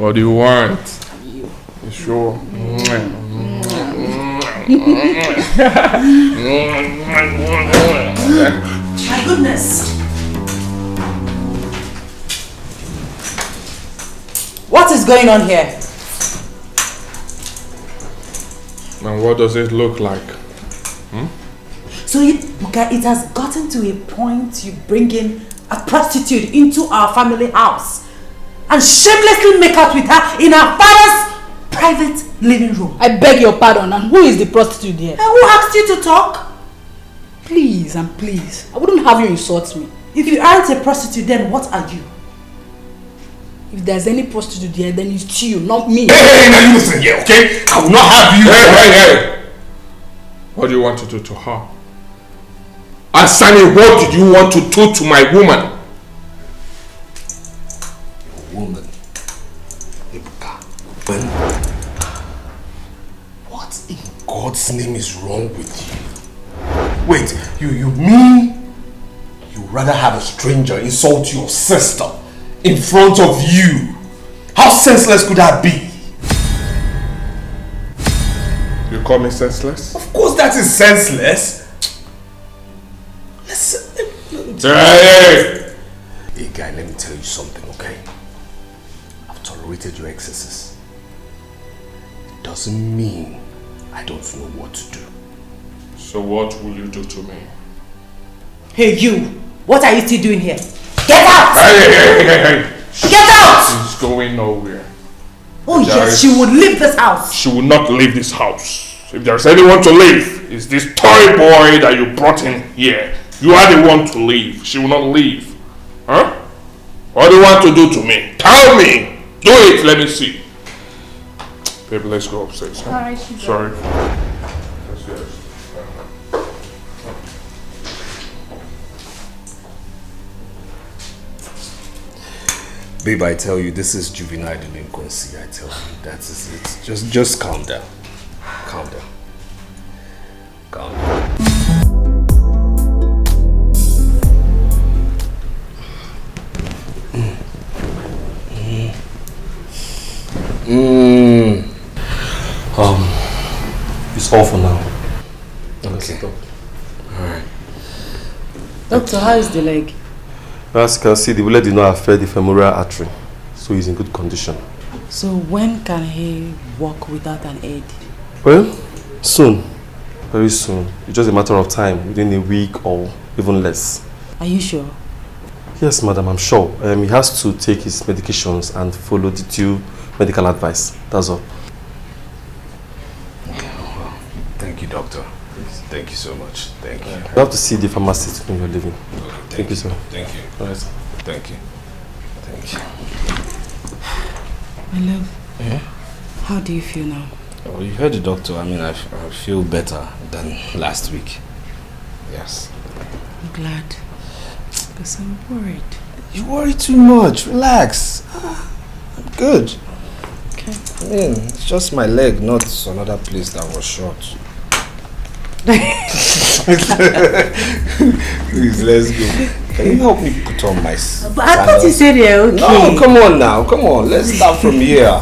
What do you want? You sure? My goodness. What is going on here? And what does it look like? So it has gotten to a point you bring in a prostitute into our family house and shamelessly make out with her in our father's private living room. I beg your pardon, and who is the prostitute here? And who asked you to talk? Please and please, I wouldn't have you insult me. If you aren't a prostitute, then what are you? If there's any prostitute here, then it's you, not me. Hey, now you listen here, okay? I will not have you. Hey! What do you want to do to her? Answer me, what did you want to do to my woman? Woman. Ibuka. What in God's name is wrong with you? Wait, you mean you'd rather have a stranger insult your sister in front of you? How senseless could that be? You call me senseless? Of course that is senseless. Listen. Hey guy, let me tell you something, okay? I've tolerated your excesses. It doesn't mean I don't know what to do. So what will you do to me? Hey you! What are you still doing here? Get out! Hey! Get out! She's going nowhere. Oh yes, she would leave this house. She will not leave this house. If there's anyone to leave, it's this toy boy that you brought in here. You are the one to leave. She will not leave. Huh? What do you want to do to me? Tell me! Do it, let me see. Baby, let's go upstairs. Huh? Alright, sorry. Yes. Babe, I tell you, this is juvenile delinquency. I tell you, that is it. Just calm down. Calm down. Calm down. It's all for now. Okay. Alright. Doctor, how is the leg? As you can see, the bullet did not affect the femoral artery, so he's in good condition. So when can he walk without an aid? Well, soon. Very soon. It's just a matter of time, within a week or even less. Are you sure? Yes, madam, I'm sure. He has to take his medications and follow the due medical advice. That's all. Okay, well, thank you, doctor. Thank you so much. Thank you. You have to see the pharmacist when you're leaving. Okay, thank you, sir. Thank you. All right. Thank you. Thank you. My love. Yeah? How do you feel now? Well, you heard the doctor. I mean, I feel better than last week. Yes. I'm glad. Because I'm worried. You worry too much. Relax. I'm good. Okay. I mean, it's just my leg, not another place that was shot. Please, let's go. Can you help me put on my But I thought you said you're okay. No, come on now. Come on. Let's start from here.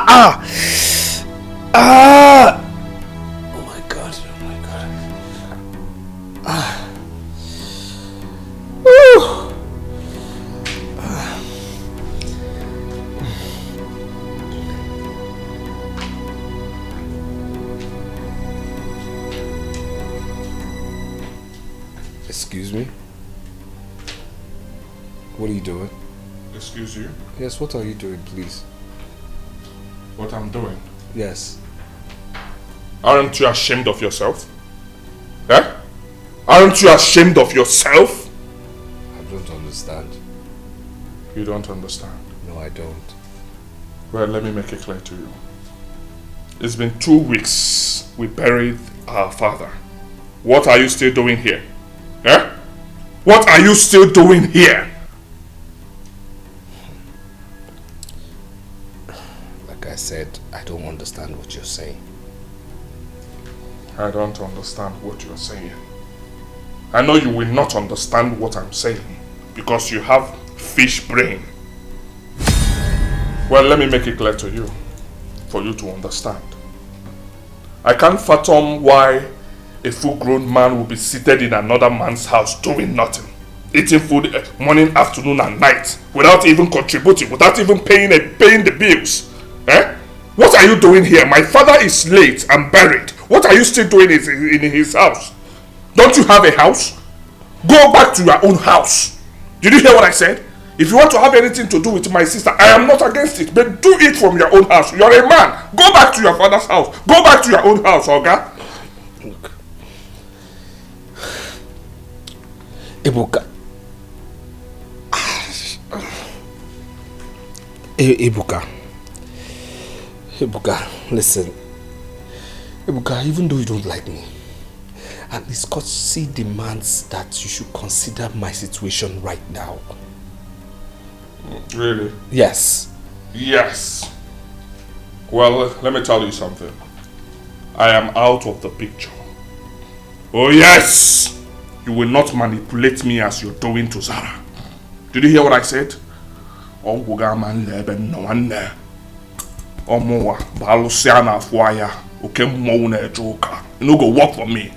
Oh my God. Excuse me? What are you doing? Excuse you? Yes, what are you doing, please? What I'm doing? Yes. Aren't you ashamed of yourself? Eh? Aren't you ashamed of yourself? I don't understand. You don't understand? No, I don't. Well, let me make it clear to you. It's been 2 weeks we buried our father. What are you still doing here? Eh? What are you still doing here? Like I said, I don't understand what you're saying. I don't understand what you're saying. I know you will not understand what I'm saying because you have fish brain. Well, let me make it clear to you for you to understand. I can't fathom why a full-grown man will be seated in another man's house doing nothing, eating food morning, afternoon and night without even contributing, without even paying the bills. Eh? What are you doing here? My father is late and buried. What are you still doing in his house? Don't you have a house? Go back to your own house. Did you hear what I said? If you want to have anything to do with my sister, I am not against it, but do it from your own house. You're a man. Go back to your father's house. Go back to your own house, Oga. Look. Ebuka. Ebuka, listen. Ebuka, even though you don't like me, at least courtesy demands that you should consider my situation right now. Really? Yes. Yes. Well, let me tell you something. I am out of the picture. Oh yes! You will not manipulate me as you're doing to Zara. Did you hear what I said? You no go work for me.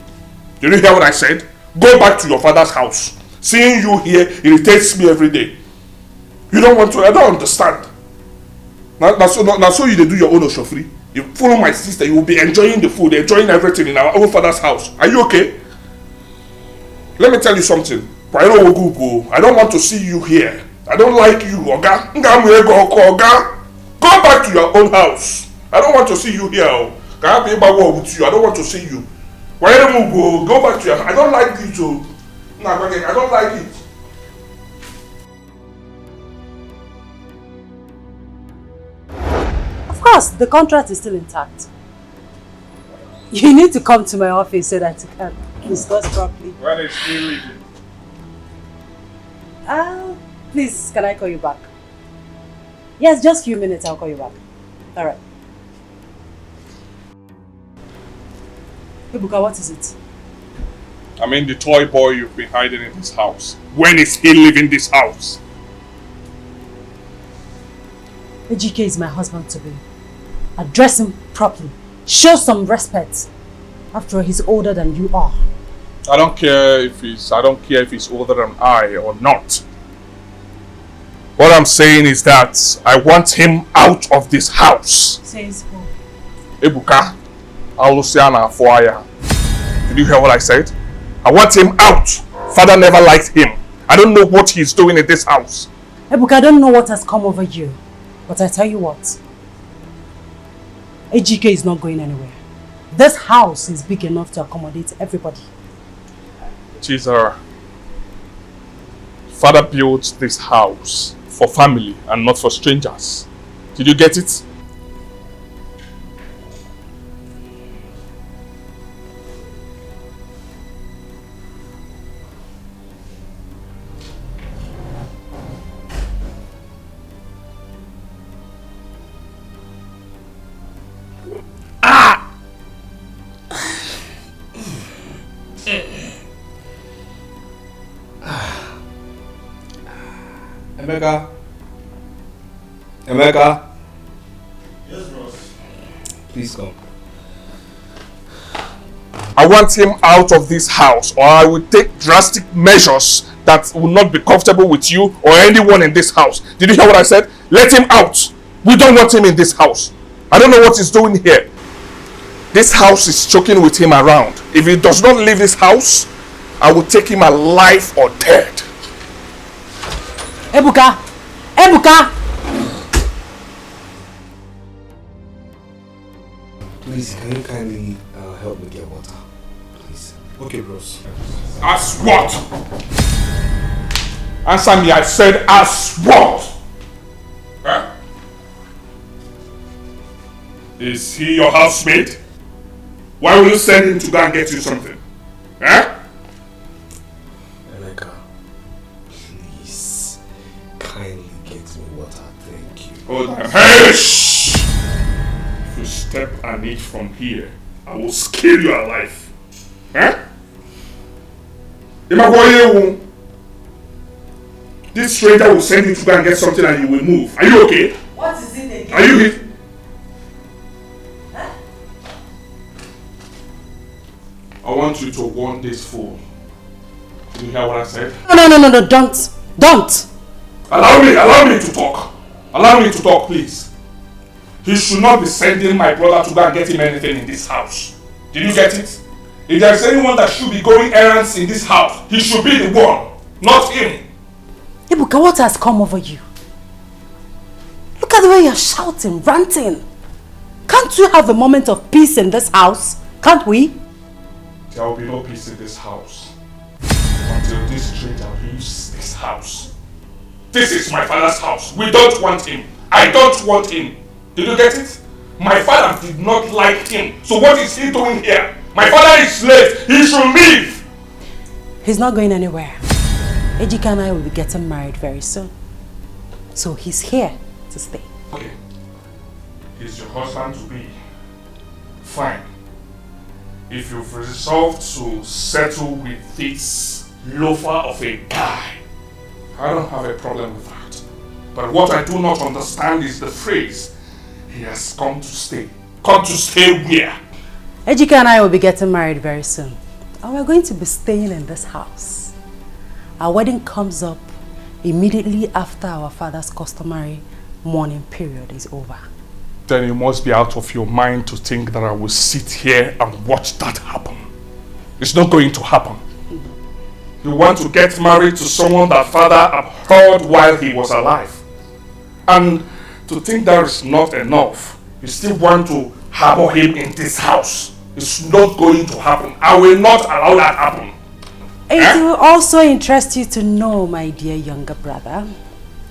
Did you hear what I said? Go back to your father's house. Seeing you here irritates me every day. You don't want to, I don't understand. Now so you do your own oshofri. You follow my sister, you will be enjoying the food, enjoying everything in our own father's house. Are you okay? Let me tell you something. I don't want to see you here. I don't like you, Oga. Go back to your own house. I don't want to see you here. I don't want to see you. Go back to your house. I don't like you too. I don't like it. Of course, the contract is still intact. You need to come to my office so that you can discuss properly. When is he leaving? Please, can I call you back? Yes, just a few minutes, I'll call you back. Alright. Ebuka, what is it? I mean the toy boy you've been hiding in this house. When is he leaving this house? Dikeh is my husband to be. Address him properly. Show some respect. After all, he's older than you are. I don't care if he's older than I or not. What I'm saying is that I want him out of this house. Says who? Ebuka, Alusiana Foya. Did you hear what I said? I want him out. Father never liked him. I don't know what he's doing in this house. Ebuka, I don't know what has come over you. But I tell you what. Dikeh is not going anywhere. This house is big enough to accommodate everybody. Cesar, Father built this house for family and not for strangers. Did you get it? Emeka? Yes, bro. Please come. I want him out of this house, or I will take drastic measures that will not be comfortable with you or anyone in this house. Did you hear what I said? Let him out. We don't want him in this house. I don't know what he's doing here. This house is choking with him around. If he does not leave this house, I will take him alive or dead. Ebuka! Ebuka! Please, can you kindly help me get water? Please. Okay, bros. As what? Answer me, I said as what? Huh? Is he your housemate? Why will you send him to go and get you something? Huh? Emeka, please, kindly get me water, thank you. Oh, damn. Hey, shh! If you step an inch from here, I will skin you alive. Huh? This stranger will send you to go and get something and you will move. Are you okay? What is it again? Are you hit? Huh? I want you to warn this fool. Did you hear what I said? No, don't. Allow me to talk. Allow me to talk, please. He should not be sending my brother to go and get him anything in this house. Did you get it? If there is anyone that should be going errands in this house, he should be the one, not him. Ebuka, what has come over you? Look at the way you're shouting, ranting. Can't we have a moment of peace in this house? Can't we? There will be no peace in this house until this stranger leaves this house. This is my father's house. We don't want him. I don't want him. Did you get it? My father did not like him. So what is he doing here? My father is late. He should leave. He's not going anywhere. Ejike and I will be getting married very soon. So he's here to stay. Okay. He's your husband to be. Fine. If you've resolved to settle with this loafer of a guy, I don't have a problem with that. But what I do not understand is the phrase, he has come to stay. Come to stay where? Ejike and I will be getting married very soon. And we're going to be staying in this house. Our wedding comes up immediately after our father's customary mourning period is over. Then you must be out of your mind to think that I will sit here and watch that happen. It's not going to happen. You want to get married to someone that father abhorred while he was alive. And to think that is not enough, you still want to harbor him in this house. It's not going to happen. I will not allow that happen. It will also interest you to know, my dear younger brother,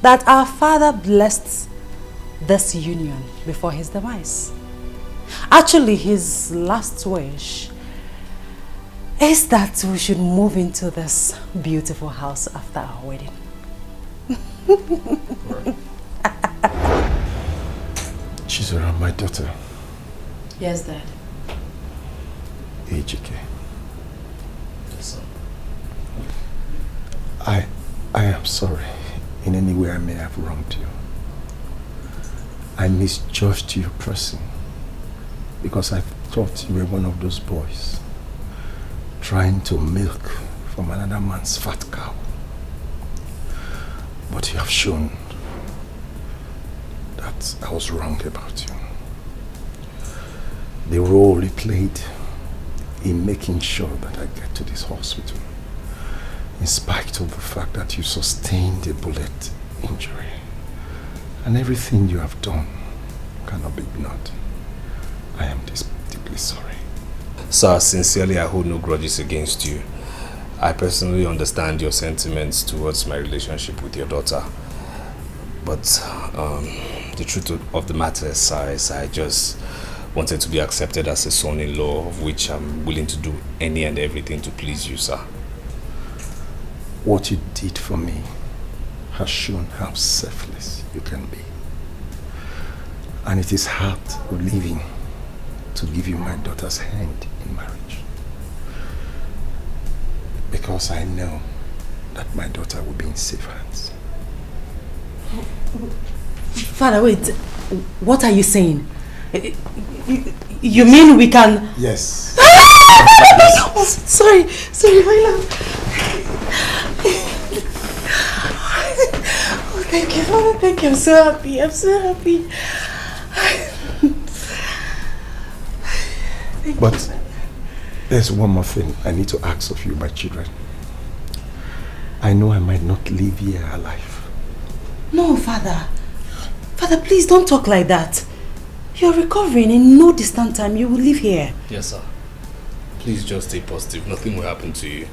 that our father blessed this union before his demise. Actually, his last wish is that we should move into this beautiful house after our wedding. Chizora, my daughter. Yes, Dad. Ejike. I am sorry in any way I may have wronged you. I misjudged your person because I thought you were one of those boys trying to milk from another man's fat cow. But you have shown that I was wrong about you. The role you played in making sure that I get to this hospital, in spite of the fact that you sustained a bullet injury, and everything you have done cannot be ignored. I am deeply sorry. Sir, sincerely, I hold no grudges against you. I personally understand your sentiments towards my relationship with your daughter. But the truth of the matter is, sir, I just wanted to be accepted as a son-in-law, of which I'm willing to do any and everything to please you, sir. What you did for me has shown how selfless you can be. And it is hard relieving to give you my daughter's hand in marriage. Because I know that my daughter will be in safe hands. Father, wait. What are you saying? You mean we can... Yes. Oh, sorry, my love. Oh, thank you, Father, thank you. I'm so happy. But there's one more thing I need to ask of you, my children. I know I might not leave here alive. No, Father. Father, please don't talk like that. You're recovering. In no distant time, you will leave here. Yes, sir. Please just stay positive. Nothing will happen to you.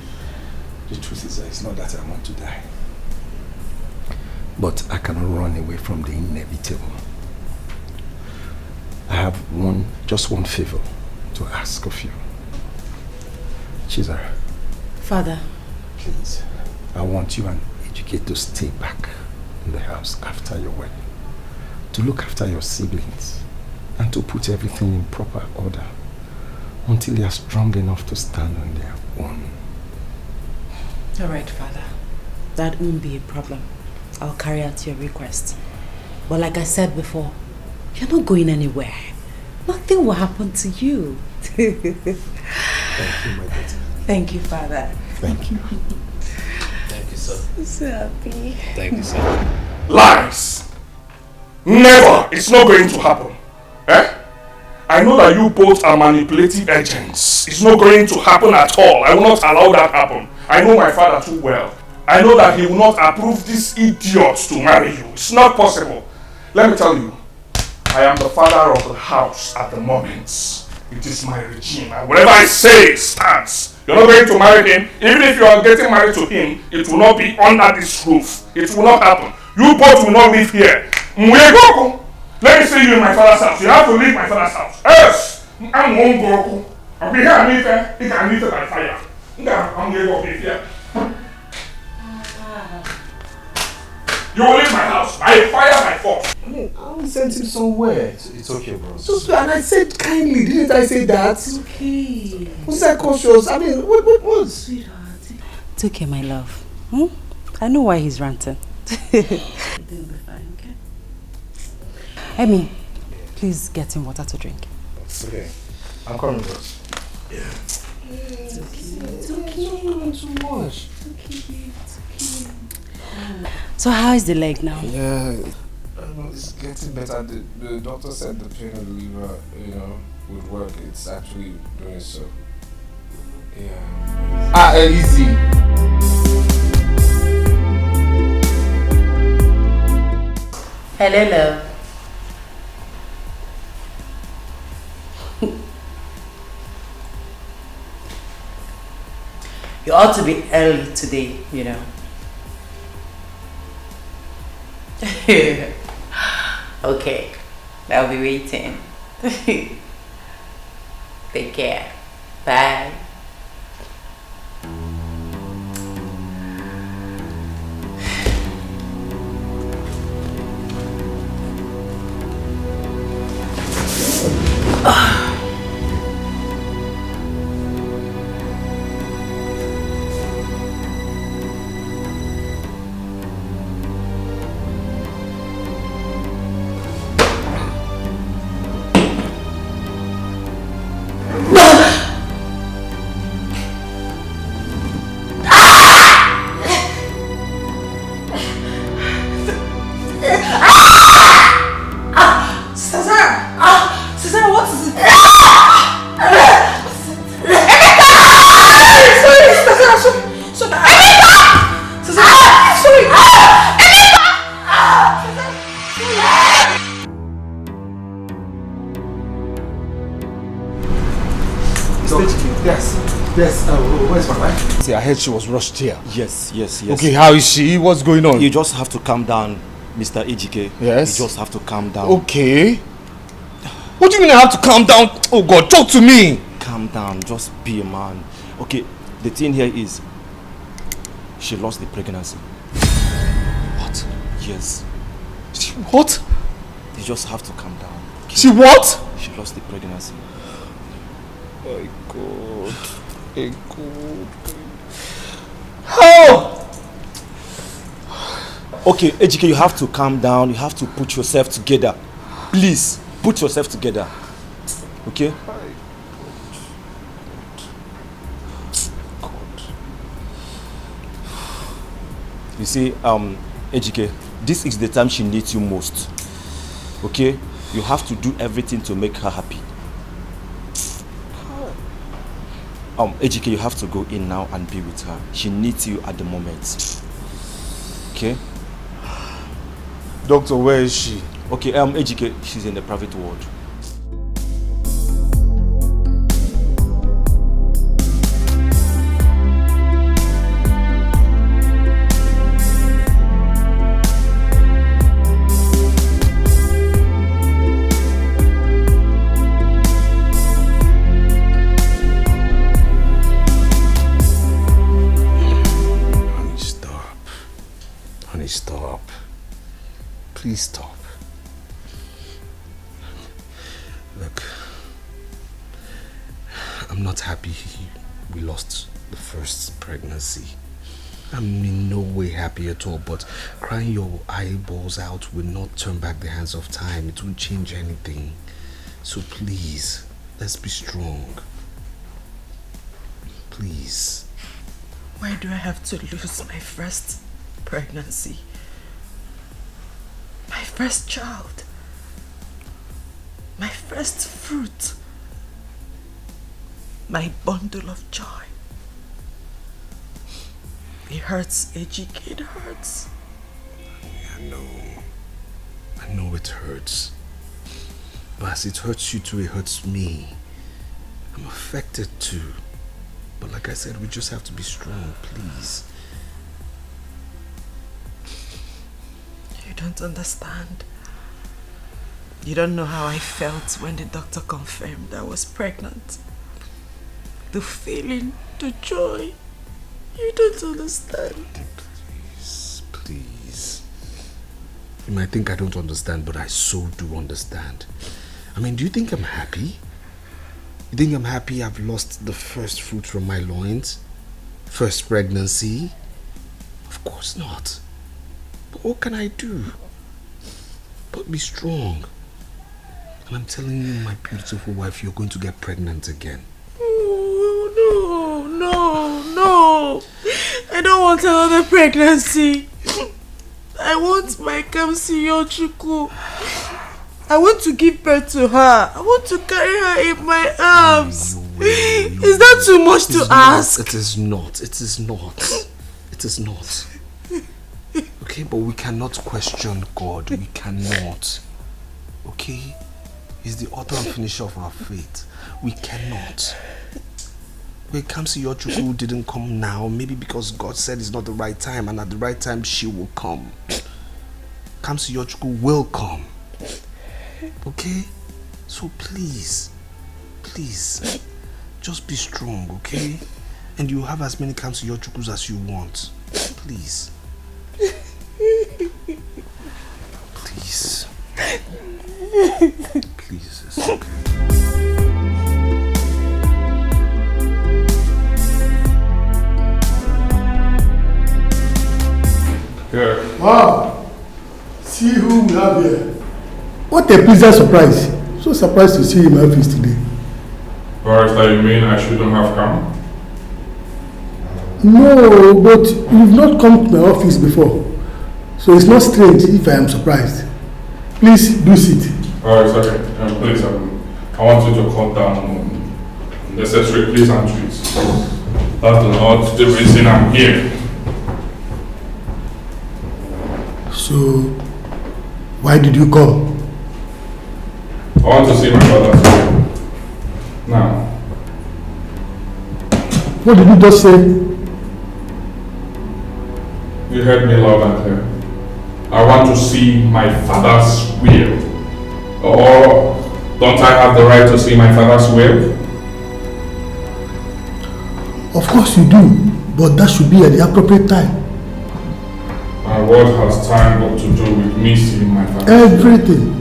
The truth is, it's not that I want to die. But I cannot run away from the inevitable. I have just one favor to ask of you. Chizara. Father. Please, I want you and Ejike to stay back in the house after your wedding. To look after your siblings and to put everything in proper order until they are strong enough to stand on their own. Alright, Father. That won't be a problem. I'll carry out your request. But like I said before, you're not going anywhere. Nothing will happen to you. Thank you, my daughter. Thank you, Father. Thank you. Thank you, sir. I'm so happy. Thank you, sir. Lies! Never! It's not going to happen. Eh? I know that you both are manipulative agents. It's not going to happen at all. I will not allow that happen. I know my father too well. I know that he will not approve these idiots to marry you. It's not possible. Let me tell you, I am the father of the house at the moment. It is my regime, and whatever I say stands. You're not going to marry him. Even if you are getting married to him, it will not be under this roof. It will not happen. You both will not live here. Let me see you in my father's house. You have to leave my father's house. Yes! I'm one Goku. I'll be here and leave it. You can leave it by fire. I'm going to be here. You will leave my house by fire, by force. I mean, I sent him somewhere. It's okay, bro. So, and I said kindly, didn't I say that? It's okay. Was that cautious? I mean, what? Sweetheart. It's okay, my love. I know why he's ranting. Everything will be fine, okay? I mean, please get him water to drink. Okay. I'm coming, boss. Yeah. It's okay. It's okay. Too much. It's okay. It's okay. So how is the leg now? Yeah, it's getting better. The doctor said the pain of the liver, would work. It's actually doing so. Yeah. Easy. Hello, love. You ought to be early today, Okay, I'll be waiting. Take care. Bye. Where's my wife? See, I heard she was rushed here. Yes. Okay, how is she? What's going on? You just have to calm down, Mr. Ejike. Yes? You just have to calm down. Okay. What do you mean I have to calm down? Oh God, talk to me! Calm down, just be a man. Okay, the thing here is, she lost the pregnancy. What? Yes. She what? You just have to calm down. Okay? She what? She lost the pregnancy. My God. My God. How? Okay, Ejike, you have to calm down. You have to put yourself together. Please, put yourself together. Okay? You see, Ejike, this is the time she needs you most. Okay? You have to do everything to make her happy. Ejike, you have to go in now and be with her. She needs you at the moment. Okay? Doctor, where is she? Okay, Ejike, she's in the private ward. Please stop. Look, I'm not happy we lost the first pregnancy. I'm in no way happy at all, but crying your eyeballs out will not turn back the hands of time. It won't change anything. So please, let's be strong. Please. Why do I have to lose my first pregnancy? My first child. My first fruit. My bundle of joy. It hurts, Ejike, it hurts. I know it hurts. But as it hurts you too, it hurts me. I'm affected too. But like I said, we just have to be strong, please. You don't understand. You don't know how I felt when the doctor confirmed I was pregnant. The feeling, the joy. You don't understand. Please, please. You might think I don't understand, but I so do understand. I mean, do you think I'm happy? You think I'm happy I've lost the first fruit from my loins? First pregnancy? Of course not. But what can I do? But be strong. And I'm telling you, my beautiful wife, you're going to get pregnant again. Oh, no. I don't want another pregnancy. I want my Kamsiyochuku. I want to give birth to her. I want to carry her in my arms. Is that too much to ask? It is not. It is not. It is not. Okay, but we cannot question God. We cannot. Okay? He's the author and finisher of our faith. We cannot. When it comes to your Chukwu didn't come now, maybe because God said it's not the right time, and at the right time she will come. Comes to your Chukwu will come. Okay? So please, just be strong, okay? And you have as many Kamsi Yochukus as you want. Please. Please. Please, it's okay. Yeah. Wow! See who we have here. What a pleasant surprise. So surprised to see you in my office today. Barrister, you mean I shouldn't have come? No, but you've not come to my office before. So it's not strange if I am surprised. Please do sit. Oh, it's okay. Please, I want you to cut down necessary pleasantries. That's not the reason I'm here. So, why did you come? I want to see my father today. Now. What did you just say? You heard me loud and clear. I want to see my father's will. Or don't I have the right to see my father's will? Of course you do, but that should be at the appropriate time. And what has time got to do with me seeing my father? Everything.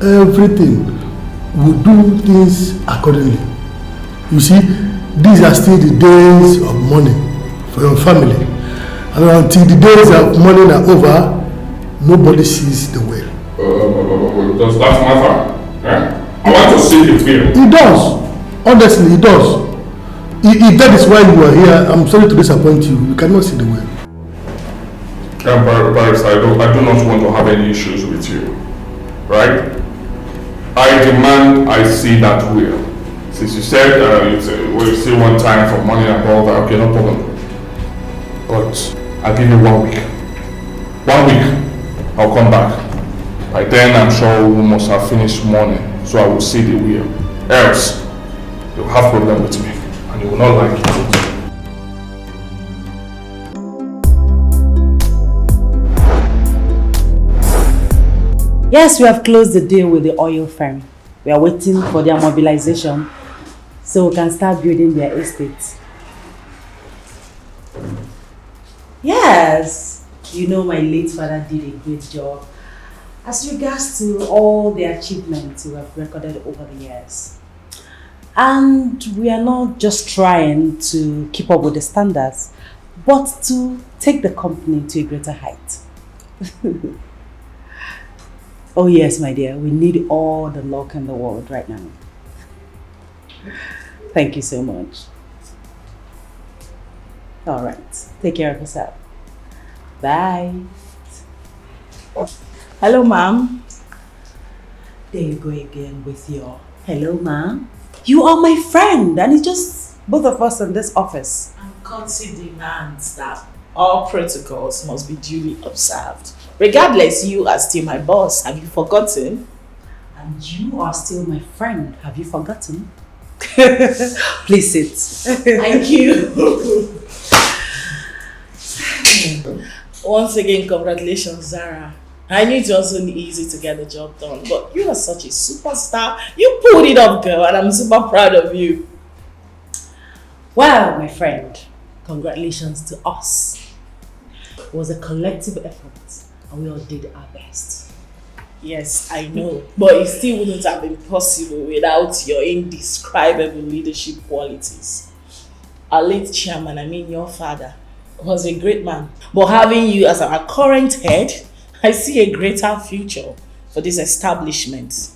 We do things accordingly. You see, these are still the days of mourning for your family. And until the days of mourning are over, nobody sees the will. Does that matter? I want to see the will. It does. Honestly, it does. If that is why you are here, I'm sorry to disappoint you. You cannot see the will. Barrister, I do not want to have any issues with you. Right? I demand I see that will. Since you said we'll see one time for money and all that, okay, no problem. But I'll give you 1 week. 1 week, I'll come back. By then, I'm sure we must have finished mourning, so I will see the will. Else, you'll have problem with me, and you will not like it. Yes, we have closed the deal with the oil firm. We are waiting for their mobilization so we can start building their estate. Yes, you know my late father did a great job as regards to all the achievements we have recorded over the years. And we are not just trying to keep up with the standards, but to take the company to a greater height. Oh yes, my dear, we need all the luck in the world right now. Thank you so much. All right, take care of yourself. Bye. Hello, ma'am. There you go again with your hello, ma'am. You are my friend, and it's just both of us in this office. And courtesy demands that all protocols must be duly observed. Regardless, you are still my boss. Have you forgotten? And you are still my friend. Have you forgotten? Please sit. Thank you. Once again, congratulations, Zara. I knew it wasn't easy to get the job done, but you are such a superstar. You pulled it up, girl, and I'm super proud of you. Well, my friend, congratulations to us. It was a collective effort, and we all did our best. Yes, I know, but it still wouldn't have been possible without your indescribable leadership qualities. Our late chairman, I mean your father, was a great man. But having you as our current head, I see a greater future for this establishment.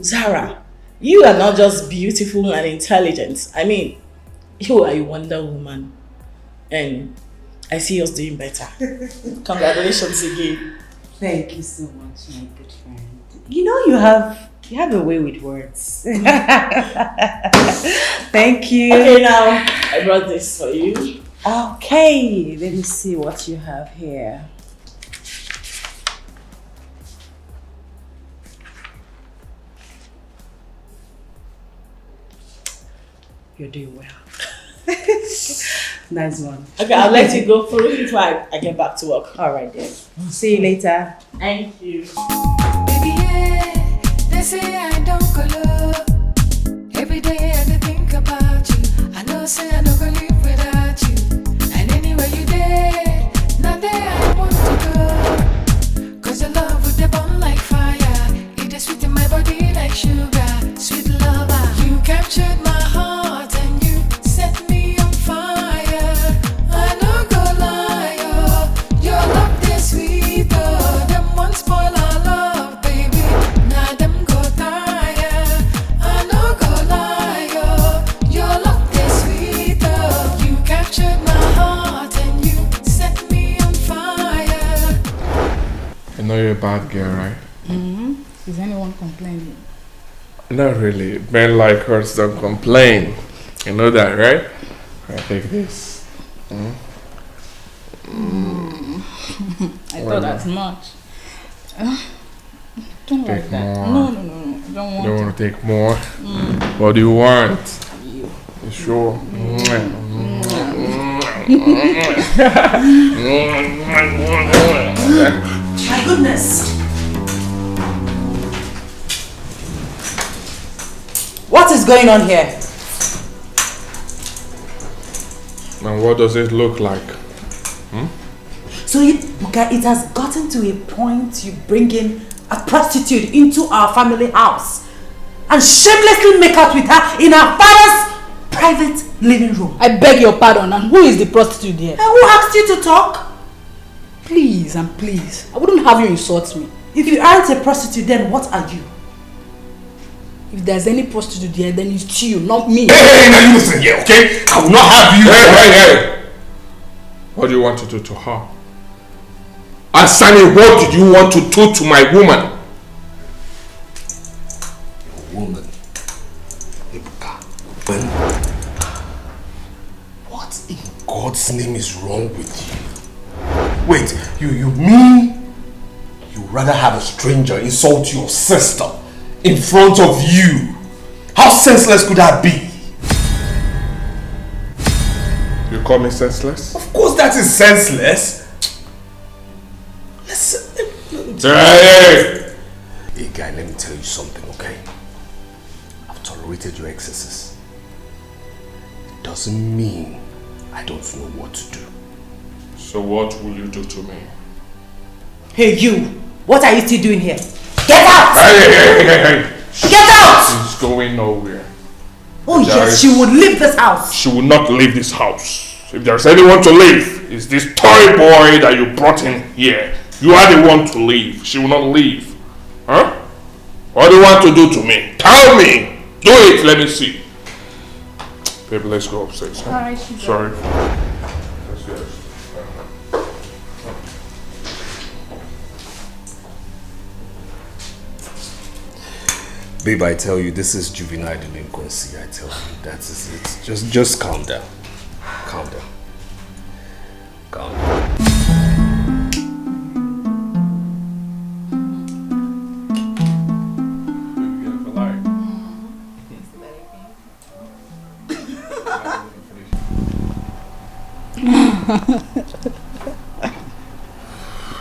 Zara, you are not just beautiful and intelligent. I mean, you are a Wonder Woman. And I see us doing better. Congratulations again. Thank you so much, my good friend. You know you have a way with words. Thank you. Okay, now I brought this for you. Okay, let me see what you have here. You're doing well. Nice one. Okay, I'll let you go through it before I get back to work. All right then. See you later. Thank you. Baby, yeah, they say I don't color. Every day I think about you. I know say I don't go live without you. And anywhere you there, not there I want to go. Cause your love with the burn like fire. It is sweet in my body like sugar. Sweet lover, you captured my heart and you set me on fire. I don't go lie, oh. Your love is sweet, oh. Them won't spoil our love, baby. Now them go tire. I don't go lie, oh. Your love is sweet, oh. You captured my heart and you set me on fire. I know you're a bad girl, right? Mm-hmm. Is anyone complaining? Not really. Men like hers don't complain. You know that, right? I take this. I thought as much. Don't Take like that. more. No. I don't want You don't want to take more? What do you want? you. You sure? My goodness. What is going on here? And what does it look like? So it has gotten to a point you bring in a prostitute into our family house and shamelessly make out with her in our father's private living room. I beg your pardon, and who is the prostitute here? And who asked you to talk? Please and please, I wouldn't have you insult me. If you aren't a prostitute, then what are you? If there's any prostitute there, then it's you, not me. Hey, now you listen here, okay? I will not have you. Hey. What do you want to do to her? Asani, what did you want to do to my woman? Your woman? Ebuka. What in God's name is wrong with you? Wait, you mean you rather have a stranger insult your sister in front of you? How senseless could that be? You call me senseless? Of course that is senseless. Listen. Hey guy, let me tell you something, okay? I've tolerated your excesses. It doesn't mean I don't know what to do. So what will you do to me? Hey you! What are you still doing here? Get out! Hey! Get out! She's going nowhere. Oh yes, she would leave this house. She will not leave this house. If there's anyone to leave, it's this toy boy that you brought in here. You are the one to leave. She will not leave. Huh? What do you want to do to me? Tell me! Do it, let me see. Baby, let's go upstairs. Huh? Alright, sorry. Yes. Babe, I tell you, this is juvenile delinquency. I tell you, that is it. Just calm down. Calm down. Calm down.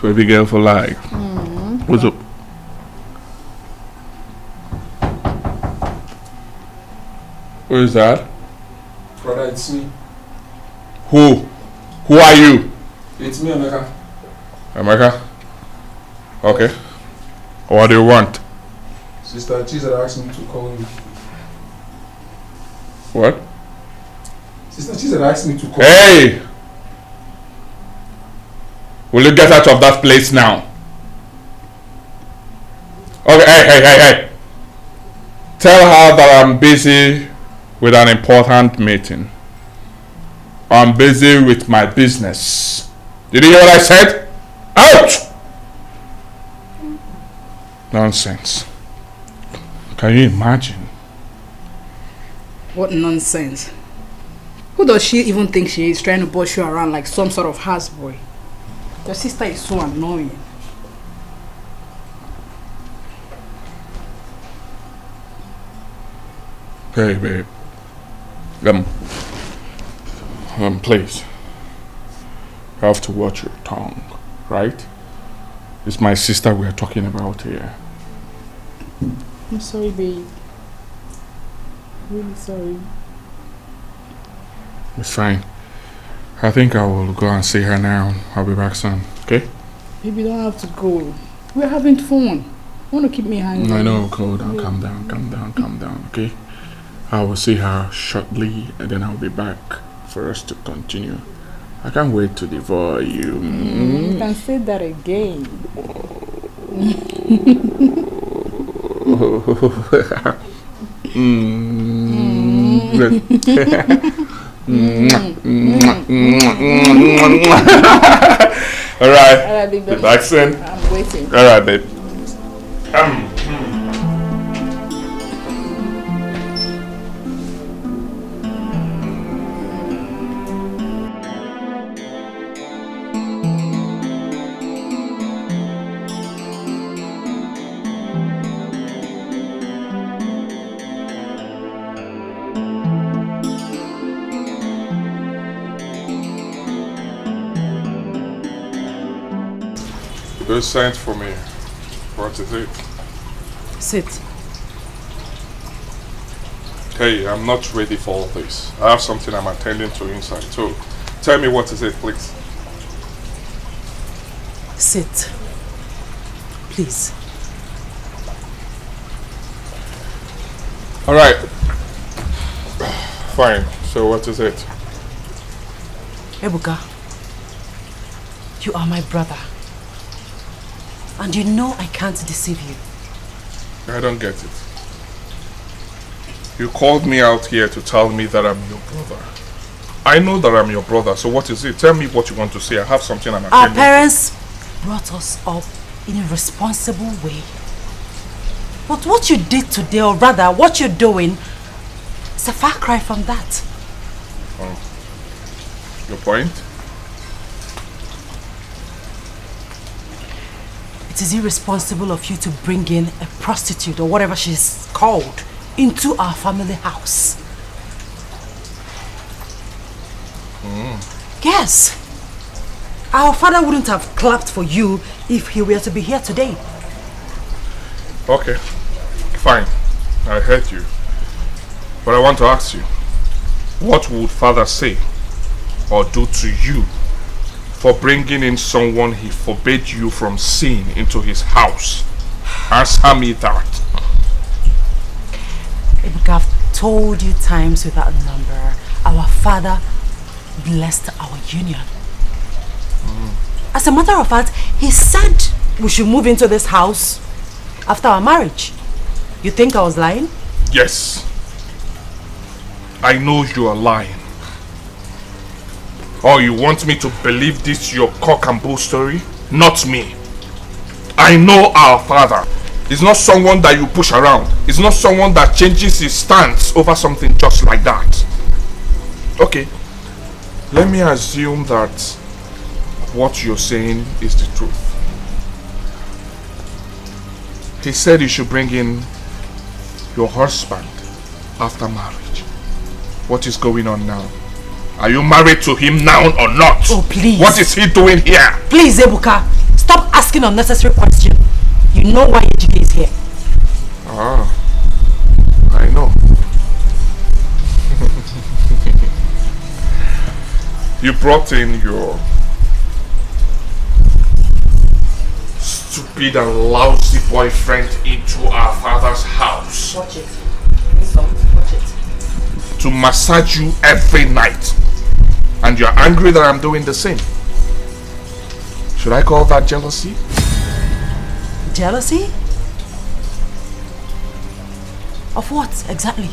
Baby girl for life. What's up? Who is that? Brother, it's me. Who? Who are you? It's me, Emeka. Emeka? Okay. What do you want? Sister Chizera asked me to call you. What? Sister Chizera asked me to call Hey! you. Will you get out of that place now? Okay, hey. Tell her that I'm busy with an important meeting. I'm busy with my business. Did you hear what I said? Out! Nonsense. Can you imagine? What nonsense. Who does she even think she is, trying to boss you around like some sort of houseboy? Your sister is so annoying. Hey, babe. Please. You have to watch your tongue, right? It's my sister we're talking about here. I'm sorry, babe. Really sorry. It's fine. I think I will go and see her now. I'll be back soon, okay? Baby, you don't have to go. We're having fun. You want to keep me hanging? I know, calm down, okay? I will see her shortly and then I'll be back for us to continue. I can't wait to devour you. You can say that again. Alright, be back soon. I'm waiting. Alright, babe. You sent for me. What is it? Sit. Hey, I'm not ready for all this. I have something I'm attending to inside. So, tell me what is it, please. Sit. Please. Alright. Fine. So what is it? Ebuka, you are my brother. And you know I can't deceive you. I don't get it. You called me out here to tell me that I'm your brother. I know that I'm your brother, so what is it? Tell me what you want to say. I have something I'm Our parents brought us up in a responsible way. But what you did today, or rather what you're doing, is a far cry from that. Oh. Your point? It is irresponsible of you to bring in a prostitute or whatever she's called into our family house. Yes. Our father wouldn't have clapped for you if he were to be here today. Okay, fine. I heard you. But I want to ask you, what would father say or do to you for bringing in someone he forbade you from seeing into his house? Answer me that. I've told you times without number, our father blessed our union. As a matter of fact, he said we should move into this house after our marriage. You think I was lying? Yes. I know you are lying. Or you want me to believe this your cock and bull story? Not me. I know our father. He's not someone that you push around. He's not someone that changes his stance over something just like that. Okay. Let me assume that what you're saying is the truth. He said you should bring in your husband after marriage. What is going on now? Are you married to him now or not? Oh, please. What is he doing here? Please, Ebuka, stop asking unnecessary questions. You know why Ejike is here. Ah, I know. You brought in your stupid and lousy boyfriend into our father's house. Watch it. Watch it. To massage you every night. And you're angry that I'm doing the same. Should I call that jealousy? Jealousy? Of what exactly?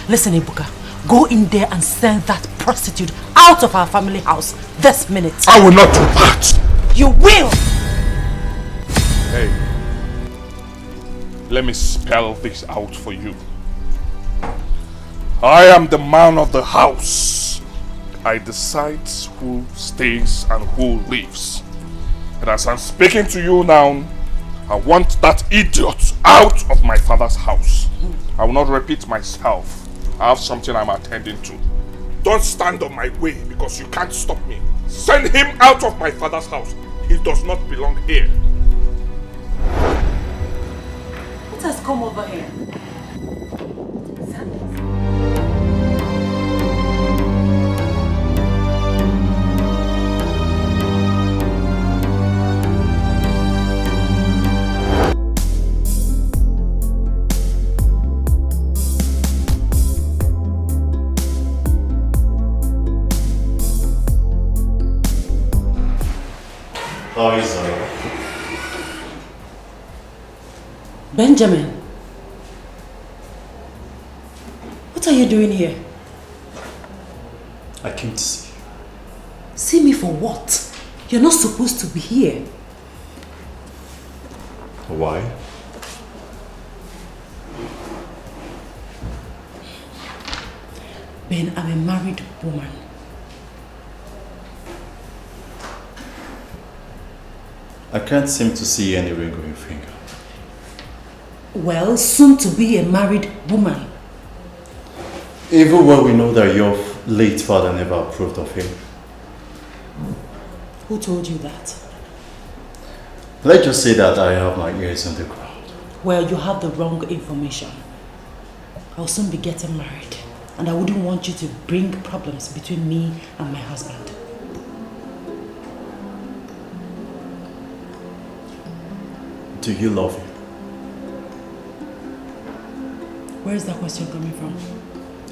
Listen, Ebuka, go in there and send that prostitute out of our family house this minute. I will not do that. You will! Hey, let me spell this out for you. I am the man of the house. I decide who stays and who leaves. And as I'm speaking to you now, I want that idiot out of my father's house. I will not repeat myself. I have something I'm attending to. Don't stand on my way because you can't stop me. Send him out of my father's house. He does not belong here. What has come over here? How is it? Benjamin, what are you doing here? I came to see you. See me for what? You're not supposed to be here. Why? Ben, I'm a married woman. I can't seem to see any ring on your finger. Well, soon to be a married woman. Even when we know that your late father never approved of him. Who told you that? Let's just say that I have my ears on the ground. Well, you have the wrong information. I'll soon be getting married, and I wouldn't want you to bring problems between me and my husband. Do you love him? Where is that question coming from?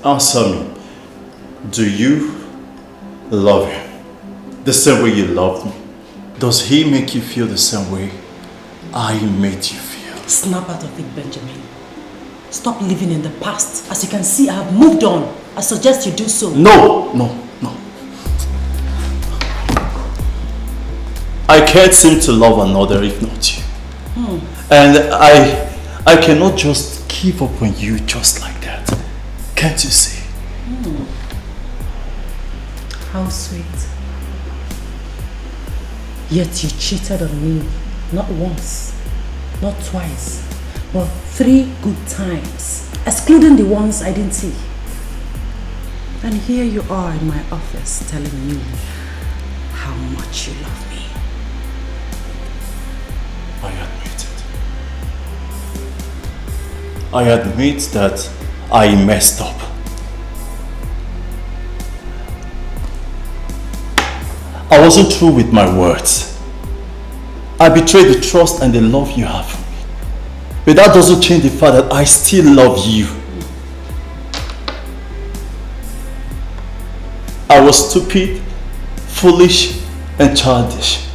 Answer me. Do you love him? The same way you loved me? Does he make you feel the same way I made you feel? Snap out of it, Benjamin. Stop living in the past. As you can see, I have moved on. I suggest you do so. No. I can't seem to love another if not you. And I cannot just give up on you just like that. Can't you see? How sweet. Yet you cheated on me. Not once, not twice, but 3 good times, excluding the ones I didn't see. And here you are in my office telling me how much you love me. I admit that I messed up. I wasn't true with my words. I betrayed the trust and the love you have for me. But that doesn't change the fact that I still love you. I was stupid, foolish, and childish.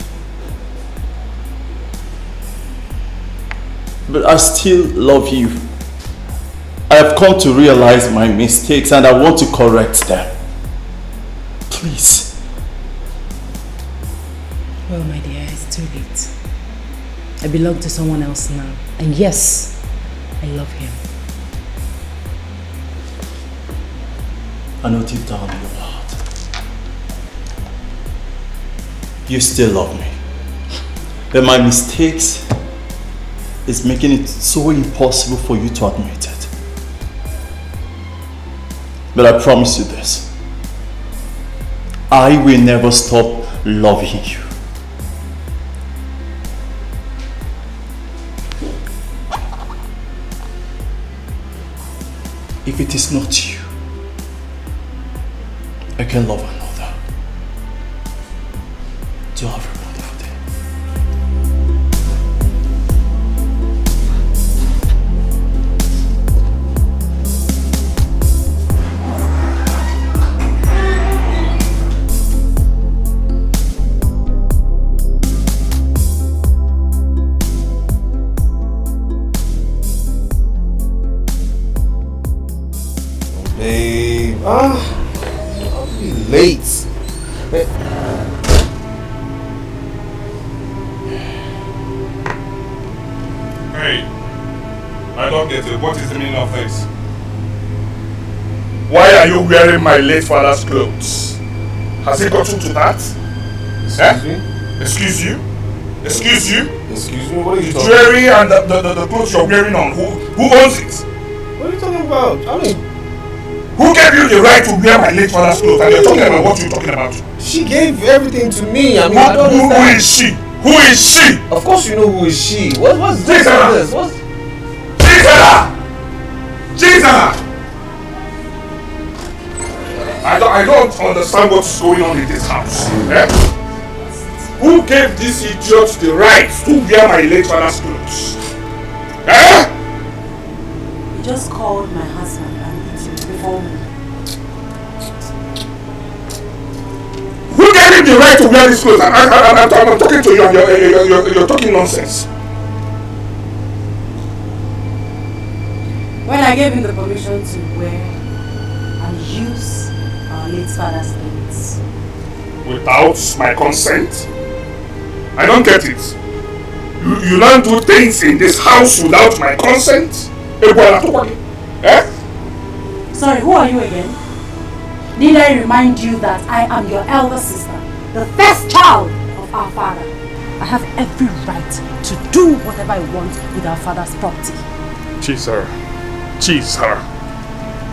But I still love you. I have come to realize my mistakes and I want to correct them. Please. Well, my dear, it's too late. I belong to someone else now. And yes, I love him. I know deep down in your heart, you still love me. But my mistakes is making it so impossible for you to admit it. But I promise you this. I will never stop loving you. If it is not you, I can love another. Do have a wonderful day. Babe, I'll be late. Hey, I don't get it. What is the meaning of this? Why are you wearing my late father's clothes? Has it gotten to that? Excuse me? Excuse you? Excuse you? Excuse me? What are you talking Jewelry and the clothes you're wearing on. Who owns it? What are you talking about? I mean, who gave you the right to wear my late father's clothes? And you're talking about what you're talking about? She gave everything to me. I mean, I don't understand. Who is she? Who is she? Of course you know who is she. What's this? What's... Jesus! I don't understand what's going on in this house. Eh? Who gave this idiot the right to wear my late father's clothes? Eh? You just called my husband and before me. Who gave him the right to wear these clothes? I'm talking to you and you're talking nonsense. When I gave him the permission to wear and use our late father's things. Without my consent? I don't get it. You don't do things in this house without my consent? Eh? Sorry, who are you again? Need I remind you that I am your elder sister, the first child of our father. I have every right to do whatever I want with our father's property. Cheese her.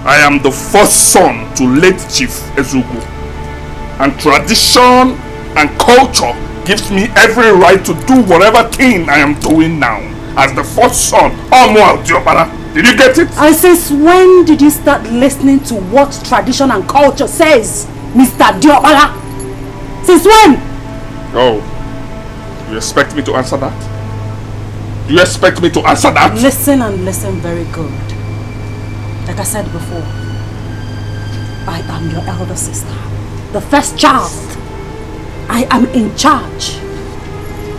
I am the first son to late Chief Ezugu. And tradition and culture gives me every right to do whatever thing I am doing now. As the first son, did you get it? And since when did you start listening to what tradition and culture says, Mr. Diobala? Since when? Oh, you expect me to answer that? You expect me to answer that? Listen and listen very good. Like I said before, I am your elder sister, the first child. I am in charge.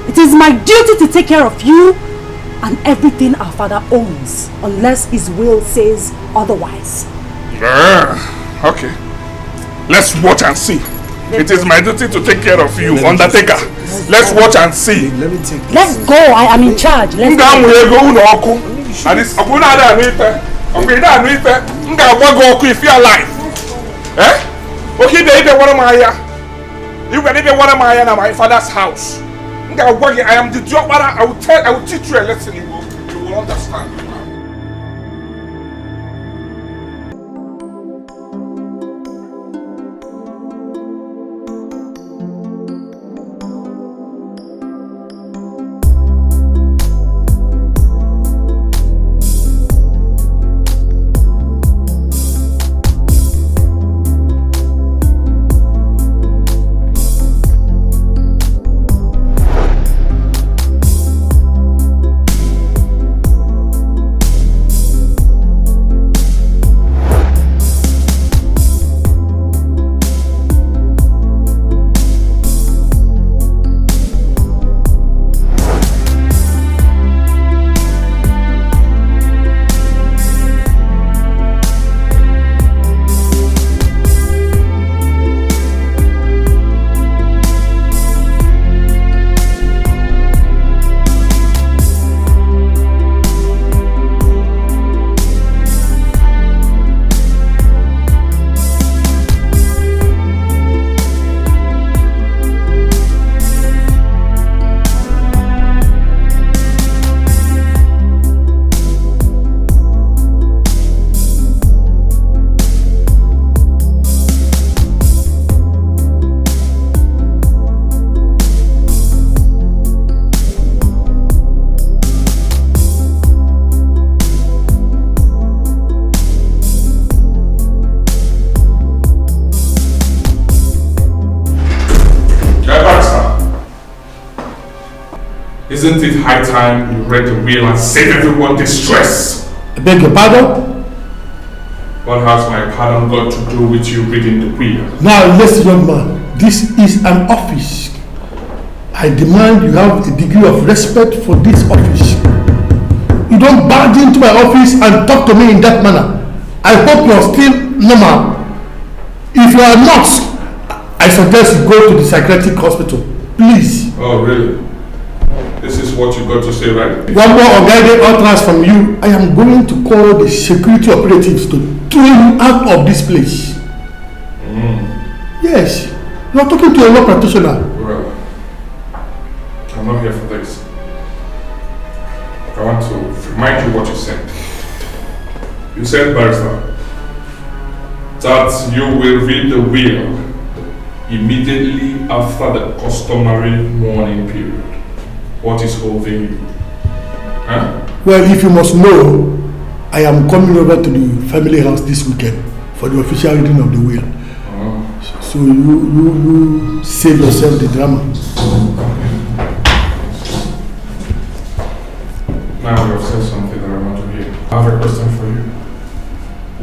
It is my duty to take care of you and everything our father owns, unless his will says otherwise. Yeah, okay. Let's watch and see. It is my duty to take care of you, Undertaker. Let's watch and see. Let me take this. Let's go, I am in charge. Let's go. If you are alive. Eh? Okay, they want my you can even want my father's house. I am the job, but I will teach you a lesson. You will understand. Isn't it high time you read the will and save everyone distress? I beg your pardon? What has my pardon got to do with you reading the will? Now listen, young man, this is an office. I demand you have a degree of respect for this office. You don't barge into my office and talk to me in that manner. I hope you're still normal. If you are not, I suggest you go to the psychiatric hospital. Please. Oh, really? This is what you got to say, right? One more unguided utterance from you. I am going to call the security operatives to throw you out of this place. Yes. You are talking to a law practitioner. Well, I'm not here for this. I want to remind you what you said. You said, Barrister, that you will read the will immediately after the customary mourning period. What is holding you? Huh? Well, if you must know, I am coming over to the family house this weekend for the official reading of the will. So you save yourself the drama. Now you have said something that I want to hear. I have a question for you.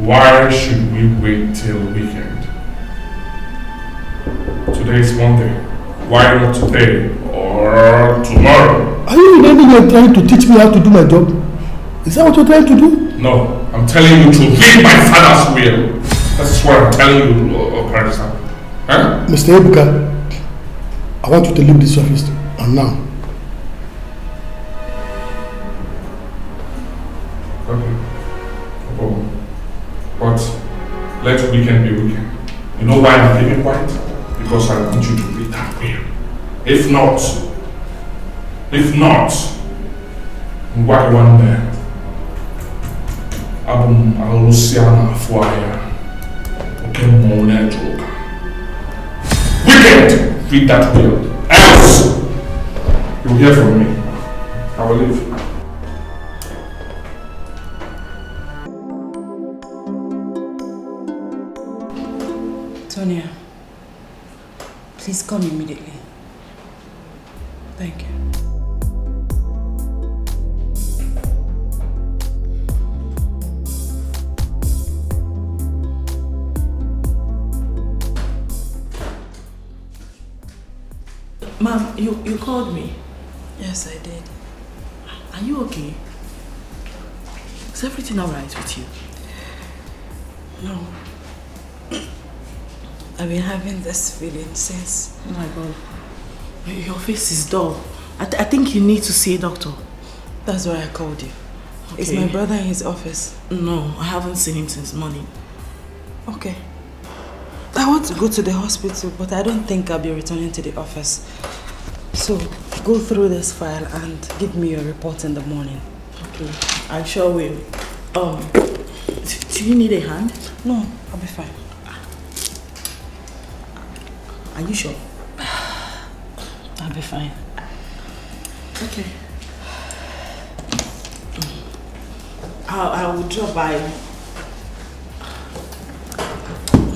Why should we wait till weekend? Today is Monday. Why not today or tomorrow? Are you really trying to teach me how to do my job? Is that what you're trying to do? No, I'm telling you to read my father's will. That's what I'm telling you, Parisa. Huh? Mr. Ebuka, I want you to leave this office and now. Okay. No problem. But let weekend be weekend. You know why I'm keeping quiet? Because I want you to read that will. If not, why one there? Abum Aluciana Fuaya. Okay, Mona Joker. Wicked! Read that will. Else, you'll hear from me. I will leave. Tonya, please come immediately. Thank you. Ma'am, you called me? Yes, I did. I Are you okay? Is everything alright with you? No. I've been having this feeling since. Oh my God. Your face is dull. I think you need to see a doctor. That's why I called you. Okay. Is my brother in his office? No, I haven't seen him since morning. Okay. I want to go to the hospital, but I don't think I'll be returning to the office. So, go through this file and give me your report in the morning. Okay, I sure will. Do you need a hand? No, I'll be fine. Are you sure? I'll be fine. Okay. I will drop by.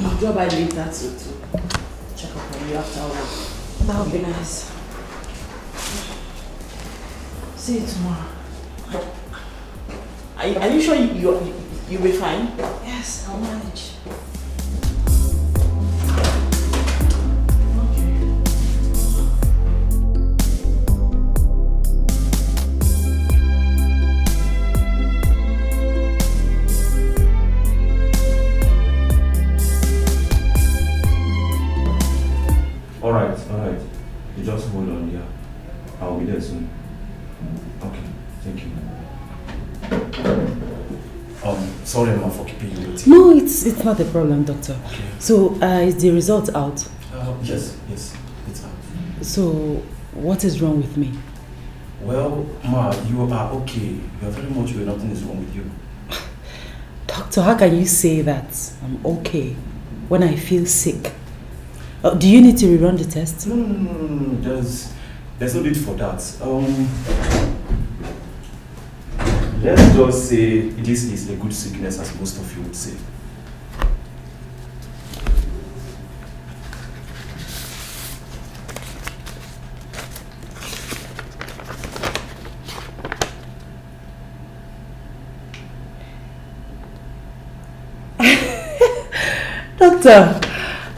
I'll drop by later to check up on you after work. That would be nice. See you tomorrow. Are you sure you'll be fine? Yes, I'll manage. Alright. You just hold on, yeah. I'll be there soon. Okay, thank you. Sorry Mama for keeping you waiting. No, it's not a problem, doctor. Okay. So, is the result out? Yes, it's out. So, what is wrong with me? Well, Ma, you are okay. You are very much well, nothing is wrong with you. Doctor, how can you say that I'm okay when I feel sick? Do you need to rerun the test? No. There's no need for that. Let's just say this is a good sickness, as most of you would say. Doctor,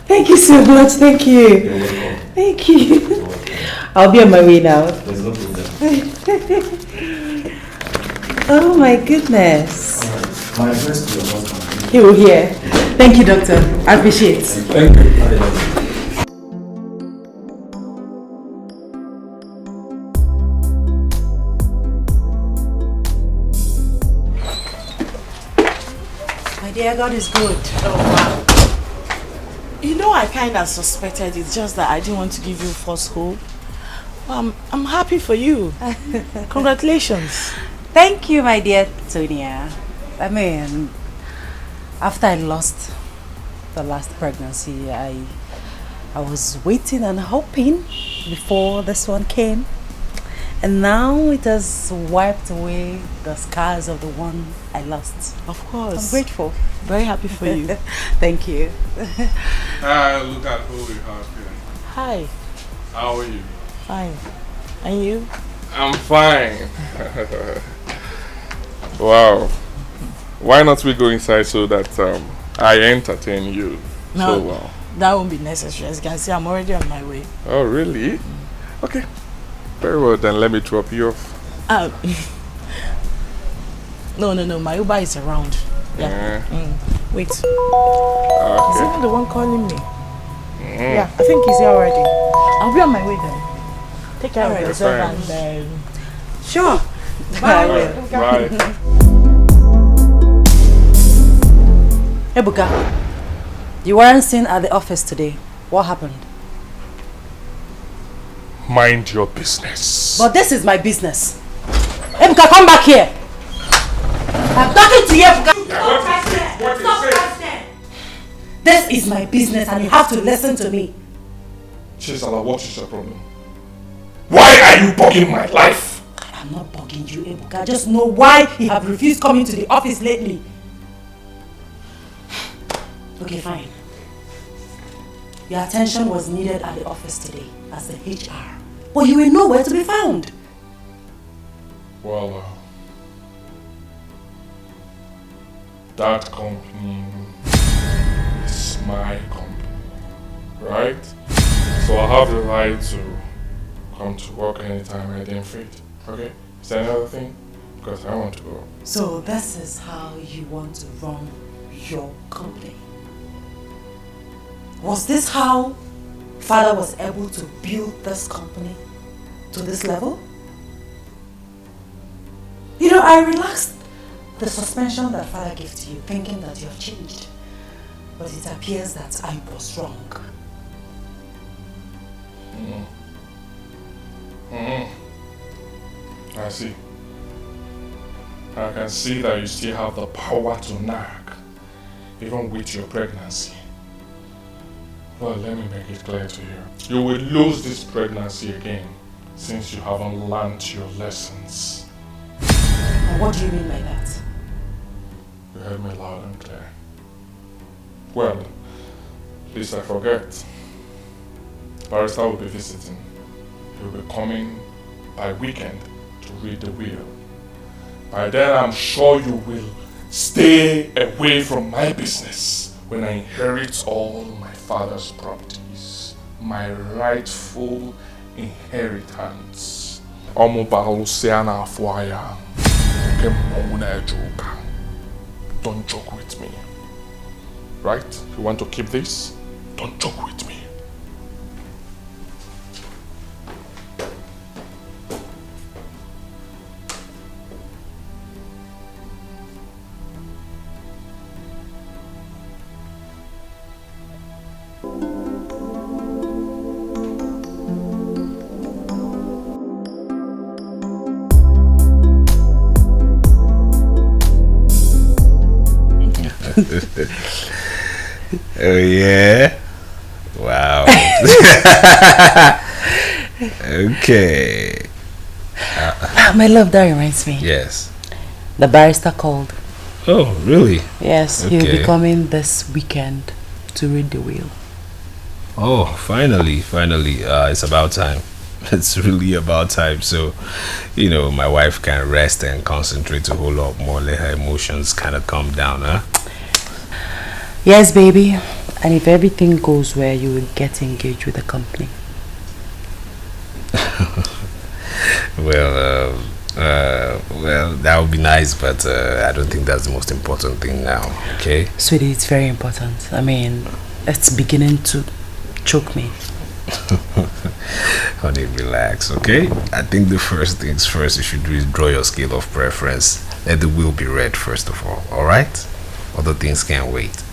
thank you so much. Thank you. You're welcome. Thank you. I'll be on my way now. There's no problem. Oh my goodness. Alright. My address to your husband. He will hear. Thank you, doctor. I appreciate it. Thank you. My dear, God is good. Oh wow. You know, I kind of suspected it, just that I didn't want to give you false hope. I'm happy for you. Congratulations. Thank you, my dear Tonia. I mean, after I lost the last pregnancy, I was waiting and hoping before this one came. And now it has wiped away the scars of the one I lost. Of course. I'm grateful. Very happy for you. Thank you. Look at who we have here. Hi. How are you? Fine. And you? I'm fine. Wow. Why not we go inside so that I entertain you so well? That won't be necessary. As you can see, I'm already on my way. Oh, really? Okay. Very well, then let me drop you off. No. My Uber is around. Yeah. Wait. Is Okay. even the one calling me? Yeah, I think he's here already. I'll be on my way then. Take care of yourself and sure. Bye. Bye. Ebuka, you weren't seen at the office today. What happened? Mind your business. But this is my business. Ebuka, come back here. I'm talking to you, Ebuka. What is it? This is my business and you have to listen to me. Chisala, what is your problem? Why are you bugging my life? I'm not bugging you, Ebuka. I just know why you have refused coming to the office lately. Okay, fine. Your attention was needed at the office today as the HR. But you were nowhere to be found. Well, that company is my company, right? So I have the right to come to work anytime I deem fit, okay? Is there another thing? Because I want to go. So this is how you want to run your company? Was this how Father was able to build this company to this level? You know, I relaxed the suspension that Father gave to you, thinking that you have changed. But it appears that I was wrong. I see. I can see that you still have the power to nag, even with your pregnancy. Well, let me make it clear to you. You will lose this pregnancy again, since you haven't learned your lessons. And what do you mean by that? You heard me loud and clear. Well, lest I forget, Barrister will be visiting. He will be coming by weekend to read the will. By then, I'm sure you will stay away from my business when I inherit all my father's properties, my rightful inheritance. Don't joke with me. Right? If you want to keep this, don't joke with me. Oh yeah? Wow. Okay. My love, that reminds me. Yes. The barrister called. Oh, really? Yes, Okay. he'll be coming this weekend to read the will. Oh, finally. It's about time. It's really about time. So, you know, my wife can rest and concentrate a whole lot more. Let her emotions kind of calm down, huh? Yes, baby. And if everything goes well, you will get engaged with the company. Well, that would be nice, but I don't think that's the most important thing now, okay? Sweetie, it's very important. I mean, it's beginning to choke me. Honey, relax, okay? I think the first things first you should do is draw your scale of preference. Let the will be read first of all, alright? Other things can't wait.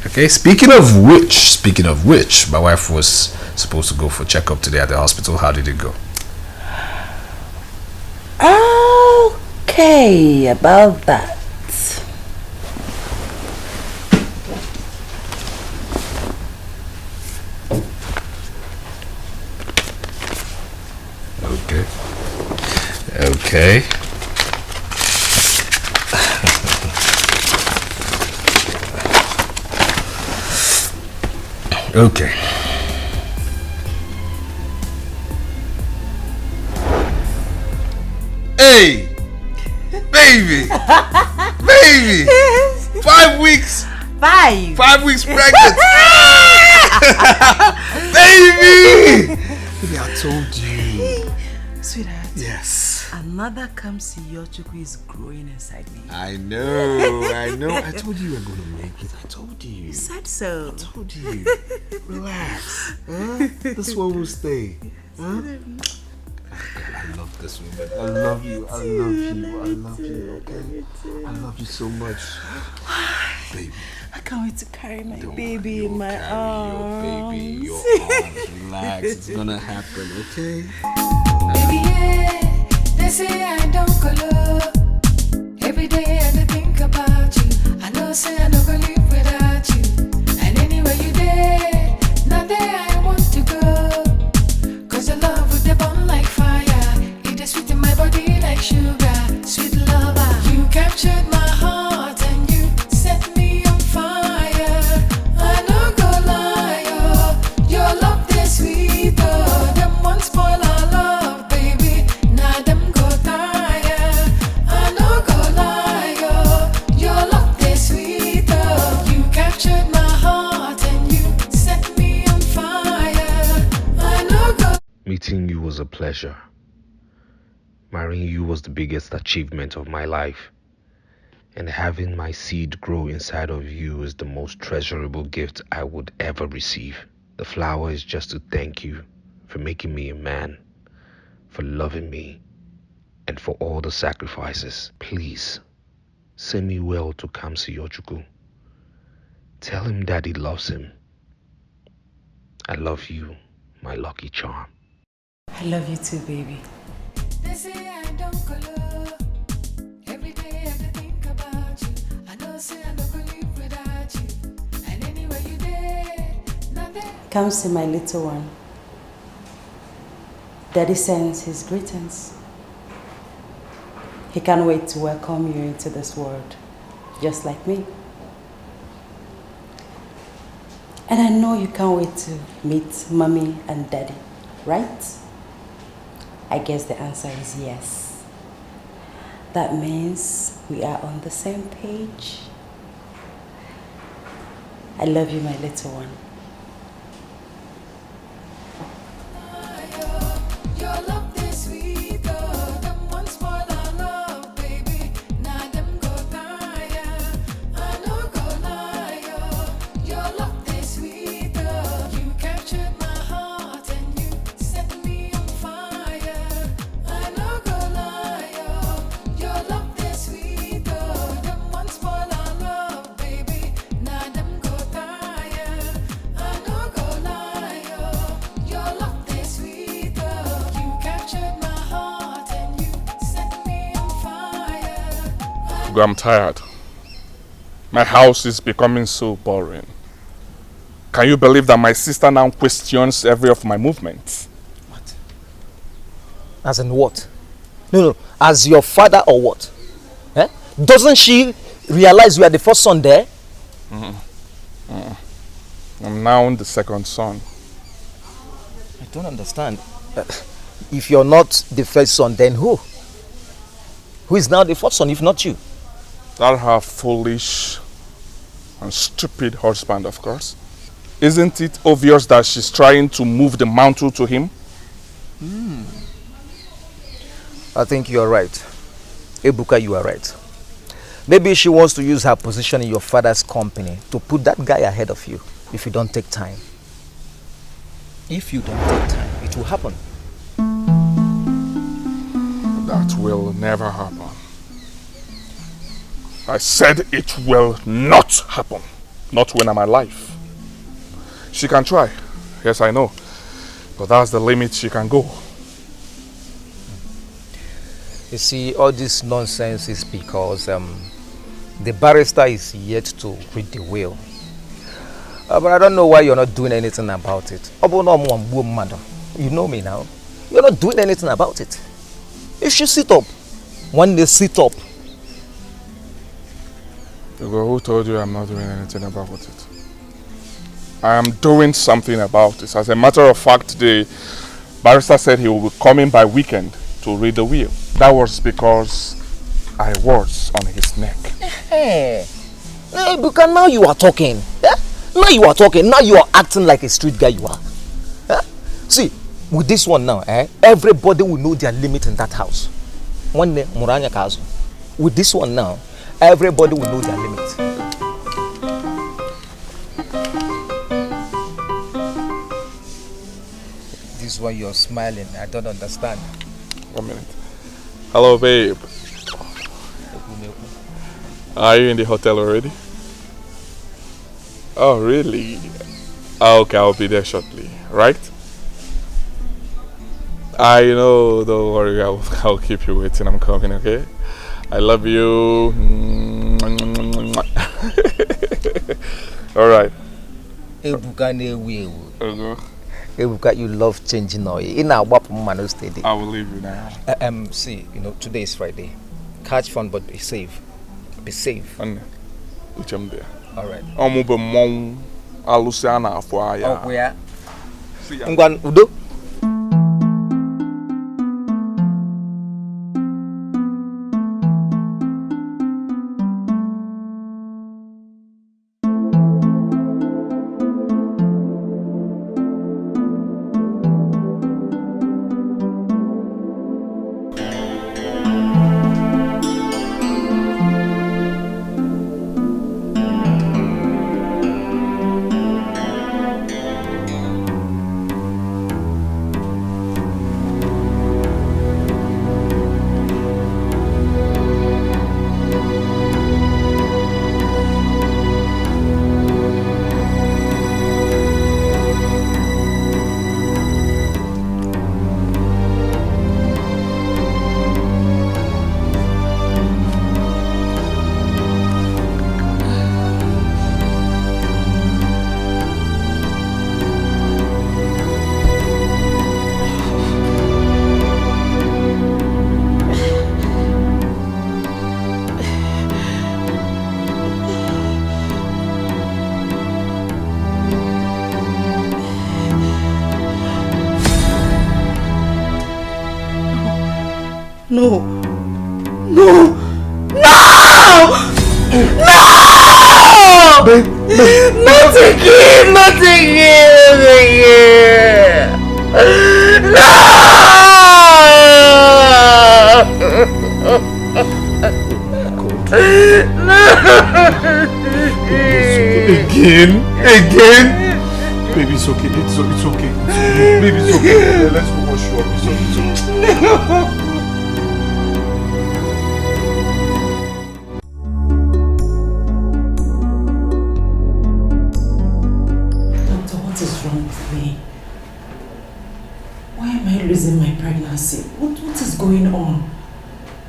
Okay, speaking of which, my wife was supposed to go for checkup today at the hospital. How did it go? Okay, about that. Okay. Okay. Hey! Baby! Baby! 5 weeks! 5 weeks pregnant! Baby! Baby, I told you. Sweetheart. Yes. Another Kamsi Yochukwu is growing inside me. I know. I told you were going to make it. I told you. You said so. I told you. Relax. Huh? This one will stay. Huh? I love this woman. I love you. Okay? I love you so much. Baby. I can't wait to carry my baby Don't in my arms. Your arms. Relax. It's gonna happen, okay? Baby, yeah, they say I don't go low. Every day I dey think about you. I know say I don't go live without you. And anywhere you there, not there I want to go. Cause your love with the burn like fire. It is sweet in my body like sugar. Sweet lover, you captured my heart and you set me on fire. I don't go lie, oh, your love is sweet, oh. Them one spoil our love, baby. Now them go tire. I don't go lie, oh, your love is sweet, oh. You captured my heart and you set me on fire. I don't go. Meeting you was a pleasure. Marrying you was the biggest achievement of my life. And having my seed grow inside of you is the most treasurable gift I would ever receive. The flower is just to thank you for making me a man, for loving me, and for all the sacrifices. Please, send me well to Kamsi Yojuku. Tell him Daddy loves him. I love you, my lucky charm. I love you too, baby. They say I don't color. Every day I think about you. I know say I don't live without you. And anywhere you there, nothing. Come see my little one. Daddy sends his greetings. He can't wait to welcome you into this world, just like me. And I know you can't wait to meet Mommy and Daddy, right? I guess the answer is yes. That means we are on the same page. I love you, my little one. Your love is sweet, oh, them ones for the love, baby. Now them go tire, I no go lie, oh. Your love is sweet, oh, you captured my heart and you set me on fire. I no go lie, oh. Your love is sweet, oh, them ones for the love, baby. Now them go tire, I no go lie, oh. Your love is sweet, oh, you captured my heart and you set me on fire. I'm tired. My house is becoming so boring. Can you believe that my sister now questions every of my movements? As in what? No, as your father or what? Eh? Doesn't she realize you are the first son there? I'm now the second son. I don't understand. If you're not the first son, then who? Who is now the first son if not you? That her foolish and stupid husband, of course. Isn't it obvious that she's trying to move the mantle to him? I think you are right. Ebuka, you are right. Maybe she wants to use her position in your father's company to put that guy ahead of you if you don't take time. If you don't take time, it will happen. That will never happen. I said it will not happen. Not when I'm alive. She can try. Yes, I know. But that's the limit she can go. You see, all this nonsense is because the barrister is yet to read the will. But I don't know why you're not doing anything about it. You know me now. You're not doing anything about it. You should sit up. One day, sit up. Who told you I'm not doing anything about it? I am doing something about it. As a matter of fact, the barrister said he will be coming by weekend to read the will. That was because I was on his neck. Hey, because now you are talking. Yeah? Now you are talking. Now you are acting like a street guy you are. Yeah? See, with this one now, everybody will know their limit in that house. One day, Muranya Kazu. With this one now, everybody will know their limit. This is why you're smiling. I don't understand. 1 minute. Hello, babe. Are you in the hotel already? Oh, really? Okay, I'll be there shortly. Right? I know. Don't worry. I'll keep you waiting. I'm coming. Okay. I love you. All right. Ebuka, you love changing oil. I will leave you now. See, today is Friday. Catch fun, but be safe. Be safe. All right. Udo. No! No! No! No! Not again! Not again! Again? Baby, it's okay. It's okay. Baby, it's okay. Let's go wash you up. It's okay. Doctor, what is wrong with me? Why am I losing my pregnancy? What is going on?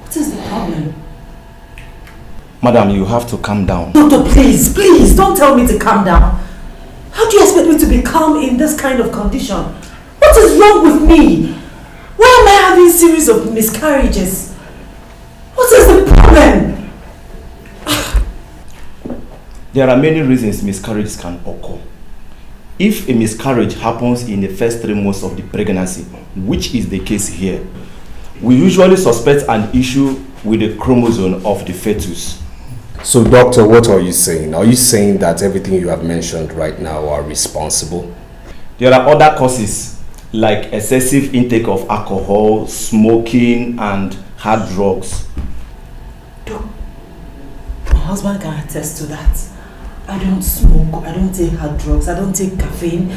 What is the problem? Madam, you have to calm down. Doctor, please, don't tell me to calm down. How do you expect me to be calm in this kind of condition? What is wrong with me? Why am I having a series of miscarriages? What is the problem? There are many reasons miscarriages can occur. If a miscarriage happens in the first 3 months of the pregnancy, which is the case here, we usually suspect an issue with the chromosome of the fetus. So, doctor, what are you saying? Are you saying that everything you have mentioned right now are responsible? There are other causes like excessive intake of alcohol, smoking, and hard drugs. My husband can attest to that. I don't smoke, I don't take hard drugs, I don't take caffeine.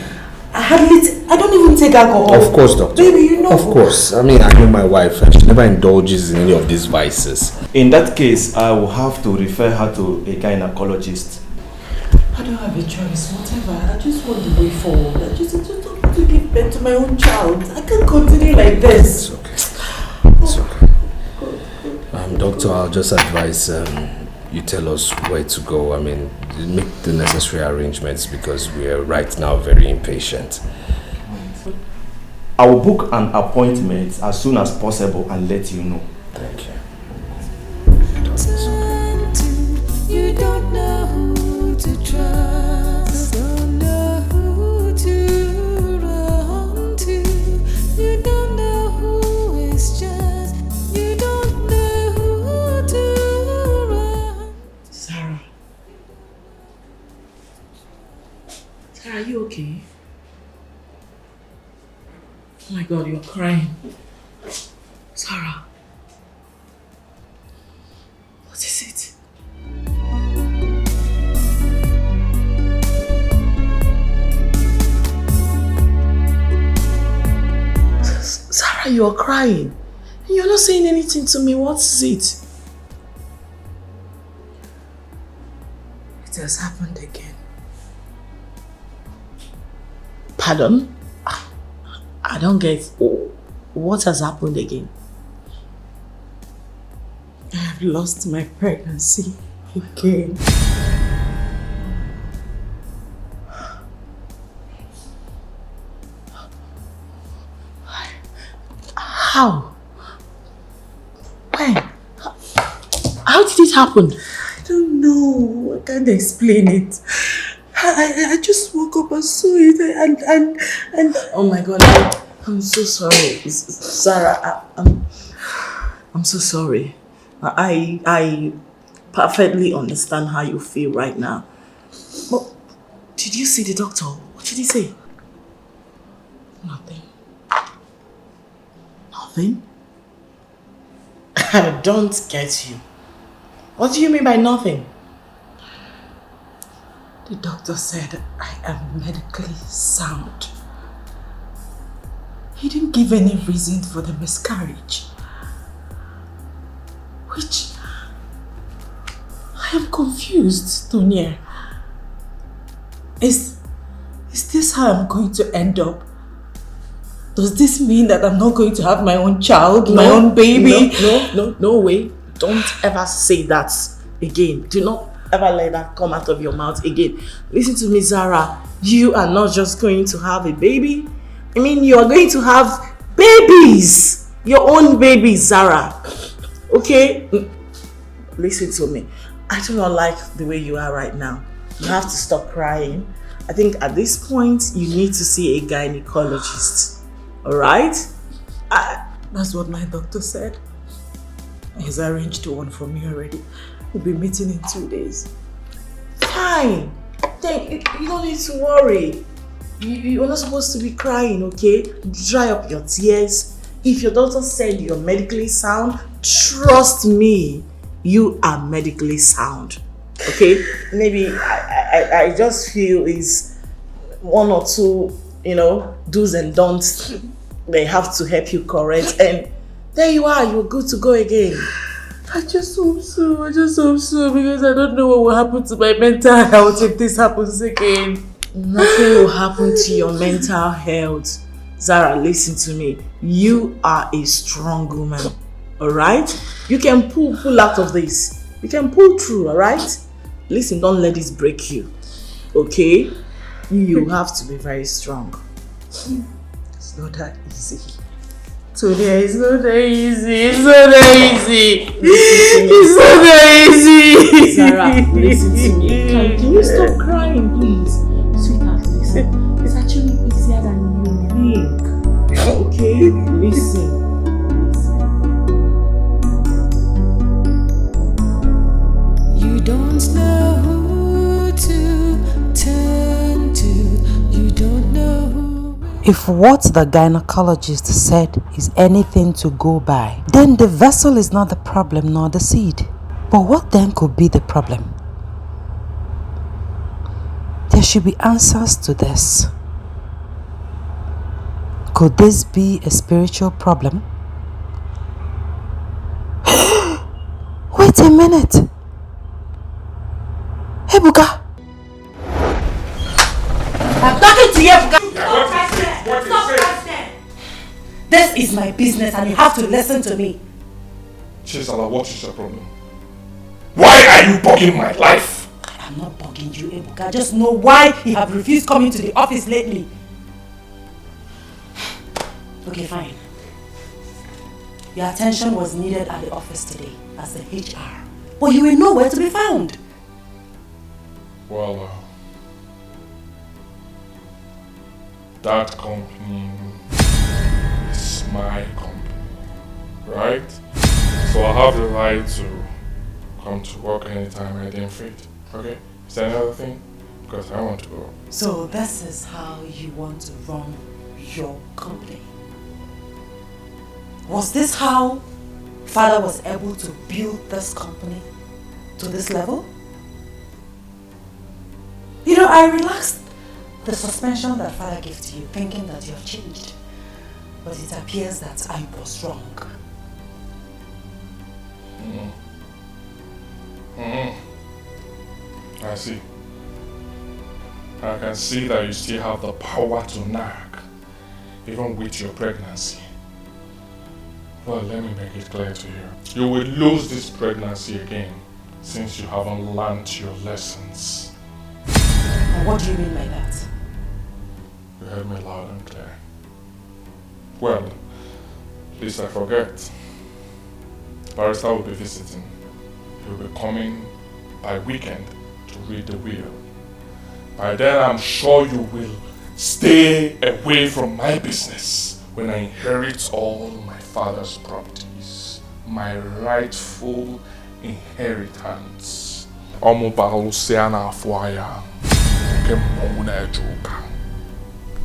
I don't even take alcohol. Of course, doctor. Baby, you know. Of course. I mean, I know my wife and she never indulges in any of these vices. In that case, I will have to refer her to a gynecologist. I don't have a choice, whatever. I just want the way forward. I just don't want to give birth to my own child. I can't continue like this. It's okay. It's okay. Doctor, I'll just advise you tell us where to go. I mean, make the necessary arrangements because we are right now very impatient. I will book an appointment as soon as possible and let you know. Thank you. You don't know who to trust, don't know who to run to. You don't know who is just, you don't know who to run. Sarah, are you okay? Oh my God, you're crying. Sarah, what is it? Sarah, you're crying. You're not saying anything to me. What is it? It has happened again. Pardon? I don't get what has happened again. I have lost my pregnancy again. How? When? How did it happen? I don't know. I can't explain it. I just woke up and saw it and oh my God, I'm so sorry, Sarah. I'm so sorry. I perfectly understand how you feel right now. But did you see the doctor? What did he say? Nothing. Nothing? I don't get you. What do you mean by nothing? The doctor said I am medically sound. He didn't give any reason for the miscarriage. Which... I am confused, Tonya. Is this how I'm going to end up? Does this mean that I'm not going to have my own child, my own baby? No way. Don't ever say that again. Do not ever let that come out of your mouth again. Listen to me, Zara. You are not just going to have a baby. I mean, you are going to have babies. Your own babies, Zara. Okay? Listen to me. I do not like the way you are right now. You have to stop crying. I think at this point, you need to see a gynecologist. Alright? That's what my doctor said. He's arranged one for me already. We'll be meeting in 2 days. Fine. Then you don't need to worry. You're not supposed to be crying, okay? Dry up your tears. If your doctor said you're medically sound, trust me, you are medically sound. Okay? Maybe I just feel is 1 or 2, do's and don'ts they have to help you correct, and there you are, you're good to go again. I just hope so, because I don't know what will happen to my mental health if this happens again. Nothing will happen to your mental health. Zara, listen to me. You are a strong woman, alright? You can pull out of this. You can pull through, alright? Listen, don't let this break you, okay? You have to be very strong. It's not that easy. Today it's not that easy. It's not that easy. It's not that easy. Zara, listen to me. Can you stop crying, please? Sweetheart, listen. It's actually easier than you think. Okay? Listen. You don't know who to turn to. You don't know who. If what the gynecologist said is anything to go by, then the vessel is not the problem nor the seed. But what then could be the problem? There should be answers to this. Could this be a spiritual problem? Wait a minute. Hey, Buka. I'm talking to you, Buka. This is my business and you have to listen to me. Chisala, what is your problem? Why are you bugging my life? I'm not bugging you, Ebuka. I just know why you have refused coming to the office lately. Okay, fine. Your attention was needed at the office today as the HR. But you were nowhere to be found. Well, that company is my company, right? So I have the right to come to work anytime I deem fit, okay? Is there another thing? Because I want to go. So this is how you want to run your company? Was this how Father was able to build this company to this level? You know, I relaxed the suspension that Father gave to you, thinking that you have changed. But it appears that I was wrong. I see. I can see that you still have the power to nag, even with your pregnancy. Well, let me make it clear to you. You will lose this pregnancy again, since you haven't learned your lessons. And what do you mean by that? You heard me loud and clear. Well, lest I forget, Barrister will be visiting. He will be coming by weekend to read the will. By then, I'm sure you will stay away from my business when I inherit all my father's properties, my rightful inheritance.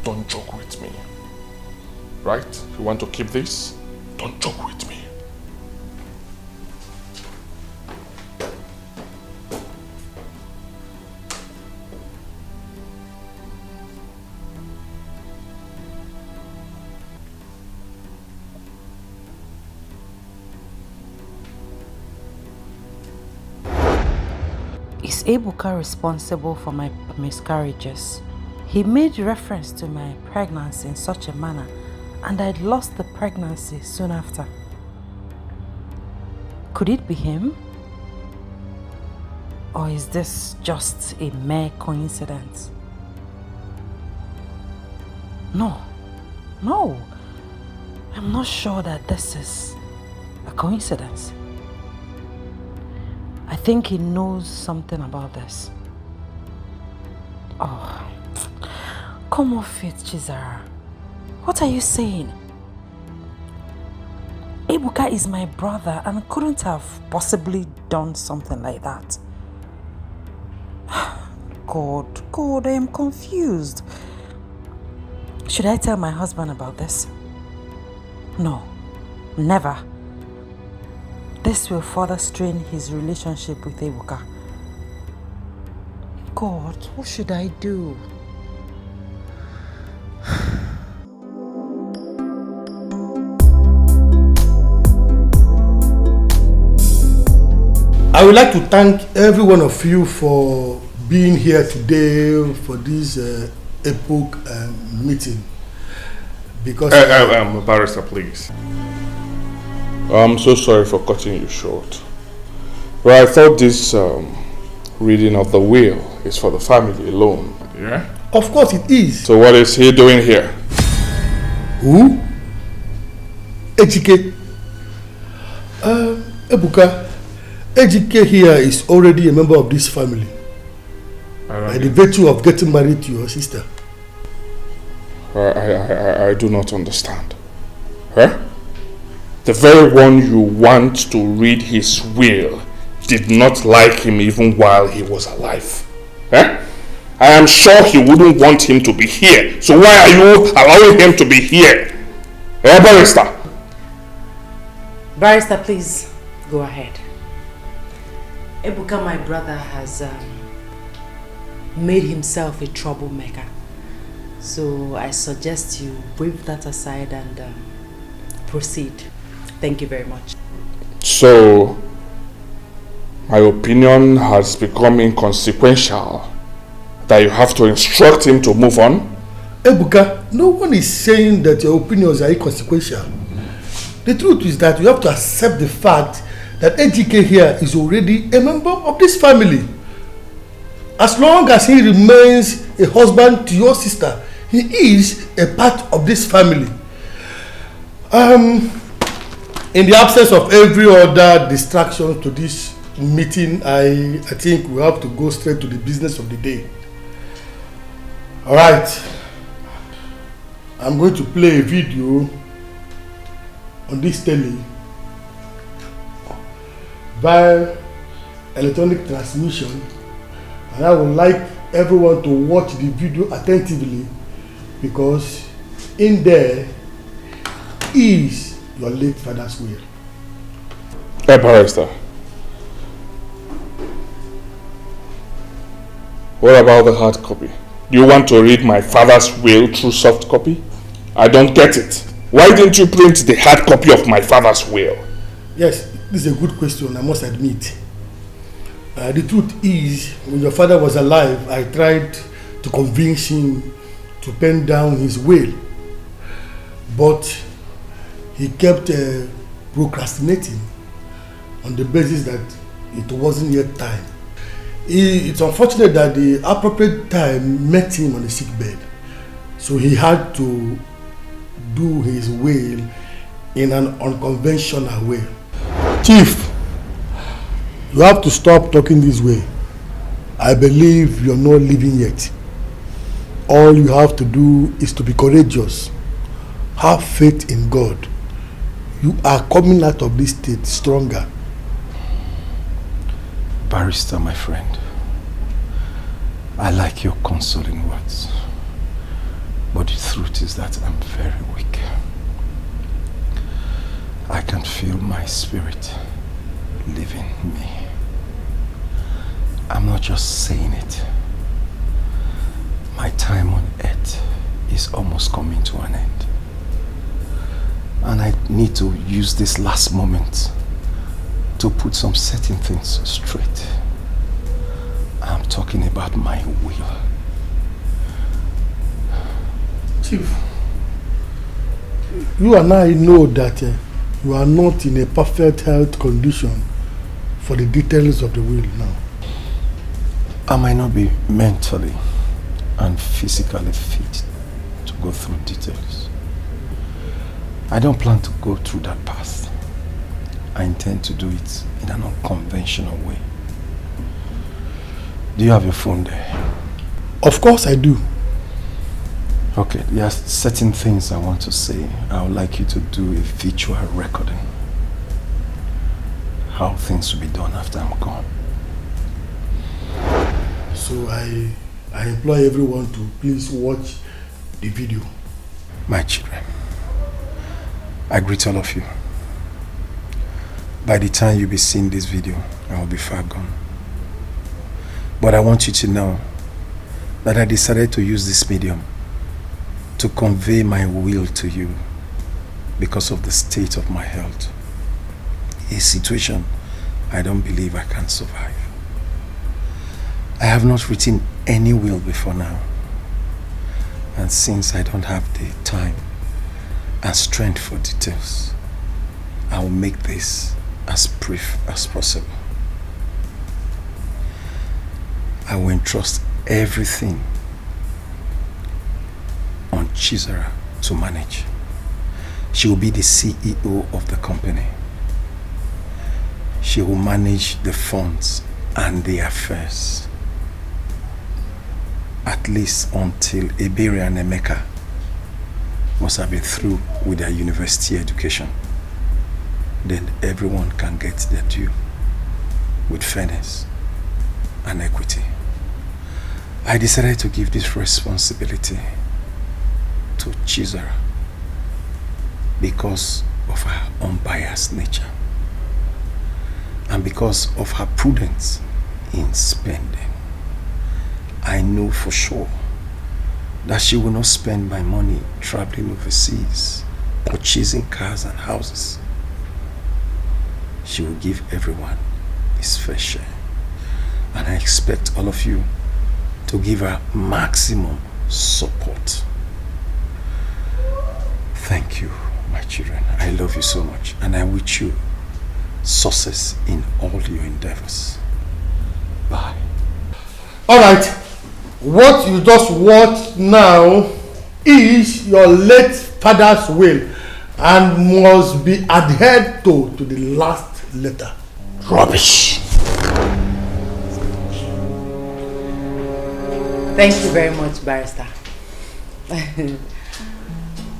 Don't joke with me. Right? You want to keep this? Don't joke with me. Is Ebuka responsible for my miscarriages? He made reference to my pregnancy in such a manner, and I'd lost the pregnancy soon after. Could it be him? Or is this just a mere coincidence? No. I'm not sure that this is a coincidence. I think he knows something about this. Oh, come off it, Chizara. What are you saying? Ebuka is my brother and couldn't have possibly done something like that. God, I am confused. Should I tell my husband about this? No, never. This will further strain his relationship with Ebuka. God, what should I do? I would like to thank every one of you for being here today for this epoch meeting. Because Barrister, please. I'm so sorry for cutting you short. Well, I thought this reading of the will is for the family alone. Yeah? Of course it is. So what is he doing here? Who? Ejike. Ebuka. Ejike here is already a member of this family. By the virtue of getting married to your sister. I do not understand. Huh? The very one you want to read his will did not like him even while he was alive. Huh? I am sure he wouldn't want him to be here. So why are you allowing him to be here? Barrister? Barrister, please go ahead. Ebuka, my brother, has made himself a troublemaker. So I suggest you wave that aside and proceed. Thank you very much. So, my opinion has become inconsequential. That you have to instruct him to move on? Ebuka, no one is saying that your opinions are inconsequential. The truth is that you have to accept the fact that Ejike here is already a member of this family. As long as he remains a husband to your sister, he is a part of this family. In the absence of every other distraction to this meeting, I think we have to go straight to the business of the day. Alright. I'm going to play a video on this telly via electronic transmission, and I would like everyone to watch the video attentively because in there is your late father's will. Hey, Barrister. What about the hard copy? Do you want to read my father's will through soft copy? I don't get it. Why didn't you print the hard copy of my father's will? Yes, this is a good question, I must admit. The truth is, when your father was alive, I tried to convince him to pen down his will. But he kept procrastinating on the basis that it wasn't yet time. It's unfortunate that the appropriate time met him on the sick bed. So he had to do his will in an unconventional way. Chief, you have to stop talking this way. I believe you're not living yet. All you have to do is to be courageous. Have faith in God. You are coming out of this state stronger. Barrister, my friend, I like your consoling words, but the truth is that I'm very weak. I can feel my spirit leaving me. I'm not just saying it. My time on earth is almost coming to an end. And I need to use this last moment to put some certain things straight. I'm talking about my will. Chief, you and I know that you are not in a perfect health condition for the details of the will now. I might not be mentally and physically fit to go through details. I don't plan to go through that path. I intend to do it in an unconventional way. Do you have your phone there? Of course I do. Okay, there are certain things I want to say. I would like you to do a virtual recording. how things will be done after I'm gone. So I implore everyone to please watch the video. My children, I greet all of you. By the time you'll be seeing this video, I will be far gone. But I want you to know that I decided to use this medium to convey my will to you because of the state of my health. A situation I don't believe I can survive. I have not written any will before now. And since I don't have the time and strength for details, I will make this as brief as possible. I will entrust everything on Chizara to manage. She will be the CEO of the company. She will manage the funds and the affairs. At least until Ebere and Emeka must have been through with their university education. Then everyone can get their due with fairness and equity. I decided to give this responsibility to Chizara because of her unbiased nature and because of her prudence in spending. I know for sure that she will not spend my money traveling overseas, purchasing cars and houses. She will give everyone his fair share. And I expect all of you to give her maximum support. Thank you, my children. I love you so much, and I wish you success in all your endeavors. Bye. Alright, what you just watched now is your late father's will and must be adhered to the last letter. Rubbish. Thank you very much, Barrister.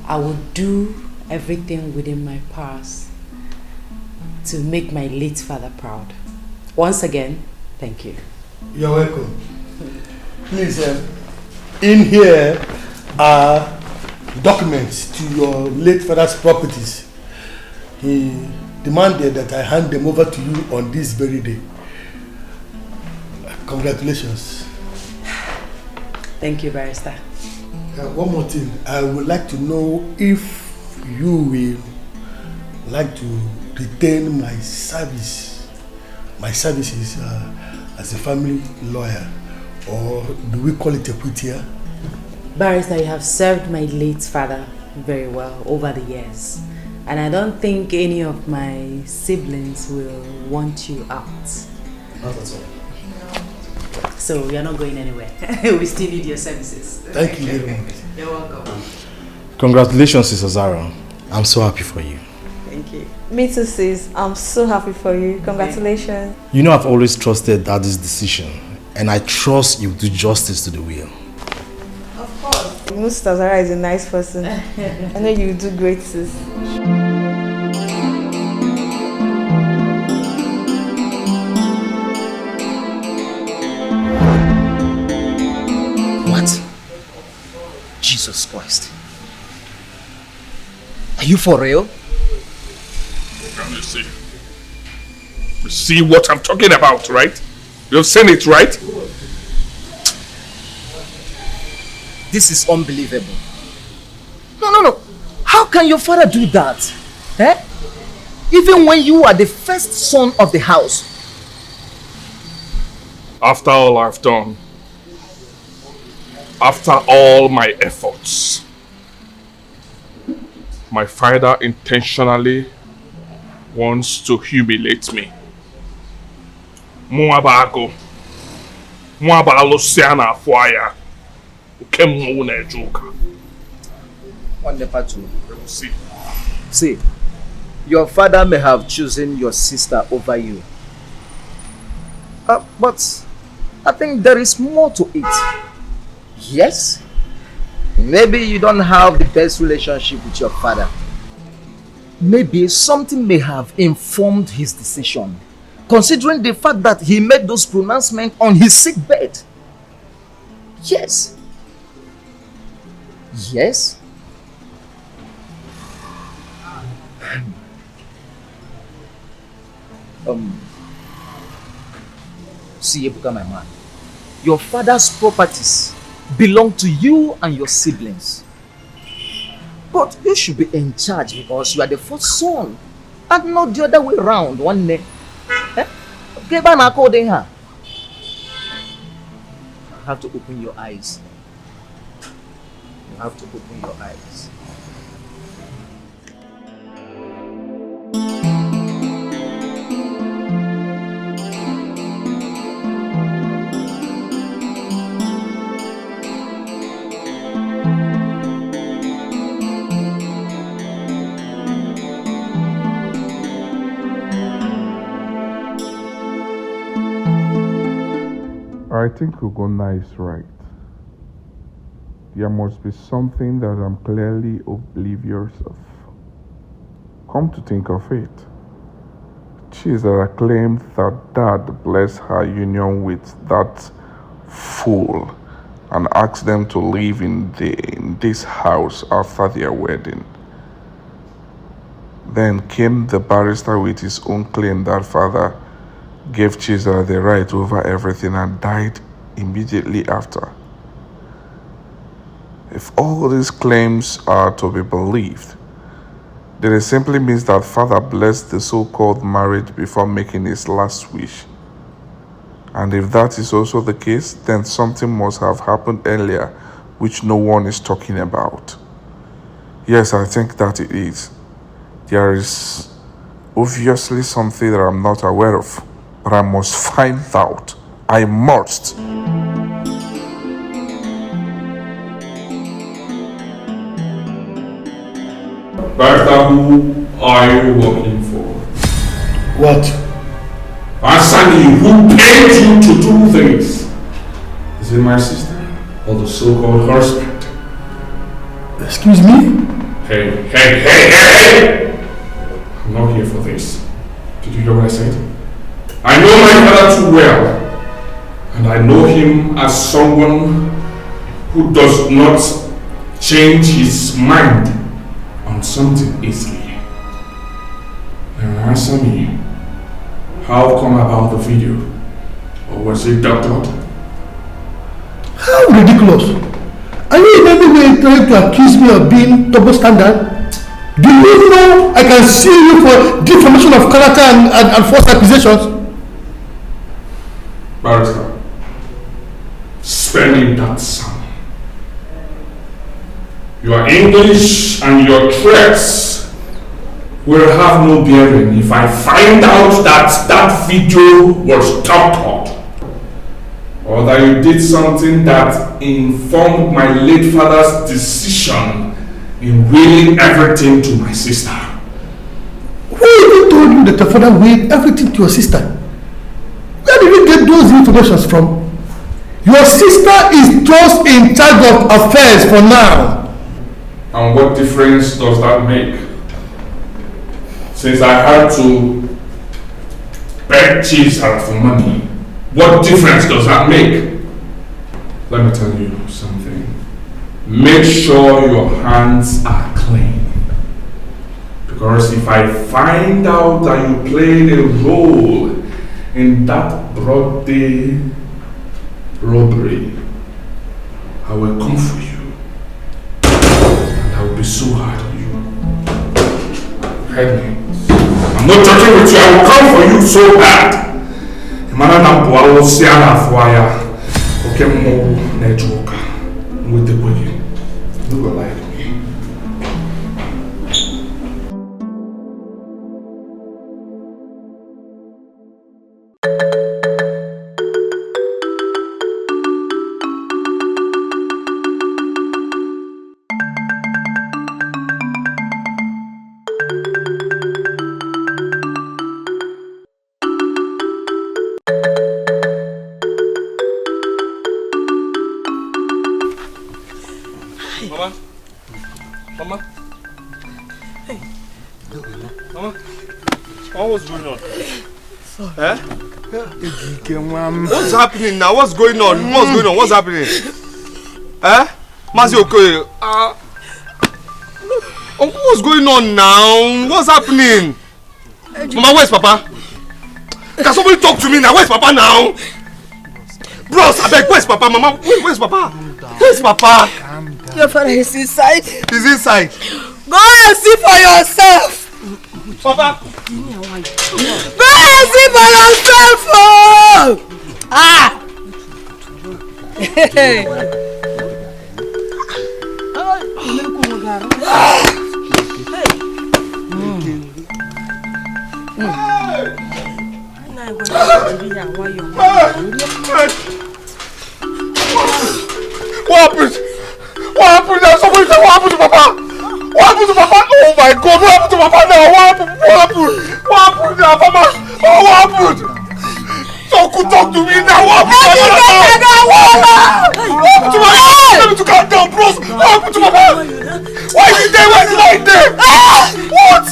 I will do everything within my powers to make my late father proud. Once again, thank you. You're welcome. Please, in here are documents to your late father's properties. He demanded that I hand them over to you on this very day. Congratulations. Thank you, Barrister. One more thing. I would like to know if you will like to retain my services as a family lawyer, or do we call it a quitier? Barrister, you have served my late father very well over the years, and I don't think any of my siblings will want you out. Not at all. So you're not going anywhere. We still need your services. Thank you very much. You're welcome. Congratulations, Sister Zara. I'm so happy for you. Thank you. Me too, sis. I'm so happy for you. Congratulations. You know I've always trusted Daddy's decision, and I trust you do justice to the will. Of course. You know Sister Zara is a nice person. I know you do great, sis. What? Jesus Christ. Are you for real? Can you see? You see what I'm talking about, right? You've seen it, right? This is unbelievable. No. How can your father do that? Eh? Even when you are the first son of the house. After all I've done, after all my efforts, my father intentionally wants to humiliate me. Muabago. Muabalo Siana Fuaya. Ukemune Joka. See, your father may have chosen your sister over you. But I think there is more to it. Yes, maybe you don't have the best relationship with your father. Maybe something may have informed his decision. considering the fact that he made those pronouncements on his sick bed. Yes. Yes. See, Ebuka, my man, your father's properties belong to you and your siblings. But you should be in charge because you are the first son and not the other way around. One day. You have to open your eyes. You have to open your eyes. I think Ugonna is right. There must be something that I'm clearly oblivious of. Come to think of it, Chizara claimed that Dad blessed her union with that fool and asked them to live in this house after their wedding. Then came the barrister with his own claim that father gave Chizara the right over everything and died immediately after. If all these claims are to be believed, then it simply means that father blessed the so-called marriage before making his last wish. And if that is also the case, then something must have happened earlier which no one is talking about. Yes, I think that it is. There is obviously something that I'm not aware of, but I must find out. I must. Barrister, who are you working for? What? Answer me, who paid you to do things? Is it my sister or the so-called husband? Excuse me? Hey! I'm not here for this. Did you hear what I said? I know my father too well, and I know him as someone who does not change his mind on something easily. Now answer me, how come about the video? Or was it doctored? How ridiculous! Are you in any way trying to accuse me of being double standard? Do you know I can sue you for defamation of character and false accusations? Barrister, spelling that sum. Your English and your threats will have no bearing if I find out that that video was doctored, or that you did something that informed my late father's decision in willing everything to my sister. Who even told you that your father willed everything to your sister? Where did you get those informations from? Your sister is just in charge of affairs for now. And what difference does that make? Since I had to beg cheese out for money, what difference does that make? Let me tell you something. Make sure your hands are clean. Because if I find out that you played a role in that broad day robbery, I will come for you. And I will be so hard on you. Heard me? I'm not joking with you, I will come for you so bad. Okay, more network with the way. You will lie to me. Mama? Hey. Mama? What's going on? Eh? What's happening now? What's going on? What's going on? What's happening? Eh? Mazi Okoye, what's going on now? What's happening? Mama, where's Papa? Can somebody talk to me now? Where's Papa now? Bros, I beg, where's Papa? Mama, where's Papa? Where's Papa? Your father is inside. He's inside. Go and see for yourself. Papa. Go and see for yourself. Oh! Ah! Hey. What happened? What happened? Somebody tell what happened to Papa? What happened to Papa? Oh my God! What happened to Papa now? What happened? What happened? What happened now, Papa? Oh, what happened? Talk to me now. What happened to Papa? What happened to Papa? Tell me to calm down, bros. What happened to Papa? Why is he there? Why is he lying there? What?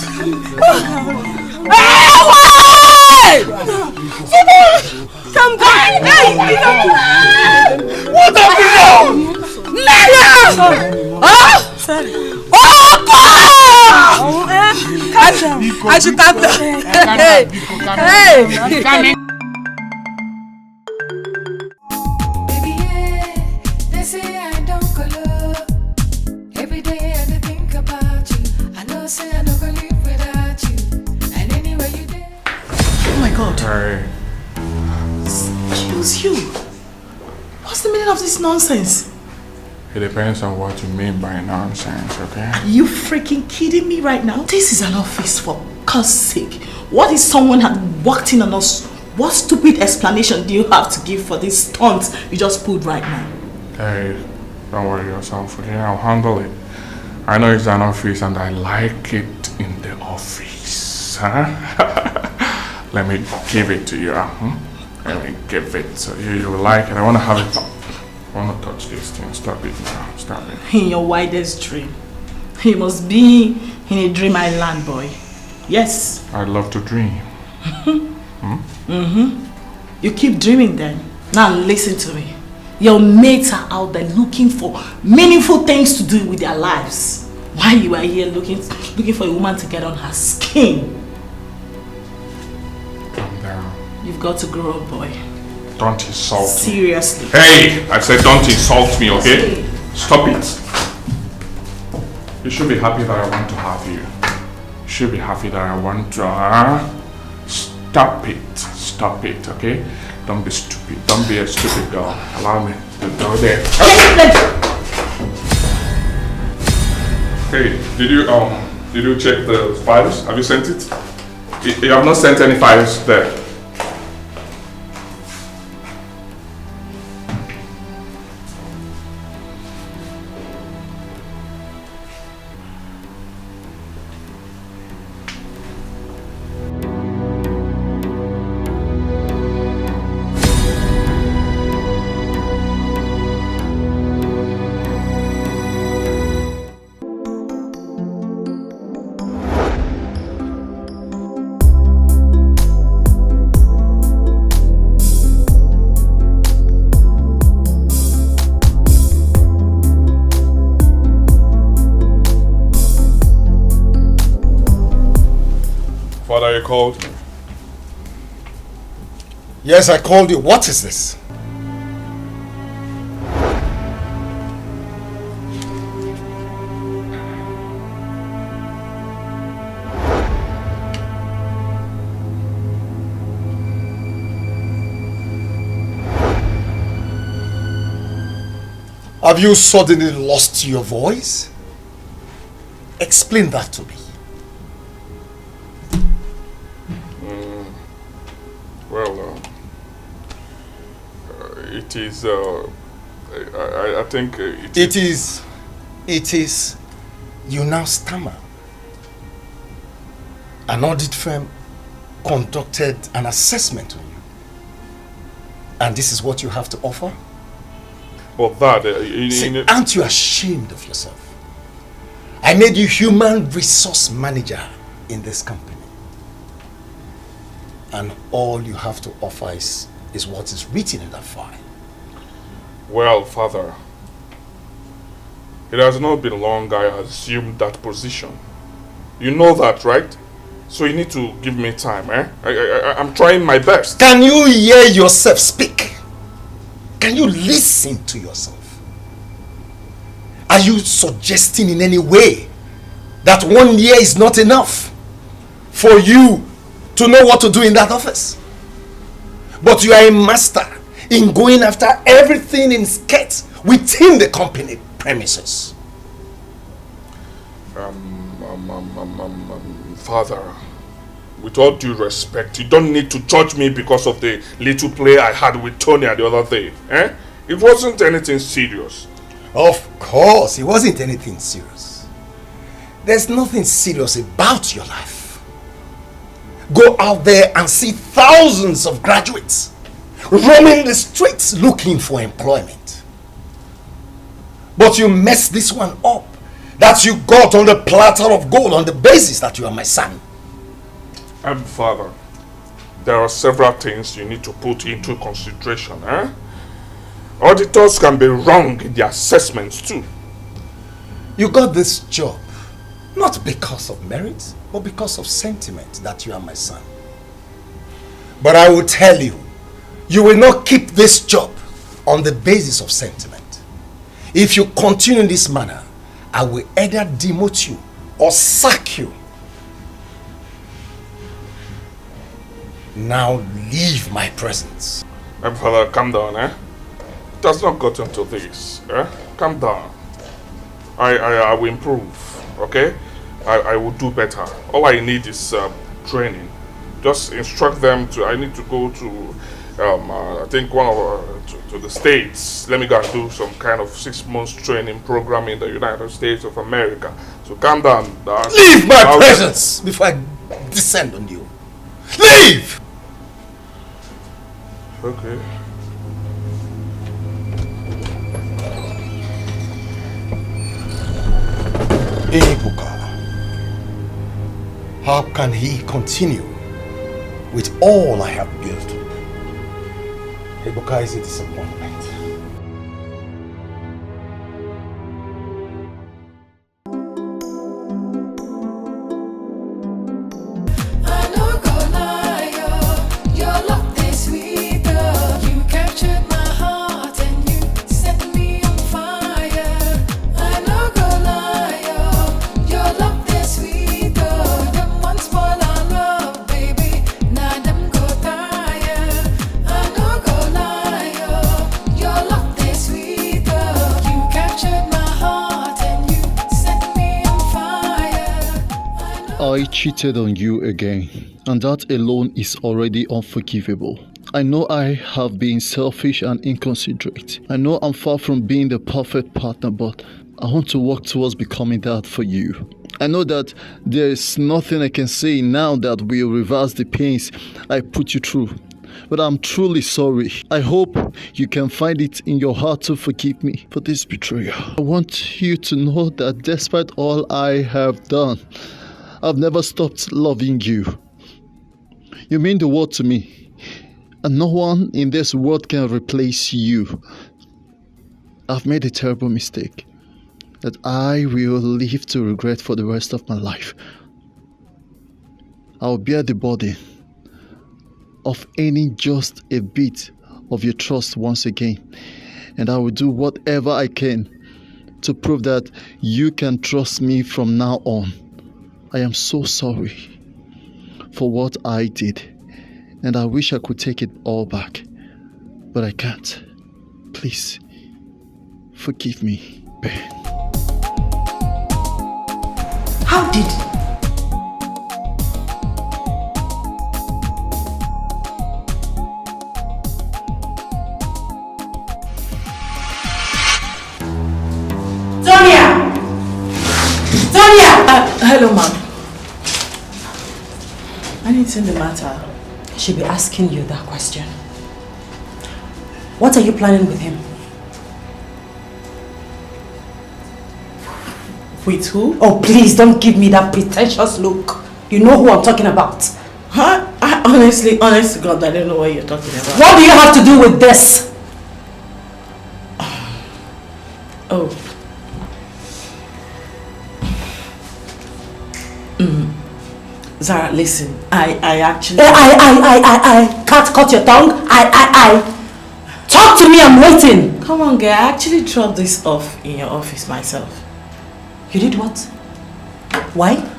Come back! What happened now? Liar! Huh? Oh God! I should calm down. Hey! Baby, yeah, they say I don't go low. Every day I think about you. I know say I don't go live without you. And anywhere you there. Oh my God. Hey. Excuse you. What's the meaning of this nonsense? It depends on what you mean by nonsense, okay? Are you freaking kidding me right now? This is an office, for God's sake. What if someone had walked in on us? What stupid explanation do you have to give for this stunt you just pulled right now? Hey, don't worry yourself, okay? I'll handle it. I know it's an office and I like it in the office, huh? Let me give it to you, Let me give it so you will like it. I want to have it. I want to touch this thing. Stop it now. Stop it. In your wildest dream. You must be in a dream island, boy. Yes. I love to dream. You keep dreaming then. Now listen to me. Your mates are out there looking for meaningful things to do with their lives. While you are here looking for a woman to get on her skin. Calm down. You've got to grow up, boy. Don't insult me. Seriously. Hey! I said don't insult me, okay? Stop it. You should be happy that I want to have you. You should be happy that I want to... Stop it. Stop it, okay? Don't be stupid. Don't be a stupid girl. Allow me to go there. Hey, did you check the files? Have you sent it? You have not sent any files there. You called? Yes, I called you. What is this? Have you suddenly lost your voice? Explain that to me. It is, I think it is, you now stammer. An audit firm conducted an assessment on you. And this is what you have to offer? Well, that... See, aren't you ashamed of yourself? I made you human resource manager in this company. And all you have to offer is what is written in that file. Well, Father, it has not been long I assumed that position. You know that, right? So you need to give me time, eh? I'm trying my best. Can you hear yourself speak? Can you listen to yourself? Are you suggesting in any way that 1 year is not enough for you to know what to do in that office? But you are a master in going after everything in skirts within the company premises. Father, with all due respect, you don't need to judge me because of the little play I had with Tony the other day. Eh? It wasn't anything serious. Of course, it wasn't anything serious. There's nothing serious about your life. Go out there and see thousands of graduates roaming the streets looking for employment. But you messed this one up that you got on the platter of gold on the basis that you are my son. Father, there are several things you need to put into consideration. Eh? Auditors can be wrong in their assessments too. You got this job not because of merit, but because of sentiment that you are my son. But I will tell you, you will not keep this job on the basis of sentiment. If you continue in this manner, I will either demote you or sack you. Now leave my presence. Father, calm down, eh? It has not gotten to this, eh? Calm down. I will improve, okay? I will do better. All I need is training. Just instruct them to, I need to go to, I think to the States. Let me go and do some kind of 6 months training program in the United States of America. So calm down. Leave my presence before I descend on you. Leave! Okay. Ebuka, how can he continue with all I have built? Ebuka is a disappointment. I cheated on you again, and that alone is already unforgivable. I know I have been selfish and inconsiderate. I know I'm far from being the perfect partner, but I want to work towards becoming that for you. I know that there's nothing I can say now that will reverse the pains I put you through, but I'm truly sorry. I hope you can find it in your heart to forgive me for this betrayal. I want you to know that despite all I have done, I've never stopped loving you. You mean the world to me, and no one in this world can replace you. I've made a terrible mistake that I will live to regret for the rest of my life. I'll bear the burden of earning just a bit of your trust once again, and I will do whatever I can to prove that you can trust me from now on. I am so sorry for what I did, and I wish I could take it all back, but I can't. Please, forgive me, Ben. How did? Hello, ma'am. Anything the matter? I should be asking you that question. What are you planning with him? With who? Oh, please don't give me that pretentious look. You know who I'm talking about. Huh? Honestly, honest to God, I don't know what you're talking about. What do you have to do with this? Oh. Zara, listen. I actually... I can't cut your tongue. Talk to me, I'm waiting. Come on, girl. I actually dropped this off in your office myself. You did what? Why?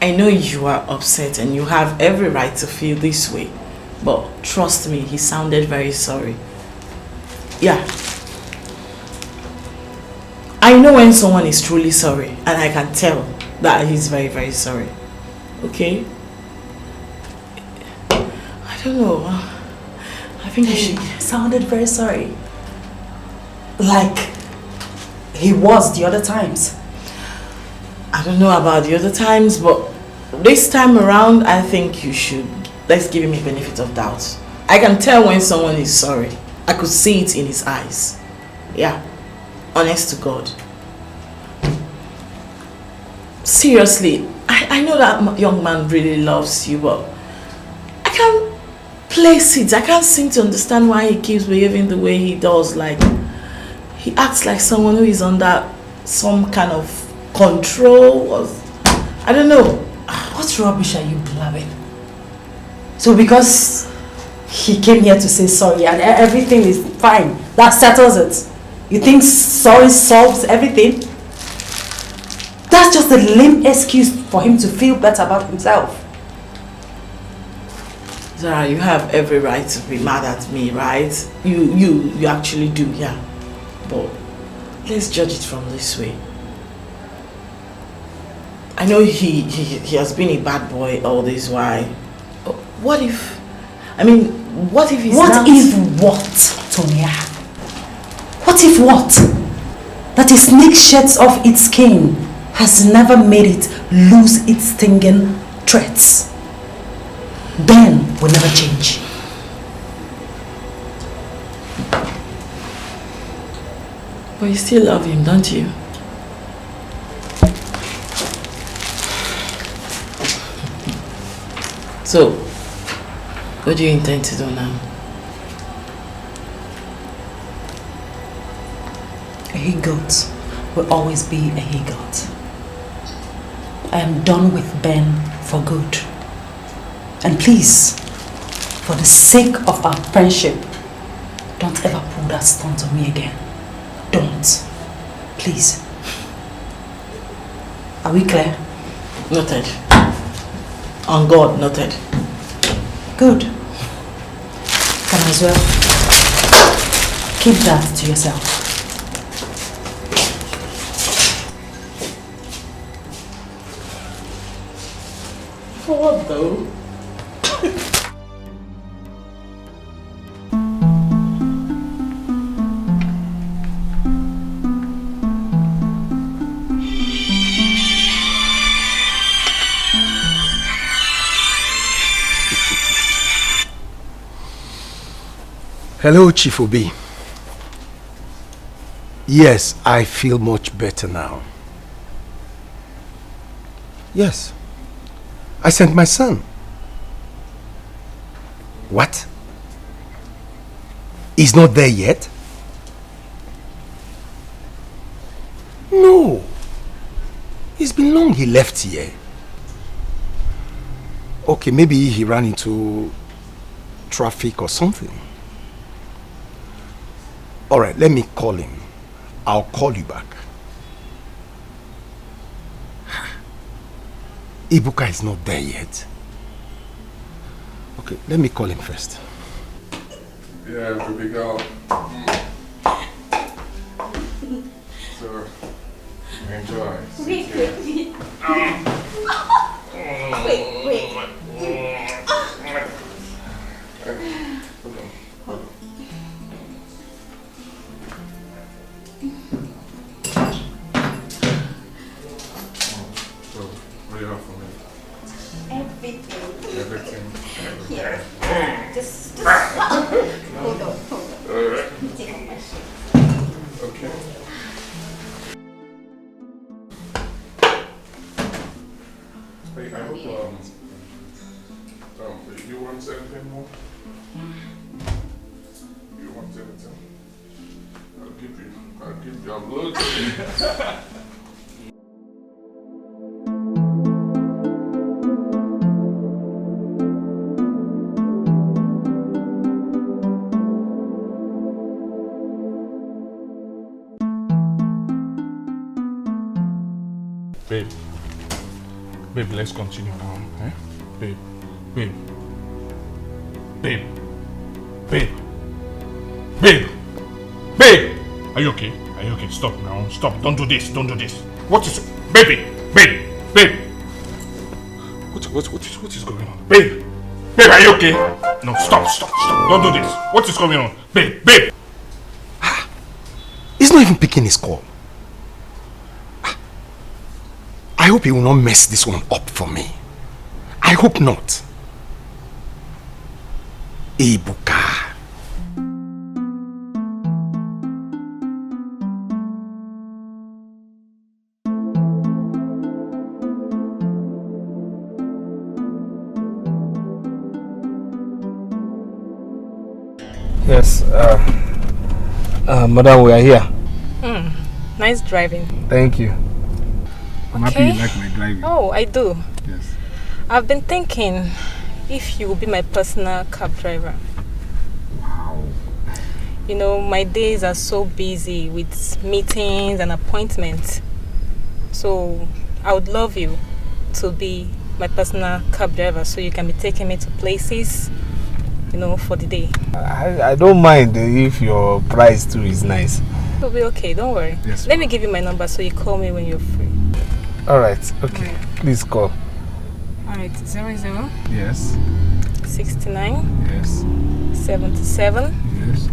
I know you are upset and you have every right to feel this way. But trust me, he sounded very sorry. Yeah. I know when someone is truly sorry, and I can tell that he's very, very sorry. Okay? I don't know. I think he sounded very sorry. Like he was the other times. I don't know about the other times, but this time around, I think you should. Let's give him a benefit of doubt. I can tell when someone is sorry. I could see it in his eyes. Yeah. Honest to God. Seriously, I know that young man really loves you, but I can't place it. I can't seem to understand why he keeps behaving the way he does. Like, he acts like someone who is under some kind of control. Or, I don't know. What rubbish are you blabbing? So because he came here to say sorry and everything is fine, that settles it? You think sorry solves everything? That's just a lame excuse for him to feel better about himself. Zara, you have every right to be mad at me, right? You actually do, yeah. But let's judge it from this way. I know he has been a bad boy all this while. What if... I mean, what if he's What if what, Tonya? What if what? That a snake sheds off its skin has never made it lose its stinging threats. Ben will never change. But you still love him, don't you? So, what do you intend to do now? A he-goat will always be a he-goat. I am done with Ben for good. And please, for the sake of our friendship, don't ever pull that stunt on me again. Don't. Please. Are we clear? Noted. On God, noted. Good. Can as well keep that to yourself. For what though? Hello, Chief Obi. Yes, I feel much better now. Yes. I sent my son. What? He's not there yet? No. It's been long he left here. Okay, maybe he ran into traffic or something. Alright, let me call him. I'll call you back. Ibuka is not there yet. Okay, let me call him first. Yeah, baby girl. So, enjoy. Wait. What do you have for me? Everything. Everything. Here. Just hold on. Alright. Take off my shirt. Okay. anything. I'll give you, I'm loyal to you. Babe. Babe, let's continue now. Eh? Babe. Babe. Babe. Babe. Babe. Babe. Are you okay? Are you okay? Stop now. Stop. Don't do this. Don't do this. What is... Baby. Babe. Babe. What is going on? Babe. Babe, are you okay? No, stop. Stop. Stop. Don't do this. What is going on? Babe. Babe. He's not even picking his call. I hope he will not mess this one up for me. I hope not. Ebuka. Yes, madam, we are here. Nice driving. Thank you. I'm happy Okay. you like my driving. Oh, I do. Yes. I've been thinking if you will be my personal cab driver. Wow. You know, my days are so busy with meetings and appointments. So I would love you to be my personal cab driver so you can be taking me to places, you know, for the day. I don't mind if your price too is nice. It'll be okay, don't worry. Yes, Let me give you my number so you call me when you're free. Alright, okay. Please call. Alright, 00 Yes. 69 Yes. 77 Yes.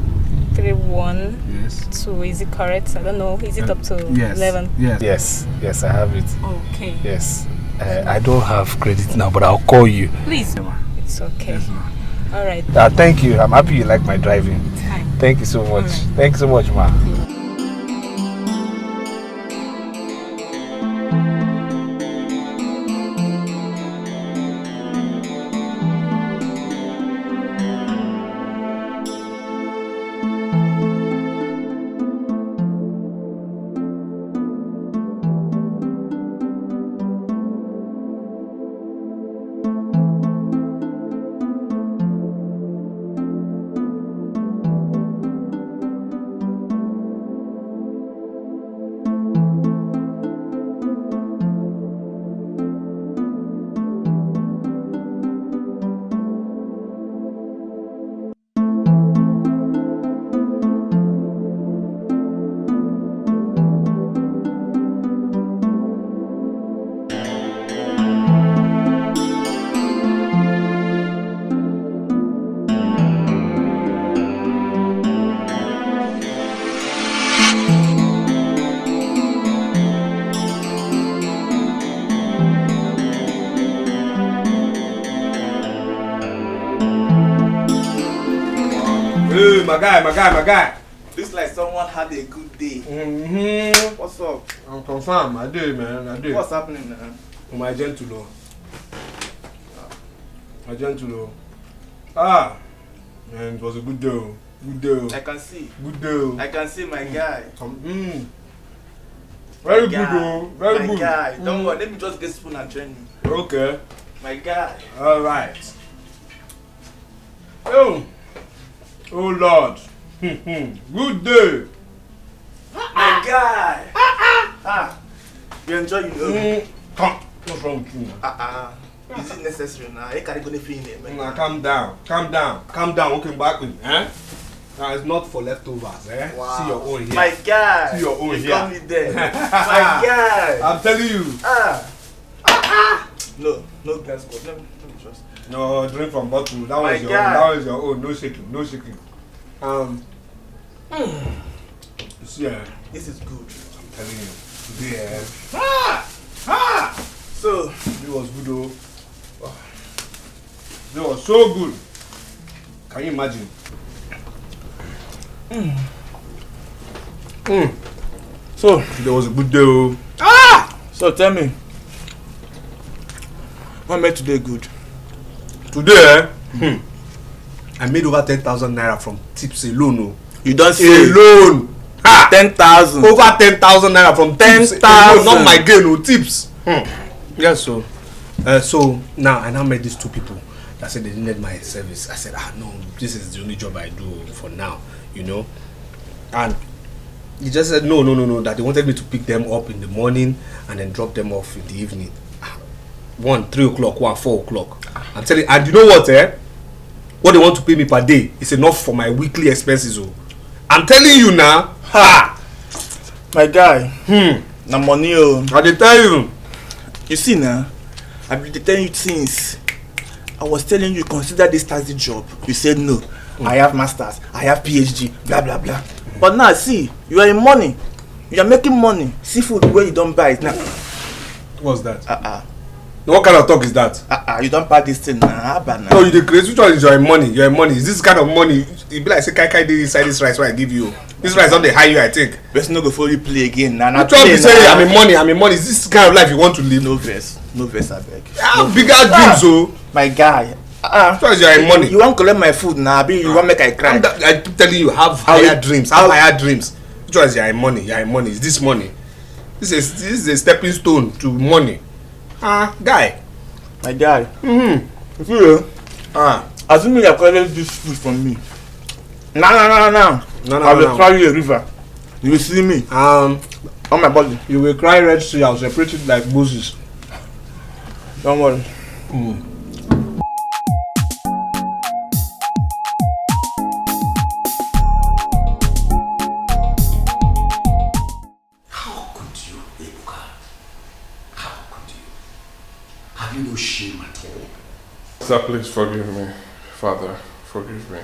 31 Yes. 2. Is it correct? I don't know. Is it up to Yes. 11? Yes. Yes. Yes, I have it. Okay. Yes. I don't have credit now, but I'll call you. Please. It's okay. Yes, ma. Alright. Thank you. I'm happy you like my driving. Hi. Thank you so much. Thank you so much, ma. Hey, my guy. Looks like someone had a good day. What's up? I'm confirmed. I did, man. I did. What's happening now? My gentle. Ah, man, it was a good day. Good day. I can see. Good day. I can see my guy. Very My good, guy. though. Very my good. Guy. Don't worry. Let me just get spoon and train you. Okay. My guy. All right. Oh Lord. Good day. My guy. You enjoy you. Come. What's wrong with you now? Is it necessary now? I can't go to man. Now calm down. Okay, back with eh? Now it's not for leftovers, eh? Wow. See your own here. My guy. See your own you here. got me there. My guy. I'm telling you. No glass cup. Let me trust. No, drink from bottle. That My was your guy. own. That was your own. No shaking. Yeah. This is good. I'm telling you. Today, So it was good though. It was so good. Can you imagine? So it was a good day. Oh. So tell me. What made today good? Today, I made over 10,000 naira from tips alone. You don't say alone. 10,000. Over 10,000 naira from 10,000. Not my gain, no tips. Yes, so so now I now met these two people that said they needed my service. I said, no, this is the only job I do for now, you know. And he just said no, that they wanted me to pick them up in the morning and then drop them off in the evening. 3 o'clock, 4 o'clock. I'm telling you, and you know what, what they want to pay me per day is enough for my weekly expenses. Oh. I'm telling you now. My guy. Na money. I dey tell you. You see now, I've been telling you since. I was telling you consider this taxi job. You said no. I have masters. I have PhD. Blah blah blah. But now see, you are in money. You are making money. Seafood where you don't buy it now. What's that? What kind of talk is that? You don't buy this thing now. No, you the crazy. Which one is your money? Your money. Is this kind of money? It be like say kai dey inside this rice where I give you. This rice don't dey high you, I think. Best no go for you play again. Nah, which one be say I'm in money? Is this kind of life you want to live? No verse, I beg. Bigger dreams, oh. My guy. Which one is your money? You want collect my food now? You want make I cry? I keep telling you, have higher dreams. Have higher dreams. Which one is your money? Your money is this money. This is a stepping stone to money. Guy. My guy. You see, assuming you are collecting this food from me. No. I will cry you a river. You will see me. On my body. You will cry Red Sea. I'll separate it like Moses. Don't worry. How could you, Ebuka? How could you? Have you no shame at all? Sir, please forgive me. Father, forgive me.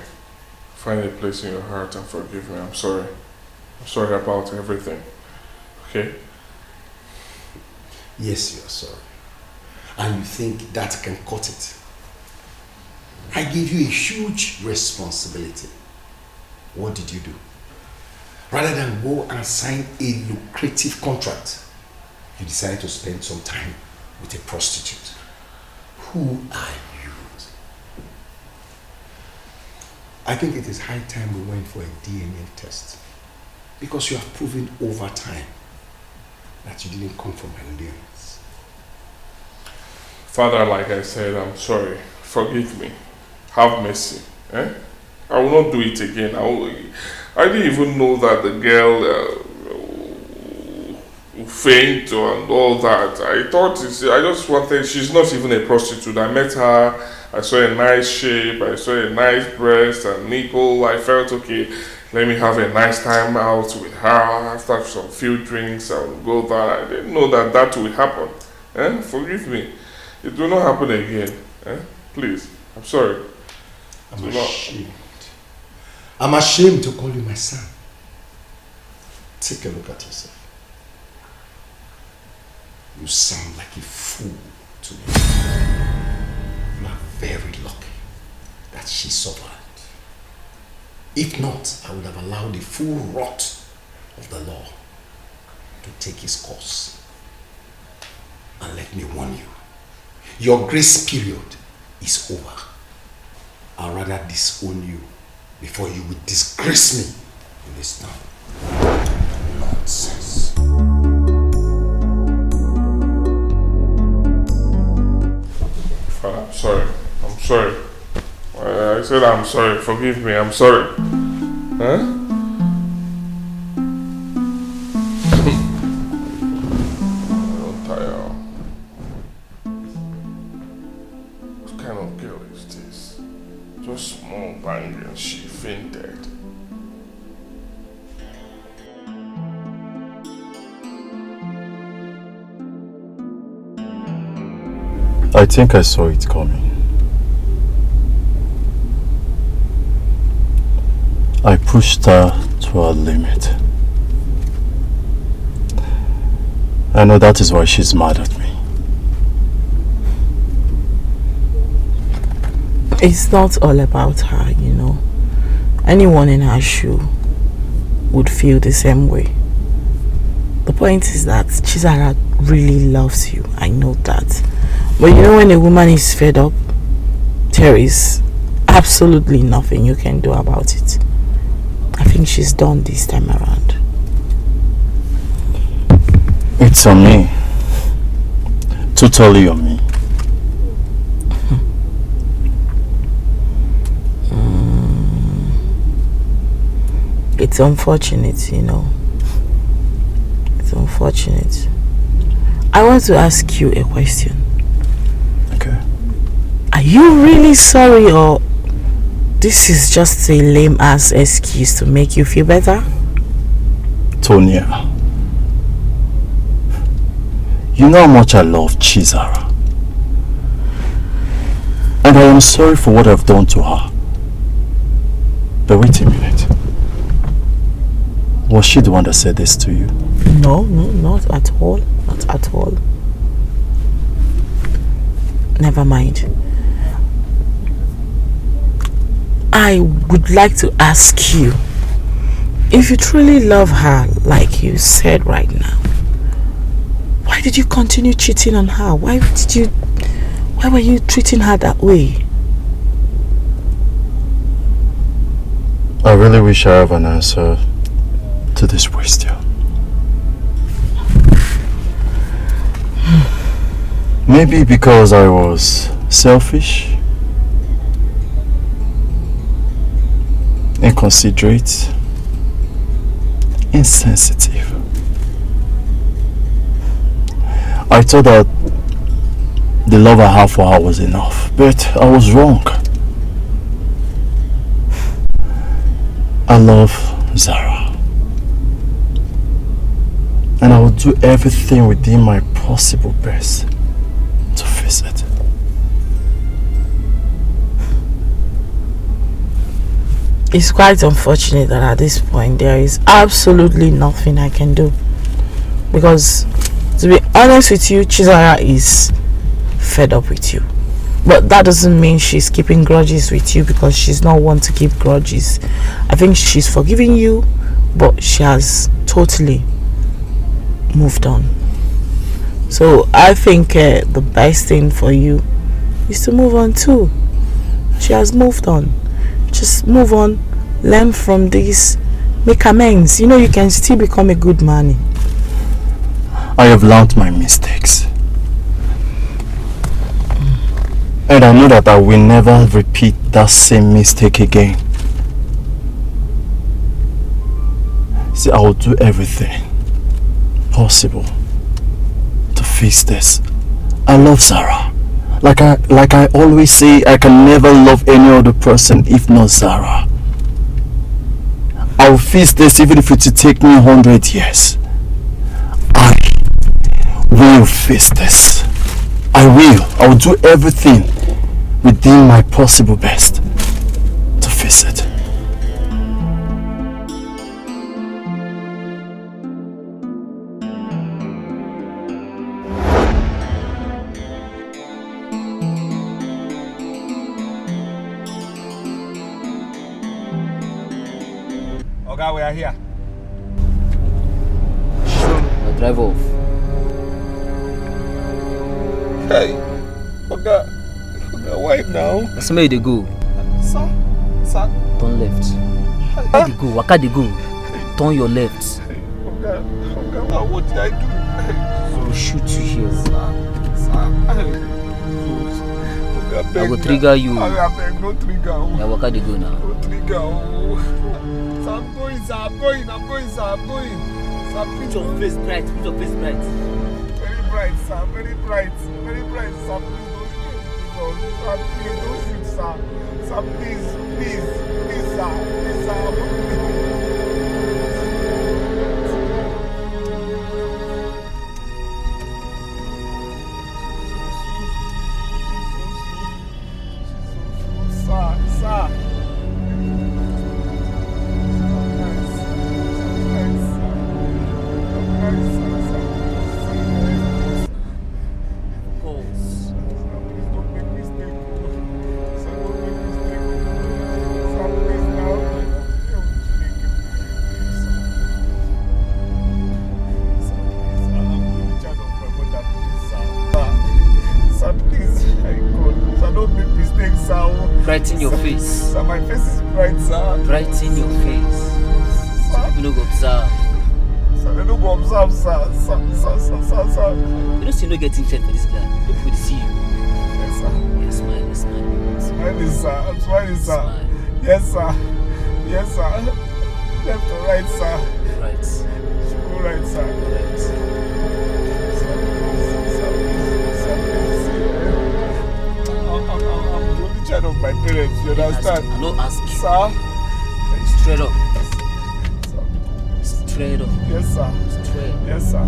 Find a place in your heart and forgive me. I'm sorry. I'm sorry about everything. Okay? Yes, you are sorry. And you think that can cut it. I gave you a huge responsibility. What did you do? Rather than go and sign a lucrative contract, you decided to spend some time with a prostitute. Who are you? I think it is high time we went for a DNA test, because you have proven over time that you didn't come from my lineage. Father, like I said, I'm sorry. Forgive me. Have mercy. I will not do it again. I didn't even know that the girl faint and all that. I just wanted, she's not even a prostitute. I met her, I saw a nice shape, I saw a nice breast and nipple. I felt, okay, let me have a nice time out with her. After some few drinks, I will go there. I didn't know that that would happen. Forgive me. It will not happen again. Please, I'm sorry. I'm ashamed. I'm ashamed to call you my son. Take a look at yourself. You sound like a fool to me. You are very lucky that she survived. If not, I would have allowed the full rot of the law to take its course. And let me warn you, your grace period is over. I'd rather disown you before you would disgrace me in this town. Nonsense. Father, I'm sorry. I'm sorry. I said I'm sorry. Forgive me. I'm sorry. I'm tired. What kind of girl is this? Just small bang and she fainted. I think I saw it coming. I pushed her to her limit. I know that is why she's mad at me. It's not all about her, you know. Anyone in her shoe would feel the same way. The point is that Chizara really loves you. I know that. But you know, when a woman is fed up, there is absolutely nothing you can do about it. I think she's done this time around. It's on me. Totally on me. It's unfortunate, you know. It's unfortunate. I want to ask you a question. Okay. Are you really sorry, or this is just a lame ass excuse to make you feel better? Tonya, you know how much I love Chizara. And I am sorry for what I've done to her. But wait a minute. Was she the one that said this to you? No, not at all. Not at all. Never mind. I would like to ask you, if you truly love her like you said right now, why did you continue cheating on her? Why were you treating her that way? I really wish I have an answer to this question. Maybe because I was selfish, inconsiderate, insensitive. I thought that the love I had for her was enough, but I was wrong. I love Zara. And I will do everything within my possible best to fix it. It's quite unfortunate that at this point there is absolutely nothing I can do. Because to be honest with you, Chizara is fed up with you. But that doesn't mean she's keeping grudges with you, because she's not one to keep grudges. I think she's forgiving you, but she has totally moved on. So I think the best thing for you is to move on too. She has moved on. Just move on, learn from this, make amends. You know, you can still become a good man. I have learned my mistakes. And I know that I will never repeat that same mistake again. See, I will do everything possible to fix this. I love Zara. Like I always say, I can never love any other person if not Zara. I will fix this even if it will take me 100 years. I will fix this. I will do everything within my possible best to fix it. Oga, we are here. Now drive off. Hey, Oga, why now? That's where they go. Sir. Turn left. Where they go? Waka they go. Turn your left. Oga, what did I do? I will shoot you here. Oga, I will trigger you. I beg, no trigger. Yeah, waka they go now. No trigger. Sir, I'm going, sir. I'm going. Sir, put your face bright. Very bright, sir. Very bright, sir. Please don't shoot, sir. Sir, please, sir. Sir. Brighten your face. Sir, my face is bright, sir. Brighten your face. observe, sir. Sir. You don't see no getting checked for this guy. People will see you. Yes, sir. Yeah, smile. Smiling, sir. I'm smiling, sir. Smile. Yes, sir. Left or right, sir? Right. Go right, sir. Right. I'm the only child of my parents, you understand? I don't ask you. Sir? Straight up. Straight up. Yes, sir. Straight. Yes, sir.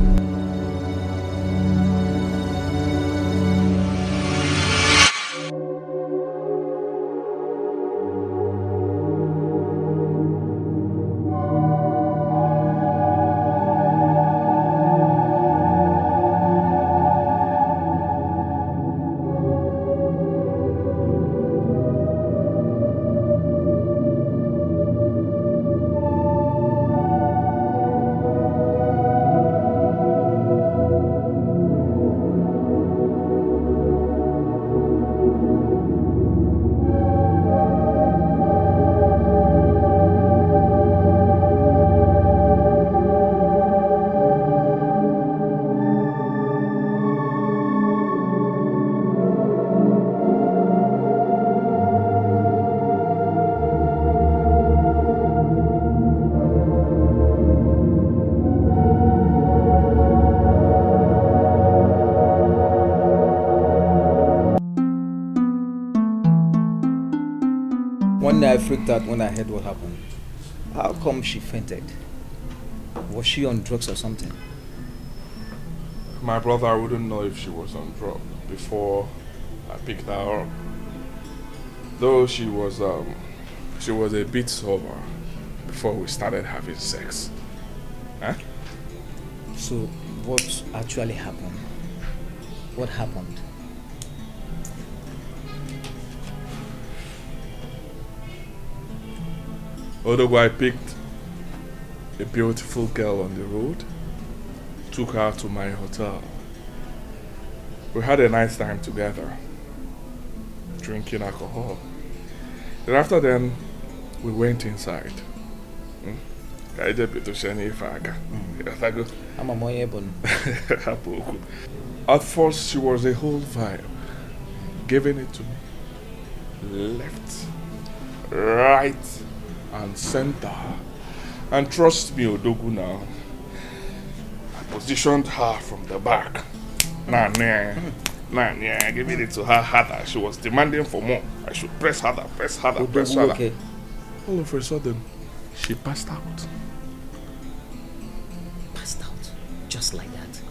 One day I freaked out when I heard what happened. How come she fainted? Was she on drugs or something? My brother wouldn't know if she was on drugs before I picked her up. Though she was a bit sober before we started having sex. Huh? So what actually happened? What happened? Although I picked a beautiful girl on the road, took her to my hotel. We had a nice time together, drinking alcohol. Then after then, we went inside. At first, she was a whole vibe, giving it to me. Left, right, and center. And trust me, Odogu now, I positioned her from the back. Giving it to her harder. She was demanding for more. I should press harder. Okay. All of a sudden, she passed out. Passed out? Just like that?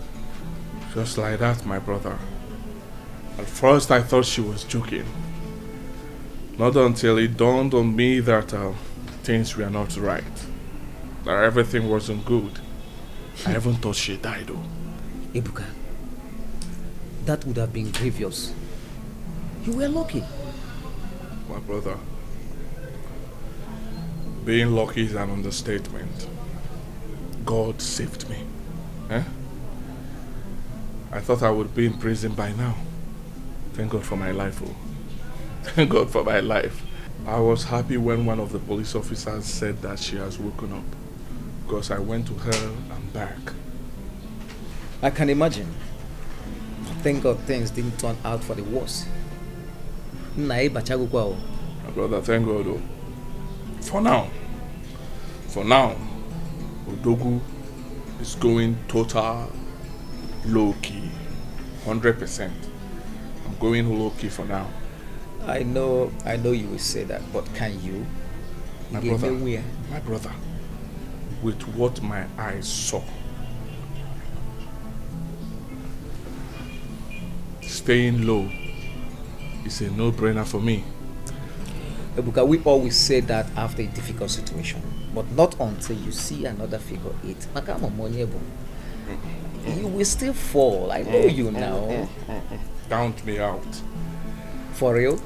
Just like that, my brother. At first, I thought she was joking. Not until it dawned on me that things were not right. That everything wasn't good. I even thought she died though. Ebuka, that would have been grievous. You were lucky. My brother, being lucky is an understatement. God saved me. I thought I would be in prison by now. Thank God for my life. Oh. Thank God for my life. I was happy when one of the police officers said that she has woken up, because I went to her and back. I can imagine. Thank God things didn't turn out for the worse. My brother, thank God though. For now, Odogu is going total low-key, 100%. I'm going low-key for now. I know you will say that, but can you? My brother, with what my eyes saw, staying low is a no-brainer for me. Ebuka, we always say that after a difficult situation, but not until you see another figure eight. You will still fall. I know you now. Count me out. For real?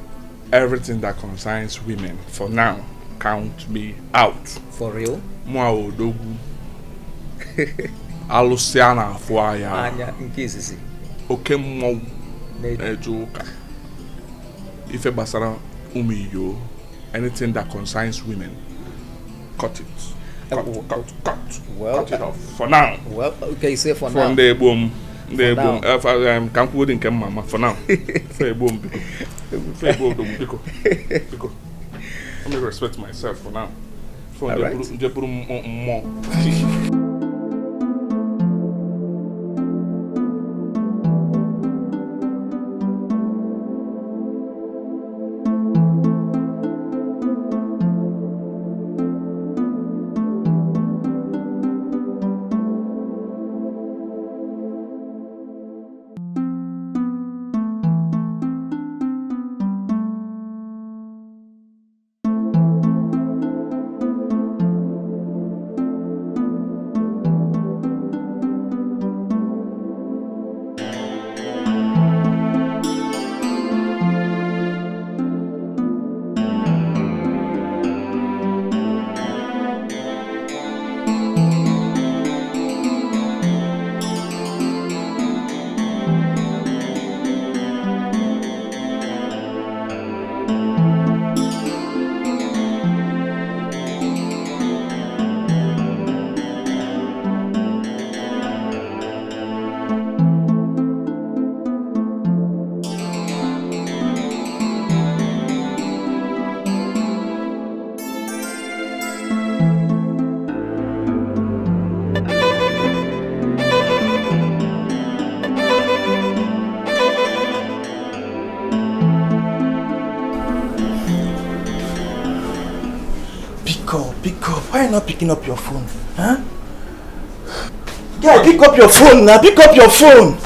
Everything that concerns women, for now, count me out. For real? Mwa Odogu. Alusiana Fuaya. Anya, in case Oke mwa Nejoka. Ife basara umiyo. Anything that concerns women, cut it. Cut. Well, cut it off for now. Well, okay, say for now. From the boom. The boom. Can't put in mama for now. Say boom. Because let me respect myself for now. For the more. Pick up. Why are you not picking up your phone? Huh? Yeah, pick up your phone now. Pick up your phone.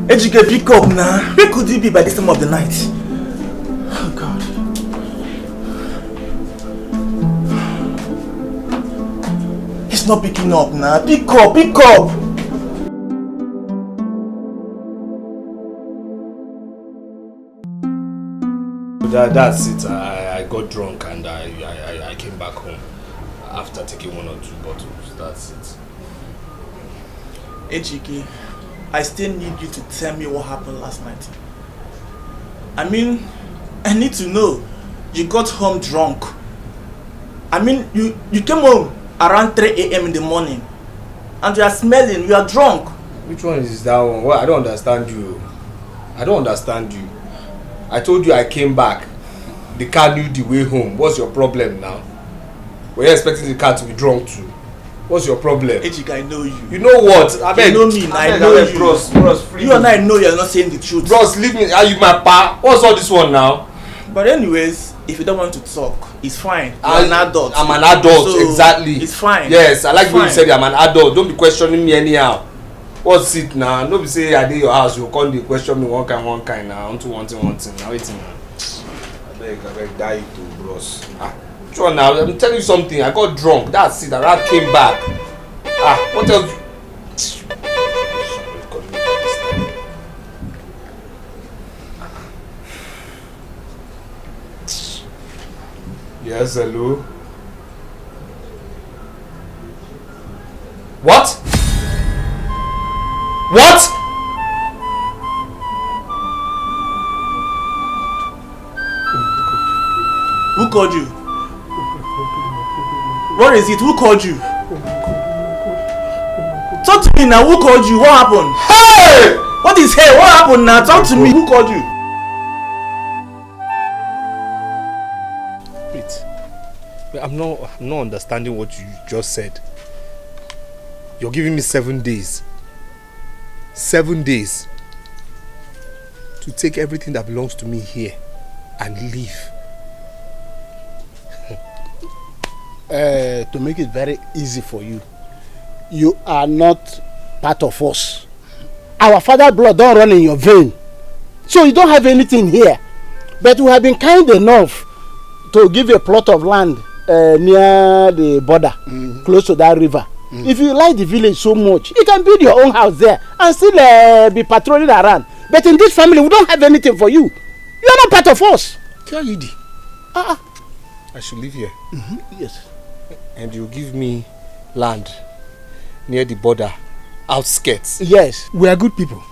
Ejike, pick up now. Where could you be by this time of the night? Oh God. He's not picking up now. Pick up. That's it. I got drunk and I came back home after taking 1 or 2 bottles. That's it. Ejike, I still need you to tell me what happened last night. I mean, I need to know. You got home drunk. I mean, you came home around 3 a.m. in the morning and you are smelling, you are drunk. Which one is that one? Well, I don't understand you. I told you I came back. The car knew the way home. What's your problem now? Were you expecting the car to be drunk too? What's your problem? Ejike, I know you. You know what? I know me. I know you. Bros, free you and I know you're not saying the truth. Bros, leave me. Are you my pa? What's all this one now? But anyways, if you don't want to talk, it's fine. You're an adult. I'm an adult, so exactly. It's fine. Yes, I like when you said I'm an adult. Don't be questioning me anyhow. What's it now? Don't be say I did your house. You come to question me one kind now. Onto one thing. Now waiting now. I beg, die to bros. Sure now, I'm telling you something. I got drunk. That's it. I came back. What else? Yes, hello. What? Who called you? What is it? Who called you? Talk to me now. Who called you? What happened? Hey! What is hey? What happened now? Talk to me. Who called you? Wait. I'm not understanding what you just said. You're giving me 7 days. 7 days to take everything that belongs to me here and leave. To make it very easy for you, you are not part of us. Our father's blood don't run in your vein, so you don't have anything here. But we have been kind enough to give a plot of land near the border, close to that river. If you like the village so much, you can build your own house there and still be patrolling around. But in this family, we don't have anything for you. You are not part of us. Kialidi. I should live here. Yes. And you give me land near the border, outskirts. Yes. We are good people.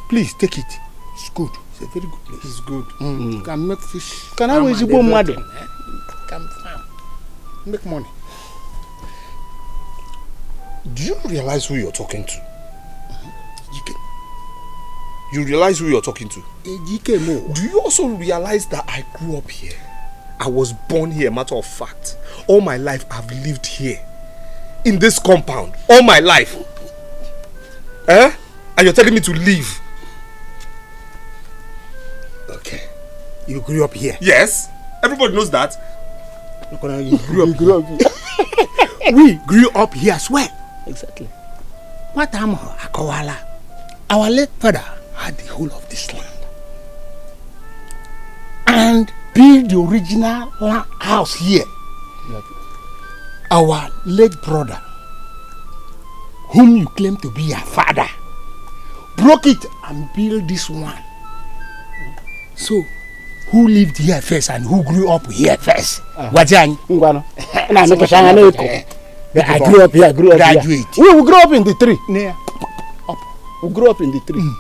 Please take it. It's good. It's a very good place. It's good. You can make fish. Can I always go mad? Can farm. Make money. Do you realize who you're talking to? You realize who you're talking to? Do you also realize that I grew up here? I was born here, matter of fact. All my life I've lived here. In this compound. All my life. And you're telling me to leave? Okay. You grew up here? Yes. Everybody knows that. You grew up here. We grew up here as well. Exactly. What am Akawala? Our late father had the whole of this land. And built the original house here. Our late brother, whom you claim to be your father, broke it and built this one. So, who lived here first and who grew up here first? Wajani. I grew up here. I grew up here. We grew up in the tree. Yeah. We grew up in the tree.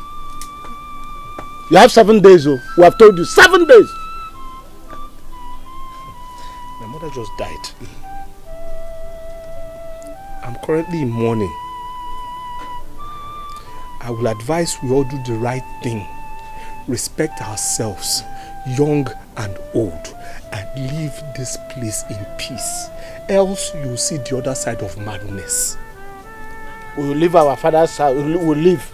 You have 7 days. Oh. We have told you 7 days. My mother just died. I'm currently in mourning. I will advise we all do the right thing. Respect ourselves, young and old, and leave this place in peace. Else you'll see the other side of madness. We will leave our father's house. We will leave.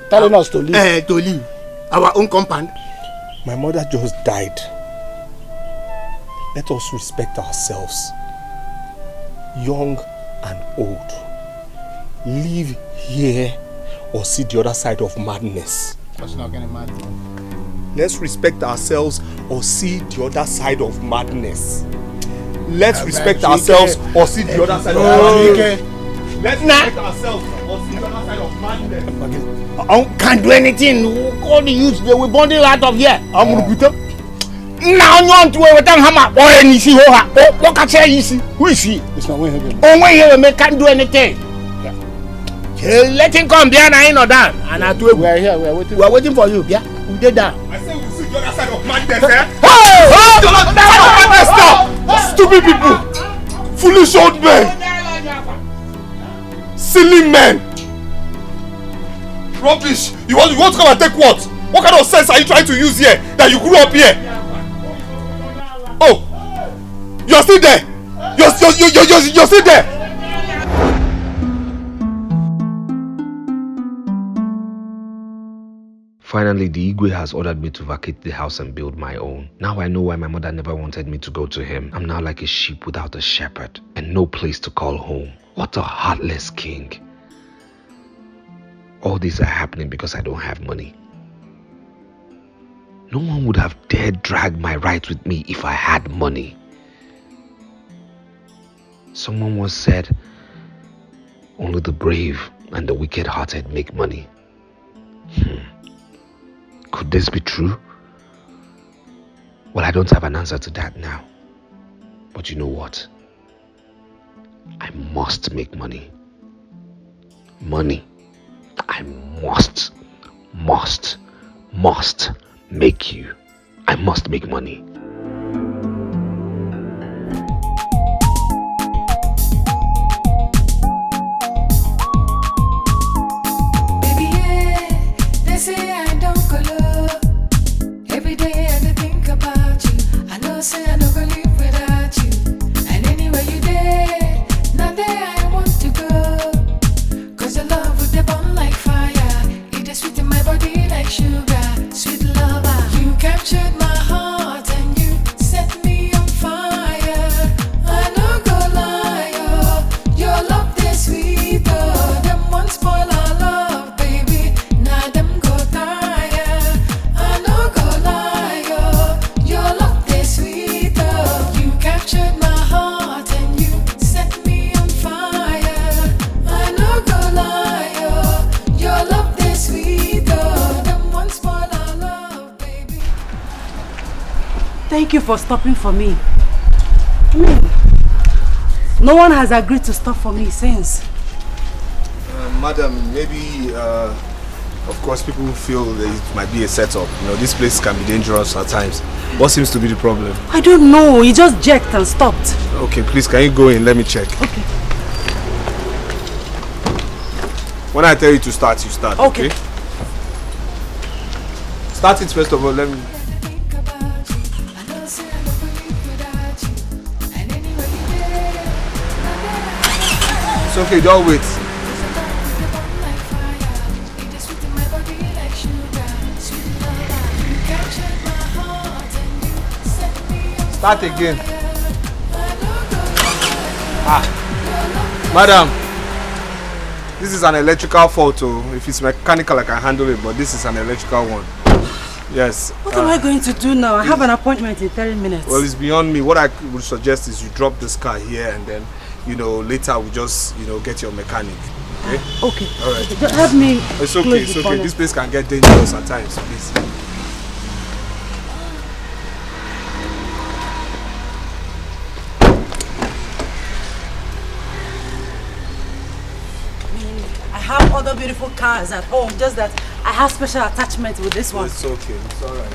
Telling us to leave. To leave. Our own compound. My mother just died. Let us respect ourselves, young and old. Live here or see the other side of madness. That's not gonna matter. Let's respect ourselves or see the other side of madness. Let's respect ourselves or see the other side of madness. Let's respect ourselves or see the other side of madness. Can't do anything. All the youths, they will bundle out of here. I'm gonna put up. Now you want to wait and hammer. Oh, and you see what can say? Who is he? It's not when he can't do anything. Let him come there and or down. And I do. We are here. We are waiting. We are waiting for you. Yeah, we did that. I say we'll see the other side of madness, eh? Hey! The other side of madness now! Stupid people! Foolish old men! Silly men! Rubbish! You want to come and take what? What kind of sense are you trying to use here that you grew up here? Oh! You're still there! You're still there! Finally, the Igwe has ordered me to vacate the house and build my own. Now I know why my mother never wanted me to go to him. I'm now like a sheep without a shepherd and no place to call home. What a heartless king. All these are happening because I don't have money. No one would have dared drag my right with me if I had money. Someone once said, only the brave and the wicked-hearted make money. Could this be true? Well, I don't have an answer to that now. But you know what? I must make money. Money. I must make you. I must make money. Baby, yeah, they say I don't color. Every day I think about you. I know say I don't go live without you. And anywhere you there, not there I want to go. Cause your love with the burn like fire. It is sweet in my body like sugar. Sweet lover, you captured my heart and you set me on fire. I no go lie, oh, your love they sweet, oh. Them one spoil our love, baby. Now them go tire. I no go lie, oh, your love they sweet, oh. You captured my heart and you set me on fire. I Thank you for stopping for me. I mean, no one has agreed to stop for me since. Madam, maybe, of course, people feel that it might be a setup. You know, this place can be dangerous at times. What seems to be the problem? I don't know. He just jerked and stopped. Okay, please, can you go in? Let me check. Okay. When I tell you to start, you start. Okay. Start it first of all. Let me. It's okay, don't wait. Start again. Madam, this is an electrical fault. If it's mechanical, I can handle it, but this is an electrical one. Yes. What am I going to do now? I have an appointment in 30 minutes. Well, it's beyond me. What I would suggest is you drop this car here and then, you know, later we just, you know, get your mechanic. Okay? Okay. All right. Help me. It's okay, it's okay. This place can get dangerous at times, please. I have other beautiful cars at home, just that I have special attachment with this one. It's okay, it's alright.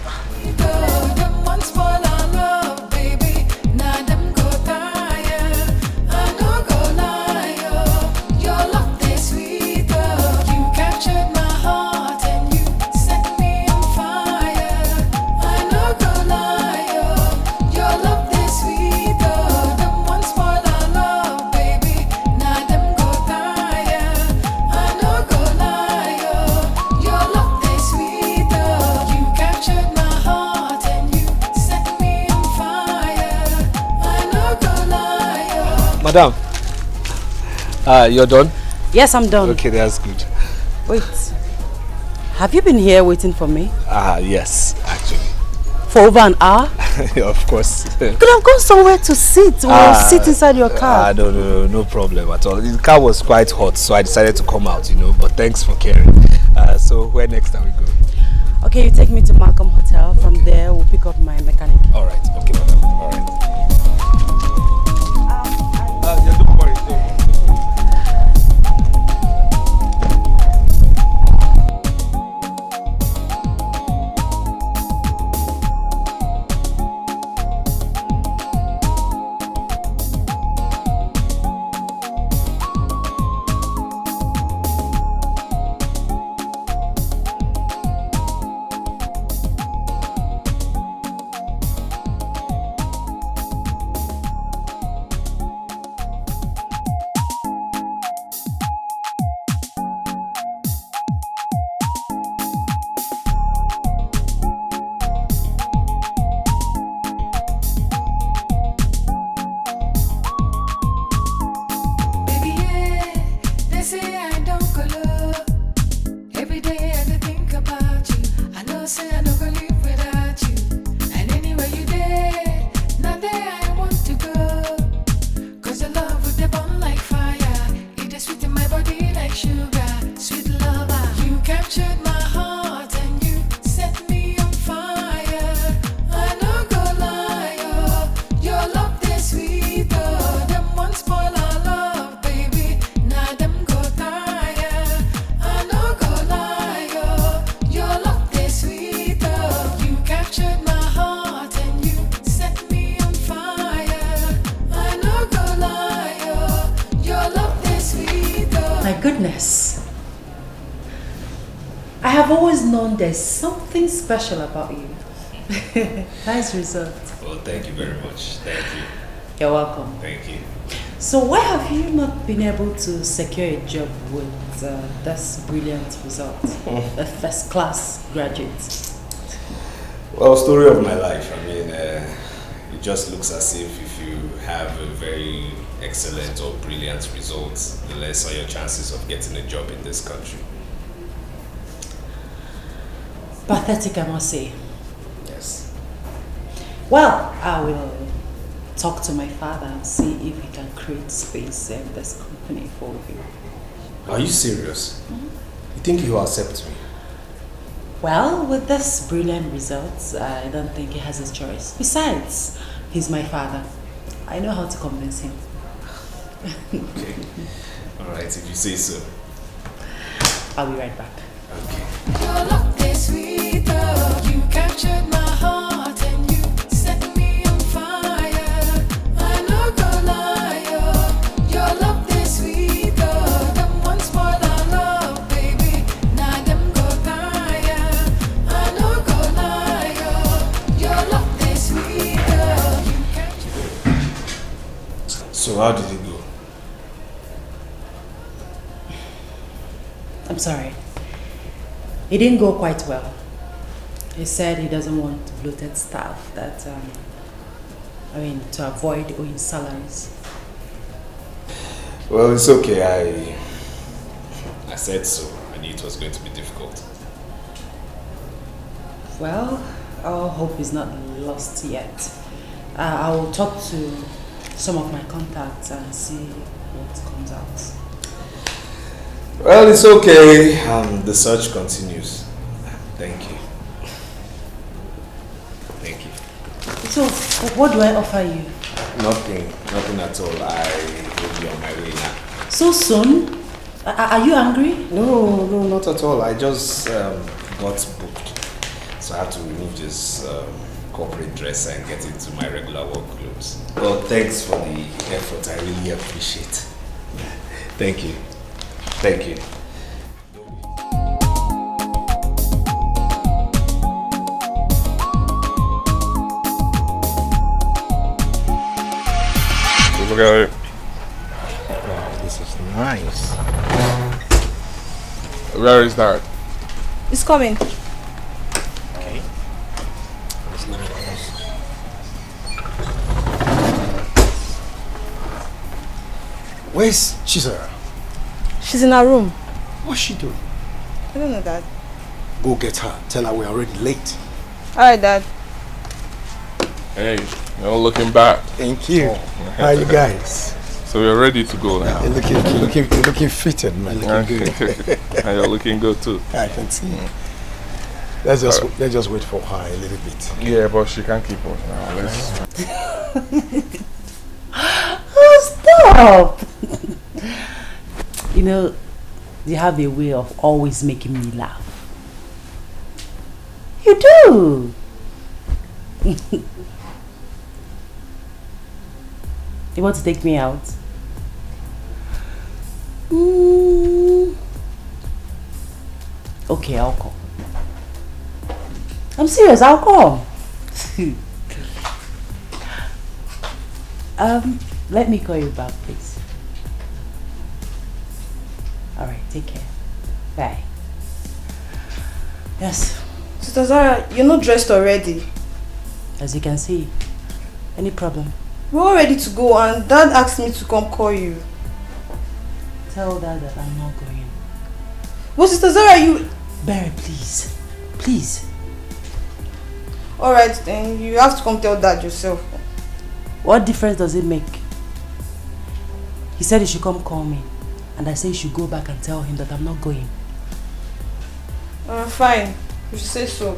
Madam, you're done? Yes, I'm done. Okay, that's good. Wait, have you been here waiting for me? Yes, actually. For over an hour? Of course. You could have gone somewhere to sit or sit inside your car. No problem at all. The car was quite hot, so I decided to come out, you know, but thanks for caring. So where next are we going? Okay, you take me to Malcolm Hotel. From there, we'll pick up my mechanic. All right, okay, madam. All right. Don't worry, don't worry. There's something special about you. Nice result. Well, thank you very much. Thank you. You're welcome. Thank you. So why have you not been able to secure a job with this brilliant result? A first-class graduate. Well, story of my life. I mean, it just looks as if you have a very excellent or brilliant results, the less are your chances of getting a job in this country. Pathetic, I must say. Yes. Well, I will talk to my father and see if he can create space in this company for you. Are you serious? Mm-hmm. You think he will accept me? Well, with this brilliant results, I don't think he has a choice. Besides, he's my father. I know how to convince him. Okay. Alright, if you say so. I'll be right back. Okay. Your love is sweet, though. You captured my heart and you set me on fire. I no go lie, oh. Your love is sweet, though. Them one spoil our love, baby. Now them go tire. I no go lie, oh. Your love is sweet, though. You captured. So how did it go? I'm sorry. It didn't go quite well. He said he doesn't want bloated staff, that, to avoid owing salaries. Well, it's okay. I said so. I knew it was going to be difficult. Well, our hope is not lost yet. I will talk to some of my contacts and see what comes out. Well, it's okay. The search continues. Thank you. Thank you. So, what do I offer you? Nothing at all. I will be on my way now. So soon? Are you angry? No, not at all. I just got booked. So I have to remove this corporate dress and get into my regular work clothes. Well, thanks for the effort. I really appreciate it. Thank you. Thank you. Look at it. Wow, this is nice. Where is that? It's coming. Okay. It's nice. Where's Chisara? She's in her room. What's she doing? I don't know, Dad. Go get her. Tell her we're already late. Alright, Dad. Hey, you're looking back. Thank you. Oh. How are you guys? So we're ready to go now. You're looking fitted, man. Looking good. And you're looking good too. I can see. Let's just wait for her a little bit. Yeah, but she can't keep us now. Let's. Oh, stop! You have a way of always making me laugh. You do! You want to take me out? Okay, I'll come. I'm serious, I'll come. Let me call you back, please. Alright, take care. Bye. Yes. Sister Zara, you're not dressed already. As you can see. Any problem? We're all ready to go and Dad asked me to come call you. Tell Dad that I'm not going. But Sister Zara, you... Barry, please. Please. Alright, then you have to come tell Dad yourself. What difference does it make? He said he should come call me. And I say you should go back and tell him that I'm not going. Fine. You should say so.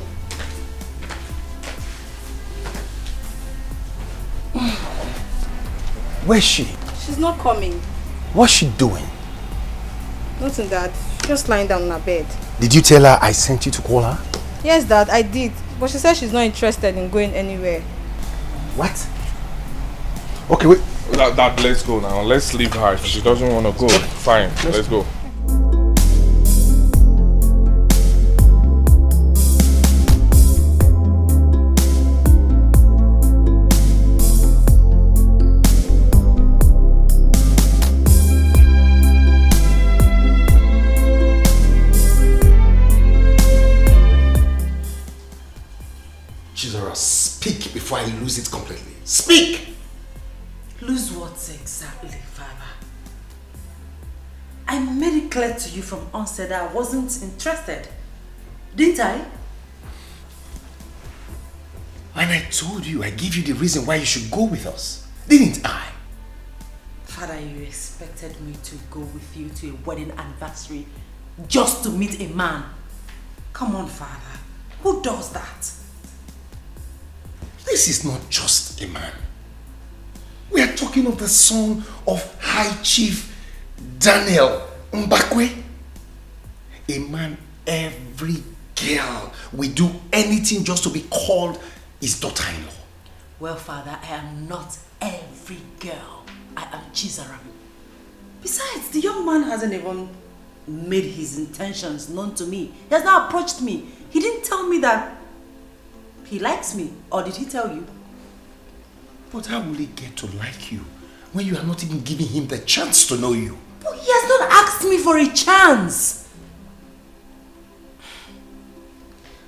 Where's she? She's not coming. What's she doing? Nothing, Dad. She's just lying down on her bed. Did you tell her I sent you to call her? Yes, Dad, I did. But she said she's not interested in going anywhere. What? Okay, wait. Dad, let's go now. Let's leave her. If she doesn't want to go, fine. Let's go. Chizora, speak before I lose it completely. Speak! Lose what exactly, Father? I made it clear to you from onset that I wasn't interested. Didn't I? And I told you, I gave you the reason why you should go with us. Didn't I? Father, you expected me to go with you to a wedding anniversary just to meet a man. Come on, Father. Who does that? This is not just a man. We are talking of the son of High Chief Daniel Mbakwe. A man every girl will do anything just to be called his daughter-in-law. Well, Father, I am not every girl. I am Chizaram. Besides, the young man hasn't even made his intentions known to me. He has not approached me. He didn't tell me that he likes me. Or did he tell you? But how will he get to like you when you are not even giving him the chance to know you? But he has not asked me for a chance.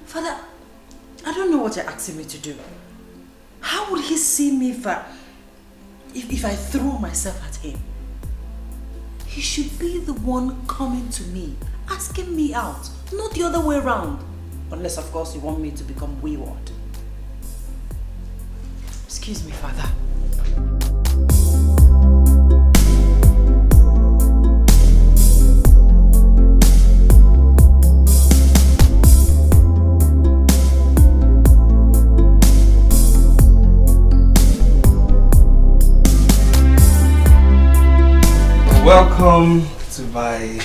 Father, I don't know what you're asking me to do. How would he see me if I throw myself at him? He should be the one coming to me, asking me out, not the other way around. Unless, of course, you want me to become wayward. Excuse me, Father. Welcome to my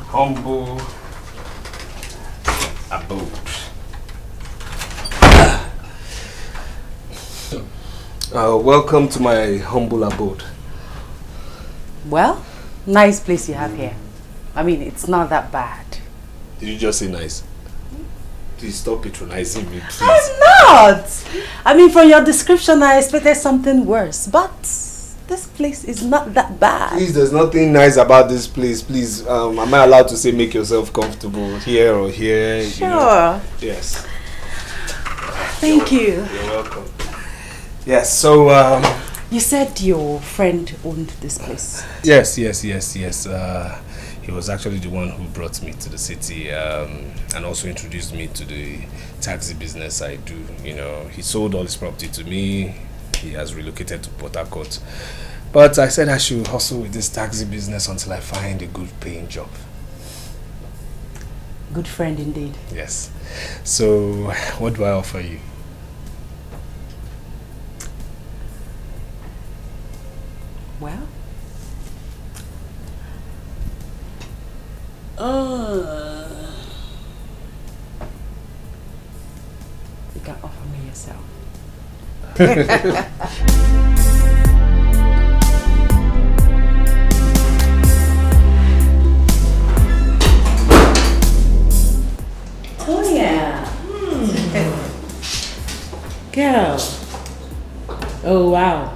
humble abode. Welcome to my humble abode. Well, nice place you have here. I mean, it's not that bad. Did you just say nice? Please stop patronizing me, please. I'm not! I mean, from your description, I expected something worse, but this place is not that bad. Please, there's nothing nice about this place. Please, am I allowed to say make yourself comfortable here or here? Sure. You know? Yes. Thank you. You're welcome. Yes, so you said your friend owned this place. Yes. He was actually the one who brought me to the city and also introduced me to the taxi business I do. You know, he sold all his property to me. He has relocated to Port Harcourt. But I said I should hustle with this taxi business until I find a good paying job. Good friend indeed. Yes. So, what do I offer you? Well, you can offer me yourself. Oh yeah. Girl. Oh wow.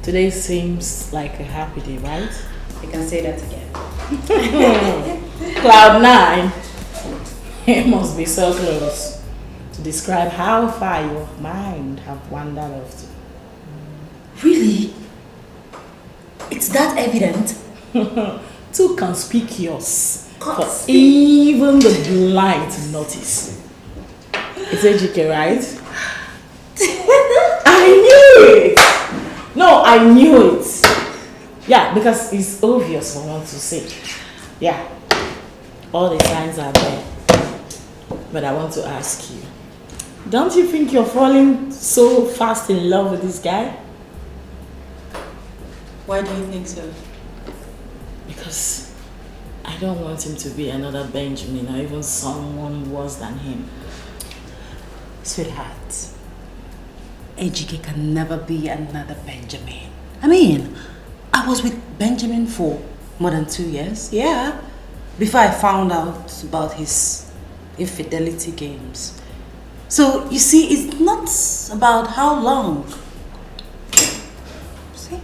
Today seems like a happy day, right? You can say that again. Cloud 9. It must be so close to describe how far your mind have wandered off to. Really? It's that evident? Too conspicuous for even the blind to notice. It's Dikeh, right? I knew it! No, I knew it. Yeah, because it's obvious for one to say. Yeah, all the signs are there. But I want to ask you, don't you think you're falling so fast in love with this guy? Why do you think so? Because I don't want him to be another Benjamin or even someone worse than him. Sweetheart, Dikeh can never be another Benjamin. I mean, I was with Benjamin for more than 2 years, yeah, before I found out about his infidelity games. So, you see, it's not about how long. See?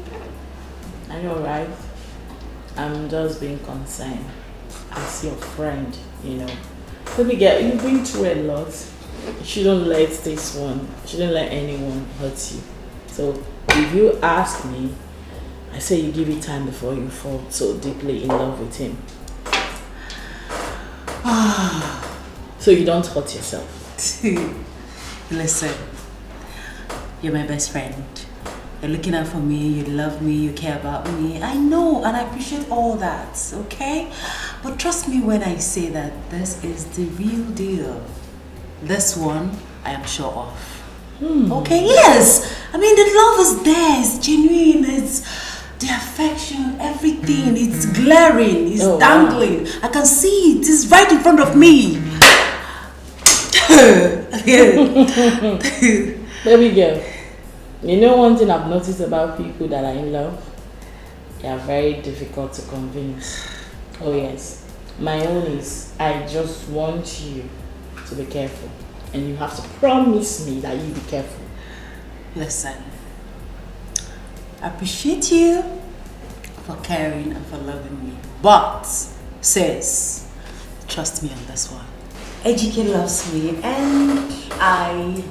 I know, right? I'm just being concerned as your friend, you know. Let me get, you've been through a lot. You shouldn't let this one, you shouldn't let anyone hurt you. So, if you ask me, I say you give it time before you fall so deeply in love with him. So you don't hurt yourself. Listen, you're my best friend. You're looking out for me, you love me, you care about me. I know, and I appreciate all that, okay? But trust me when I say that this is the real deal. This one, I am sure of. Okay, yes. I mean, the love is there. It's genuine. It's the affection, everything. It's glaring. It's dangling. Wow. I can see it. It's right in front of me. Baby girl, you know one thing I've noticed about people that are in love? They are very difficult to convince. Oh yes. My own is, I just want you to be careful. And you have to promise me that you'll be careful. Listen, I appreciate you for caring and for loving me. But, sis, trust me on this one. Ejike loves me and I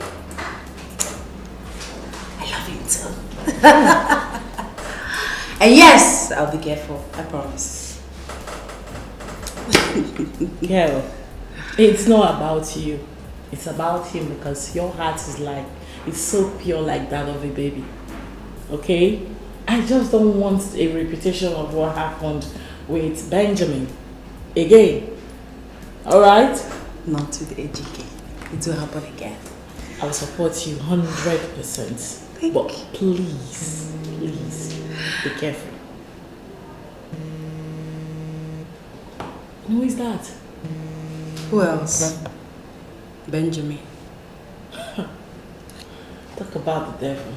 love you too. And yes, I'll be careful. I promise. Girl, it's not about you. It's about him because your heart is like, it's so pure like that of a baby. Okay? I just don't want a repetition of what happened with Benjamin. Again. Alright? Not with Ejike. It will happen again. I will support you 100%. But please, please, be careful. Who is that? Who else? Benjamin. Talk about the devil.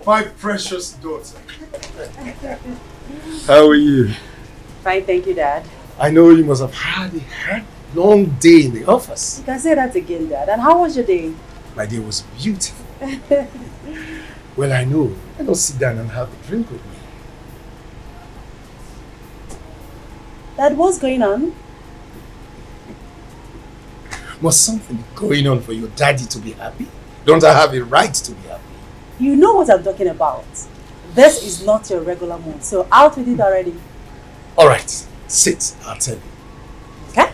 My precious daughter. How are you? Fine, thank you, Dad. I know you must have had a long day in the office. You can say that again, Dad. And how was your day? My day was beautiful. Well, I know. Why not sit down and have a drink with me? Dad, what's going on? Must something going on for your daddy to be happy? Don't I have a right to be happy? You know what I'm talking about. This is not your regular mood, so out with it already. Alright, sit, I'll tell you. Okay?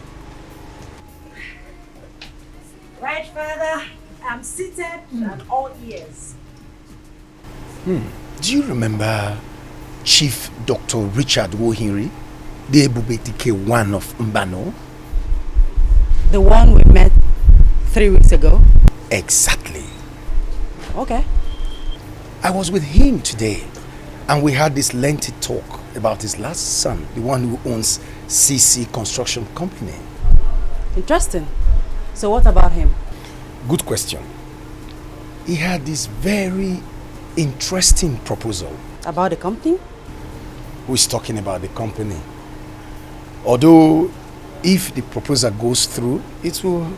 Right, Father. I'm seated and all ears. Do you remember Chief Dr. Richard Wohiri, the Dikeh one of Mbano? The one we met 3 weeks ago? Exactly. Okay. I was with him today and we had this lengthy talk about his last son, the one who owns CC Construction Company. Interesting. So what about him? Good question. He had this very interesting proposal. About the company? Who is talking about the company? Although if the proposal goes through, it will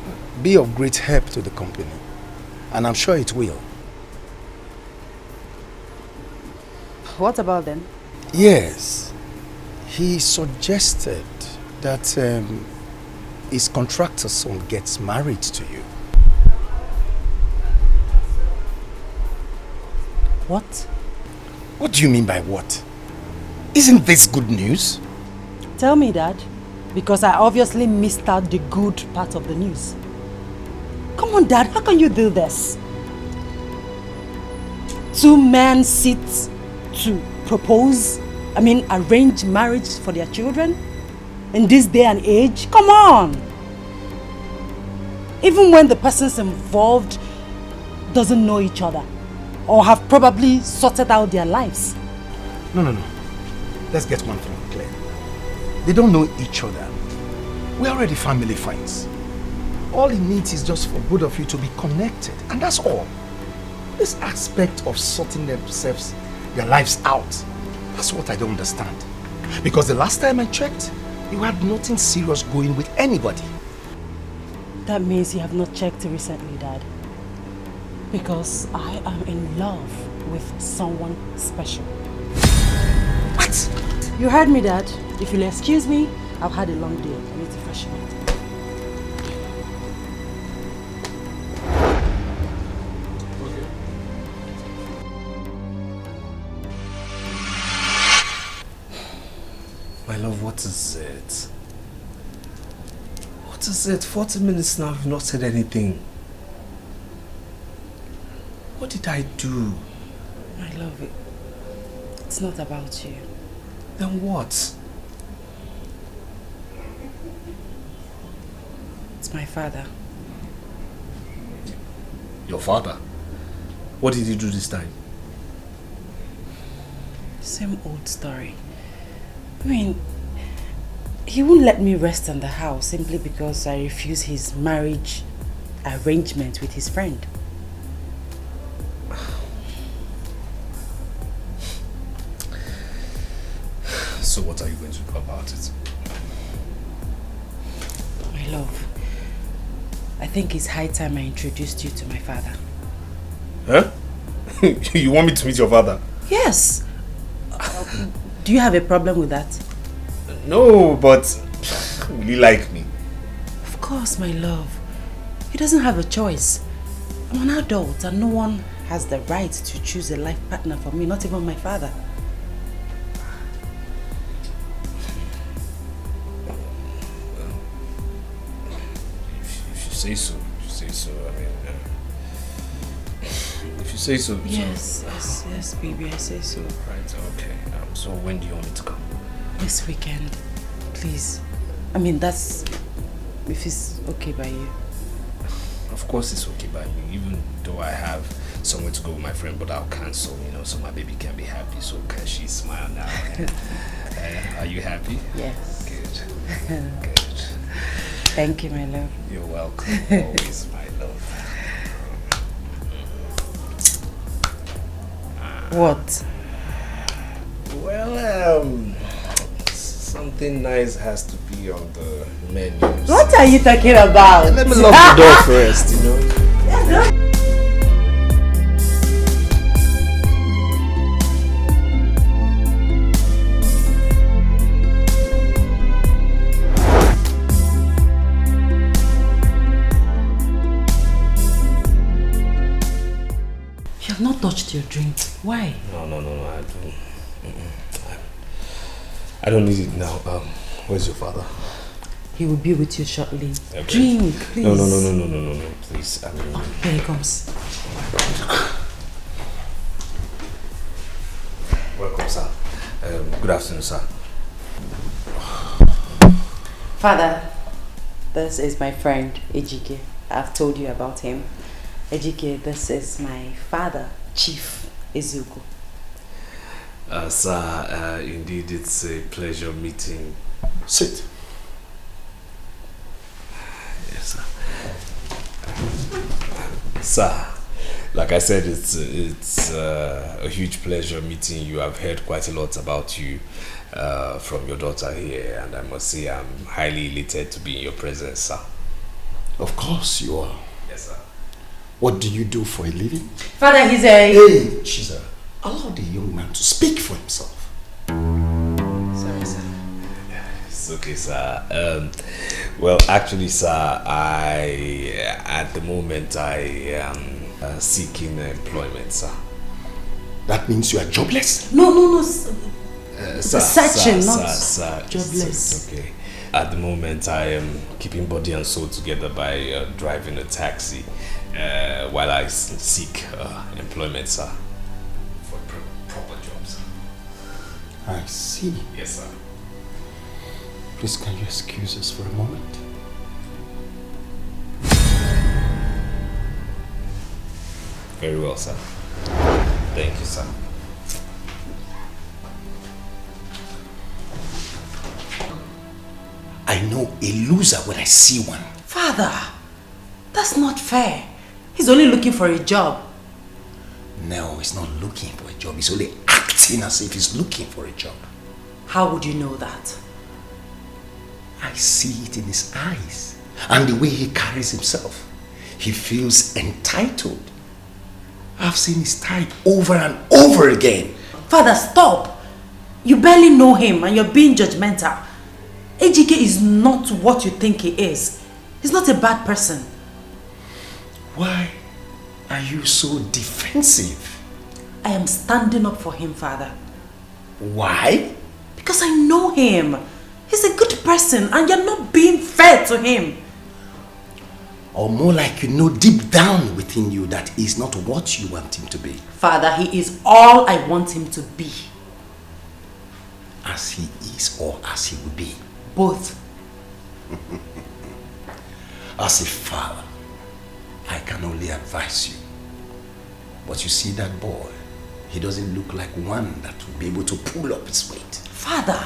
be of great help to the company. And I'm sure it will. What about them? Yes. He suggested that his contractor's son gets married to you. What? What do you mean by what? Isn't this good news? Tell me, Dad. Because I obviously missed out the good part of the news. Come on, Dad. How can you do this? 2 men sit to propose, arrange marriage for their children in this day and age? Come on! Even when the persons involved doesn't know each other or have probably sorted out their lives. No. Let's get one thing clear. They don't know each other. We're already family friends. All it needs is just for both of you to be connected, and that's all. this aspect of sorting themselves, their lives out, that's what I don't understand. Because the last time I checked, you had nothing serious going with anybody. That means you have not checked recently, Dad. Because I am in love with someone special. What? You heard me, Dad. If you'll excuse me, I've had a long day. I need to freshen up. My love, what is it? What is it? 40 minutes now, I've not said anything. What did I do? My love, it's not about you. Then what? It's my father. Your father? What did he do this time? Same old story. I mean, he won't let me rest in the house simply because I refuse his marriage arrangement with his friend. So what are you going to do about it? My love, I think it's high time I introduced you to my father. Huh? You want me to meet your father? Yes. Do you have a problem with that? No, but will he like me? Of course, my love. He doesn't have a choice. I'm an adult and no one has the right to choose a life partner for me, not even my father. If you say so, I mean, if you say so. Yes, baby, I say so. Right, okay. So when do you want me to come? This weekend, please. I mean, that's if it's okay by you. Of course it's okay by me, even though I have somewhere to go with my friend, but I'll cancel, so my baby can be happy. So can she smile now? Are you happy? Yes. Good. Good. Thank you, my love. You're welcome. Always, my love. What? Well, something nice has to be on the menu. What are you talking about? Let me lock the door first, You have not touched your drink. Why? No, I don't need it now. Where's your father? He will be with you shortly. Okay. Drink, please. No, please. Here he comes. Welcome, sir. Good afternoon, sir. Father, this is my friend, Ejike. I've told you about him. Ejike, this is my father, Chief Ezuko. Sir, indeed it's a pleasure meeting. Sit. Yes, sir. Sir, like I said, it's a huge pleasure meeting you. I've heard quite a lot about you from your daughter here, and I must say I'm highly elated to be in your presence, sir. Of course you are. Yes, sir. What do you do for a living? Father, he's a... Hey, Chiza, allow the young man to speak for himself. Sorry, sir. It's okay, sir. Well, actually, sir, at the moment, I am seeking employment, sir. That means you are jobless? No. Searching, not jobless. It's okay. At the moment, I am keeping body and soul together by driving a taxi while I seek employment, sir. For proper jobs. I see. Yes, sir. Please, can you excuse us for a moment? Very well, sir. Thank you, sir. I know a loser when I see one. Father, that's not fair. He's only looking for a job. No, he's not looking for a job. He's only acting as if he's looking for a job. How would you know that? I see it in his eyes and the way he carries himself. He feels entitled. I've seen his type over and over again. Father, stop! You barely know him and you're being judgmental. Ejike is not what you think he is. He's not a bad person. Why are you so defensive? I am standing up for him, Father. Why? Because I know him. He's a good person and you're not being fair to him. Or more like you know deep down within you that he's not what you want him to be. Father, he is all I want him to be. As he is or as he will be? Both. As a father, I can only advise you. But you see that boy, he doesn't look like one that will be able to pull up his weight. Father!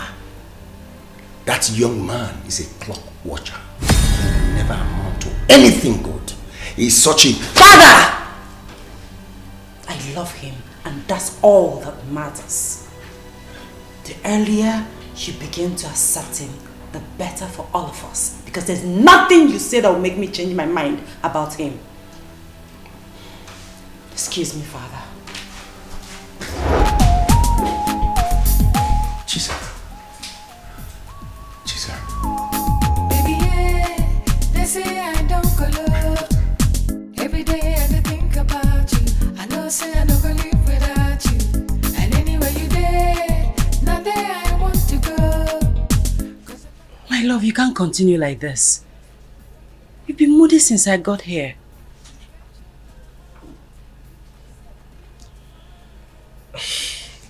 That young man is a clock watcher. He will never amount to anything good. He's such a... Father! I love him and that's all that matters. The earlier you begin to accept him, the better for all of us. Because there's nothing you say that will make me change my mind about him. Excuse me, Father. Jesus. Baby, yeah, they say I don't color. Every day I think about you. I know say I don't go live without you. And anywhere you there, not there I want to go. My love, you can't continue like this. You've been moody since I got here.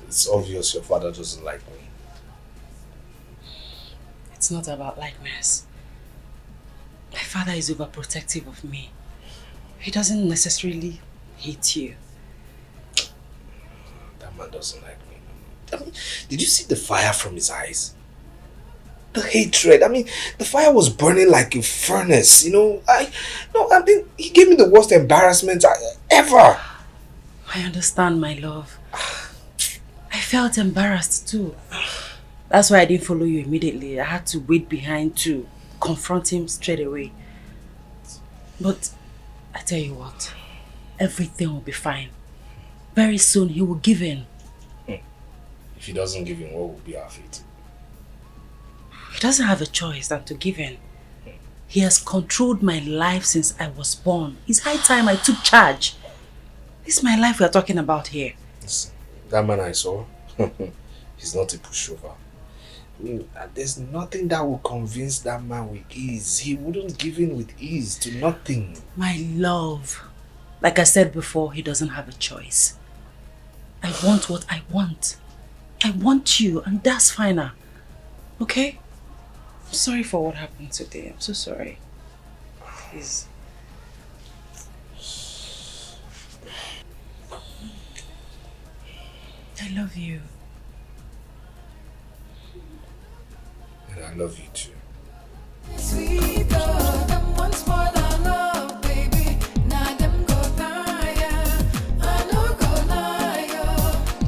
It's obvious your father doesn't like me. It's not about likeness. My father is overprotective of me. He doesn't necessarily hate you. That man doesn't like me. I mean, did you see the fire from his eyes? The hatred. I mean, the fire was burning like a furnace, you know. I mean, he gave me the worst embarrassment ever. I understand, my love. I felt embarrassed too. That's why I didn't follow you immediately. I had to wait behind to confront him straight away. But I tell you what, everything will be fine. Very soon he will give in. If he doesn't give in, what will be our fate? He doesn't have a choice than to give in. He has controlled my life since I was born. It's high time I took charge. This is my life we are talking about here. Listen, that man I saw, he's not a pushover. I mean, there's nothing that will convince that man with ease. He wouldn't give in with ease to nothing. My love, like I said before, he doesn't have a choice. I want what I want. I want you, and that's finer. Okay? I'm sorry for what happened today. I'm so sorry. Please. I love you. And I love you too. Sweet girl, them one spoil our love, baby. Now them go tire. I know go lie,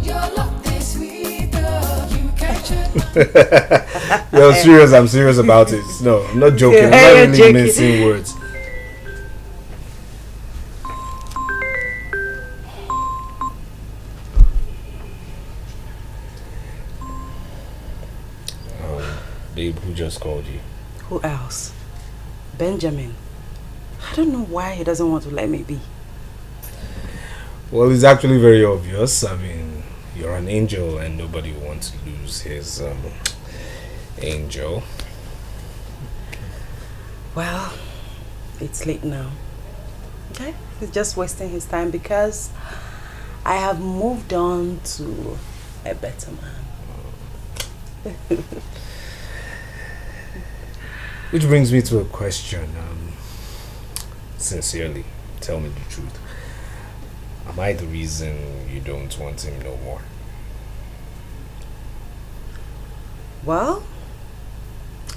your love is sweet girl. You catch it. Yo, serious, I'm serious about it. No, I'm not joking. I'm not really mincing words. Babe, who just called you? Who else? Benjamin. I don't know why he doesn't want to let me be. Well, it's actually very obvious. I mean, you're an angel and nobody wants to lose his angel. Well, it's late now. Okay? He's just wasting his time because I have moved on to a better man. Which brings me to a question. Sincerely, tell me the truth. Am I the reason you don't want him no more? Well,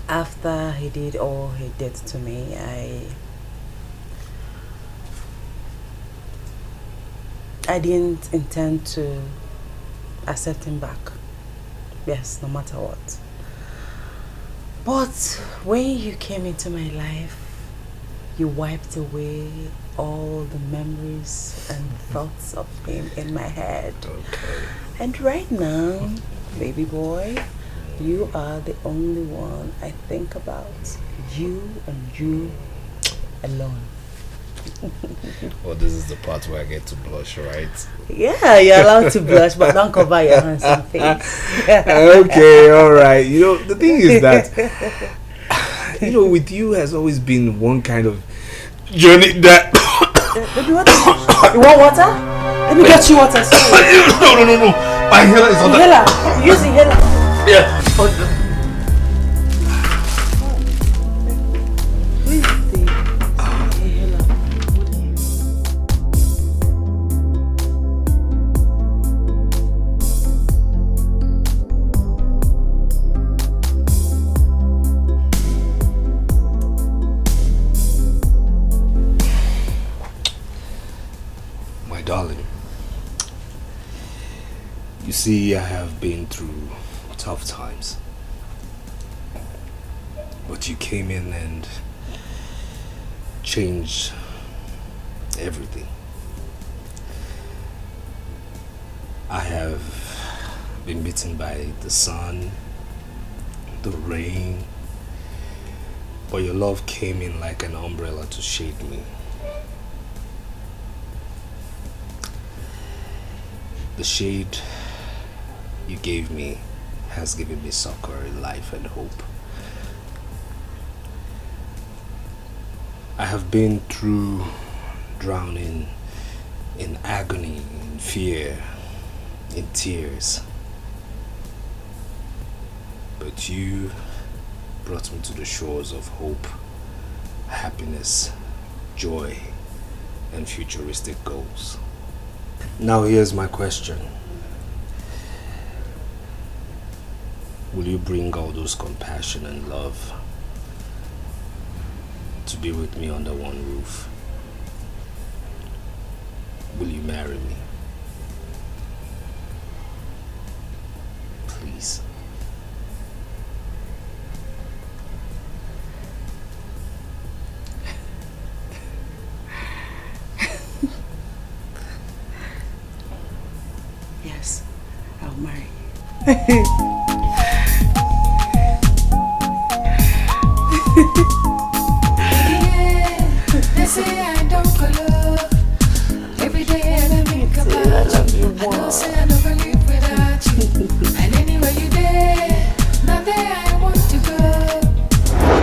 after he did all he did to me, I I didn't intend to accept him back. Yes, no matter what. But when you came into my life, you wiped away all the memories and thoughts of him in my head. Okay. And right now, baby boy, you are the only one I think about. You and you alone. Well, this is the part where I get to blush, right? Yeah, you're allowed to blush, but don't cover your handsome face. Okay, alright. You know, the thing is that, you know, with you has always been one kind of journey that... You want water? Let me get you water. Sorry. No. My inhaler is on Inhaler. Use inhaler. Yeah. Darling, you see, I have been through tough times, but you came in and changed everything. I have been beaten by the sun, the rain, but your love came in like an umbrella to shade me. The shade you gave me has given me succor in life and hope. I have been through drowning in agony, in fear, in tears. But you brought me to the shores of hope, happiness, joy, and futuristic goals. Now here's my question. Will you bring all those compassion and love to be with me under one roof? Will you marry me? Please. Yes, I'll marry you. They say I don't go love. Every day I think about you. I don't say I don't live without you. And anywhere you there, now there I want to go.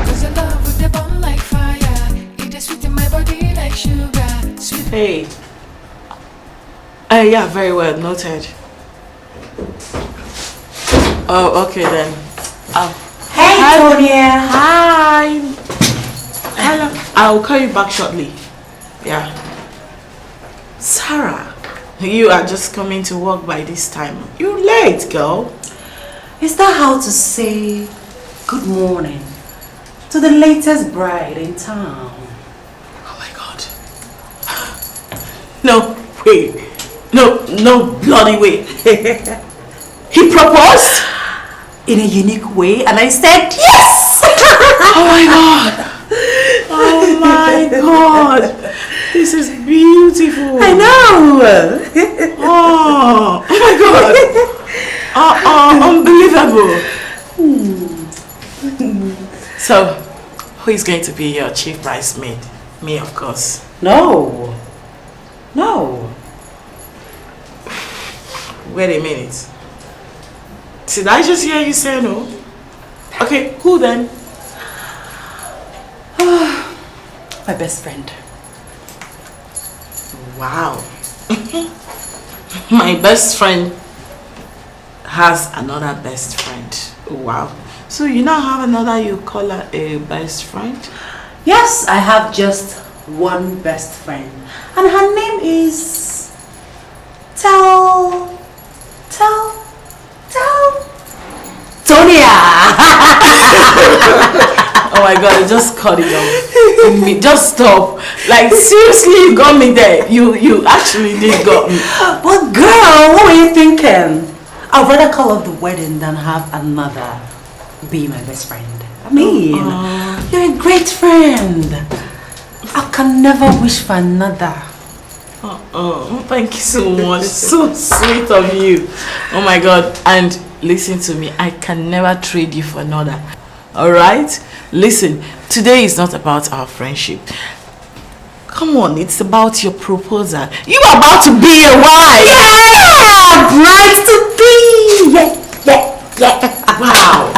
Cause your love with the bond like fire. It is sweet in my body like sugar. Sweet. Hey. Yeah, very well, noted. Oh, okay then. Hey, hi, Tonya. Hi. Hello. I'll call you back shortly. Yeah. Sarah, you are just coming to work by this time. You're late, girl. Is that how to say good morning to the latest bride in town? Oh my God. No, wait. No bloody way. He proposed? In a unique way, and I said yes! Oh my God. Oh my God. This is beautiful. I know. Oh my God. Unbelievable. So, who is going to be your chief bridesmaid? Me, of course. No. Wait a minute. Did I just hear you say no? Okay, who then? My best friend. Wow. My best friend has another best friend. Wow. So you now have another, you call her a best friend? Yes, I have just one best friend. And her name is... Tonya. Oh my god, I just cut it off. Just stop. Like seriously, you got me there. You actually did got me. But girl, what were you thinking? I'd rather call off the wedding than have another be my best friend. I mean, you're a great friend. I can never wish for another. Thank you so much. So sweet of you. Oh my god. And listen to me, I can never trade you for another. Alright? Listen, today is not about our friendship. Come on, it's about your proposal. You are about to be a wife! Yeah! Bride to be! Yeah. Wow.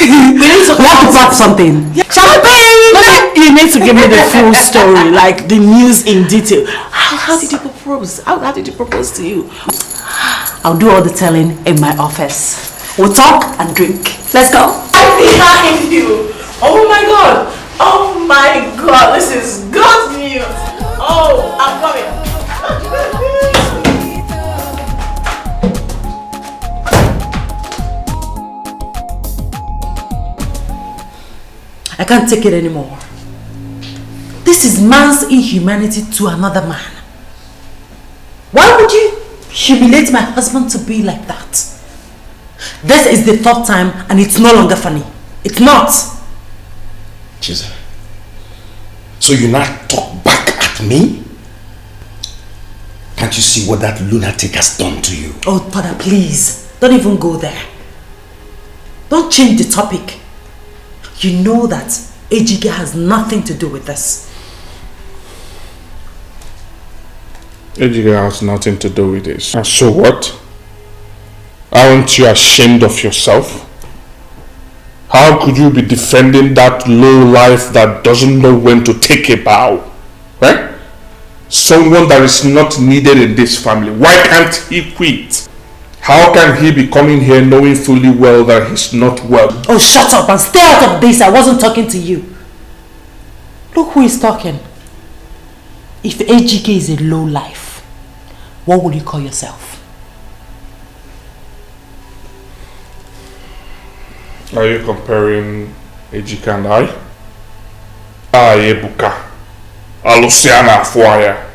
We need to talk something. Champagne! You need to give me the full story, like the news in detail. How did you propose? How did you propose to you? I'll do all the telling in my office. We'll talk and drink. Let's go. I'm behind you. Oh my god. Oh my god. This is good news. Oh, I'm coming. I can't take it anymore. This is man's inhumanity to another man. Why would you humiliate my husband to be like that? This is the third time and it's no longer funny. It's not. Jesus. So you now talk back at me? Can't you see what that lunatic has done to you? Oh, Father, please. Don't even go there. Don't change the topic. You know that Ejike has nothing to do with this. Ejike has nothing to do with this. And so what? Aren't you ashamed of yourself? How could you be defending that low life that doesn't know when to take a bow? Right? Someone that is not needed in this family. Why can't he quit? How can he be coming here knowing fully well that he's not well? Oh, shut up and stay out of this. I wasn't talking to you. Look who is talking. If Ejike is a low life, what would you call yourself? Are you comparing Ejike and I? Ebuka. Aluciana Afuaya.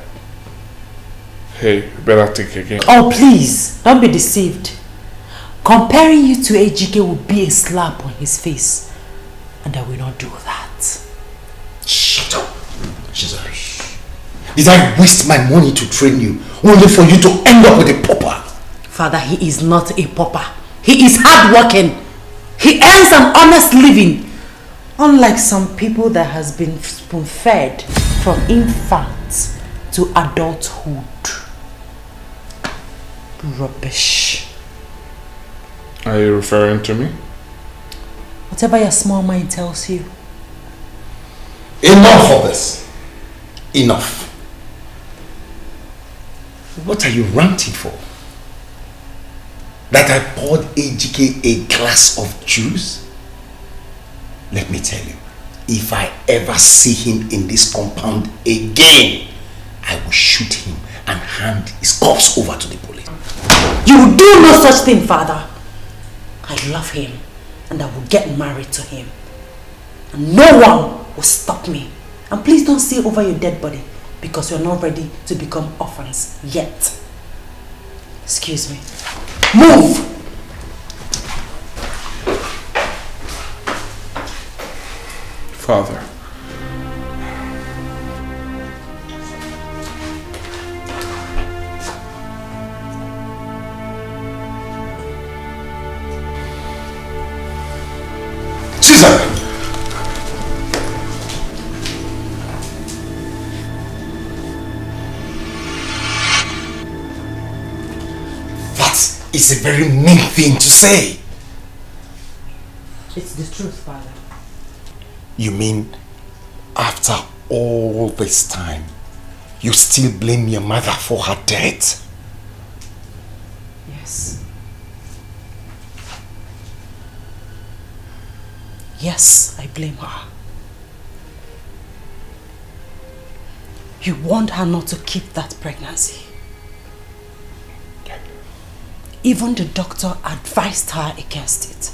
Hey, you better think again. Oh, please, don't be deceived. Comparing you to Ejike would be a slap on his face. And I will not do that. Shut up. Jesus. Did I waste my money to train you only for you to end up with a pauper? Father, he is not a pauper. He is hardworking. He earns an honest living. Unlike some people that has been spoon-fed from infant to adulthood. Rubbish. Are you referring to me? Whatever your small mind tells you. Enough of this. Enough. What are you ranting for? That I poured Ejike a glass of juice? Let me tell you, if I ever see him in this compound again, I will shoot him and hand his corpse over to the police. You will do no such thing, Father. I love him and I will get married to him. And no one will stop me. And please don't say over your dead body because you're not ready to become orphans yet. Excuse me. Move! Father. Caesar! That is a very mean thing to say. It's the truth, Father. You mean after all this time, you still blame your mother for her death? Yes. Yes, I blame her. You warned her not to keep that pregnancy. Even the doctor advised her against it.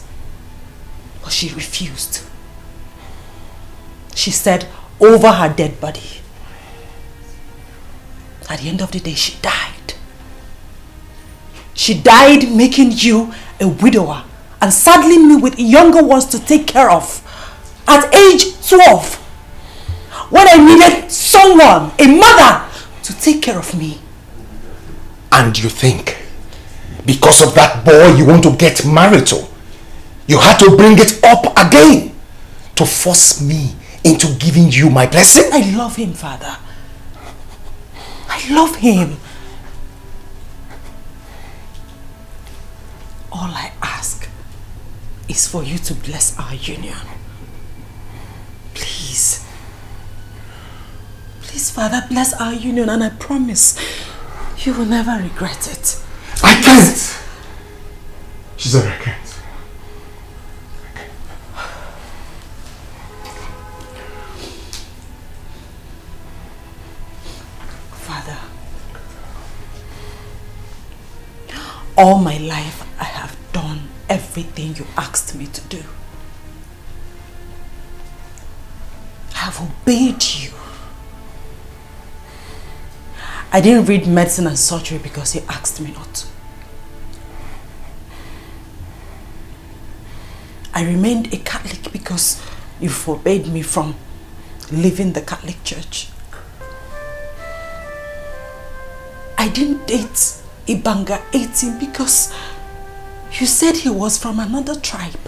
But she refused. she said, over her dead body. At the end of the day, she died. She died making you a widower and saddling me with younger ones to take care of. At age 12, when I needed someone, a mother, to take care of me. And you think, because of that boy you want to get married to, you had to bring it up again to force me into giving you my blessing? I love him, Father. I love him. All I ask is for you to bless our union. Please. Please, Father, bless our union, and I promise you will never regret it. I can't! She said I can't. Father, all my life I have done everything you asked me to do. I have obeyed you. I didn't read medicine and surgery because you asked me not to. I remained a Catholic because you forbade me from leaving the Catholic Church. I didn't date Ibanga 18 because you said he was from another tribe.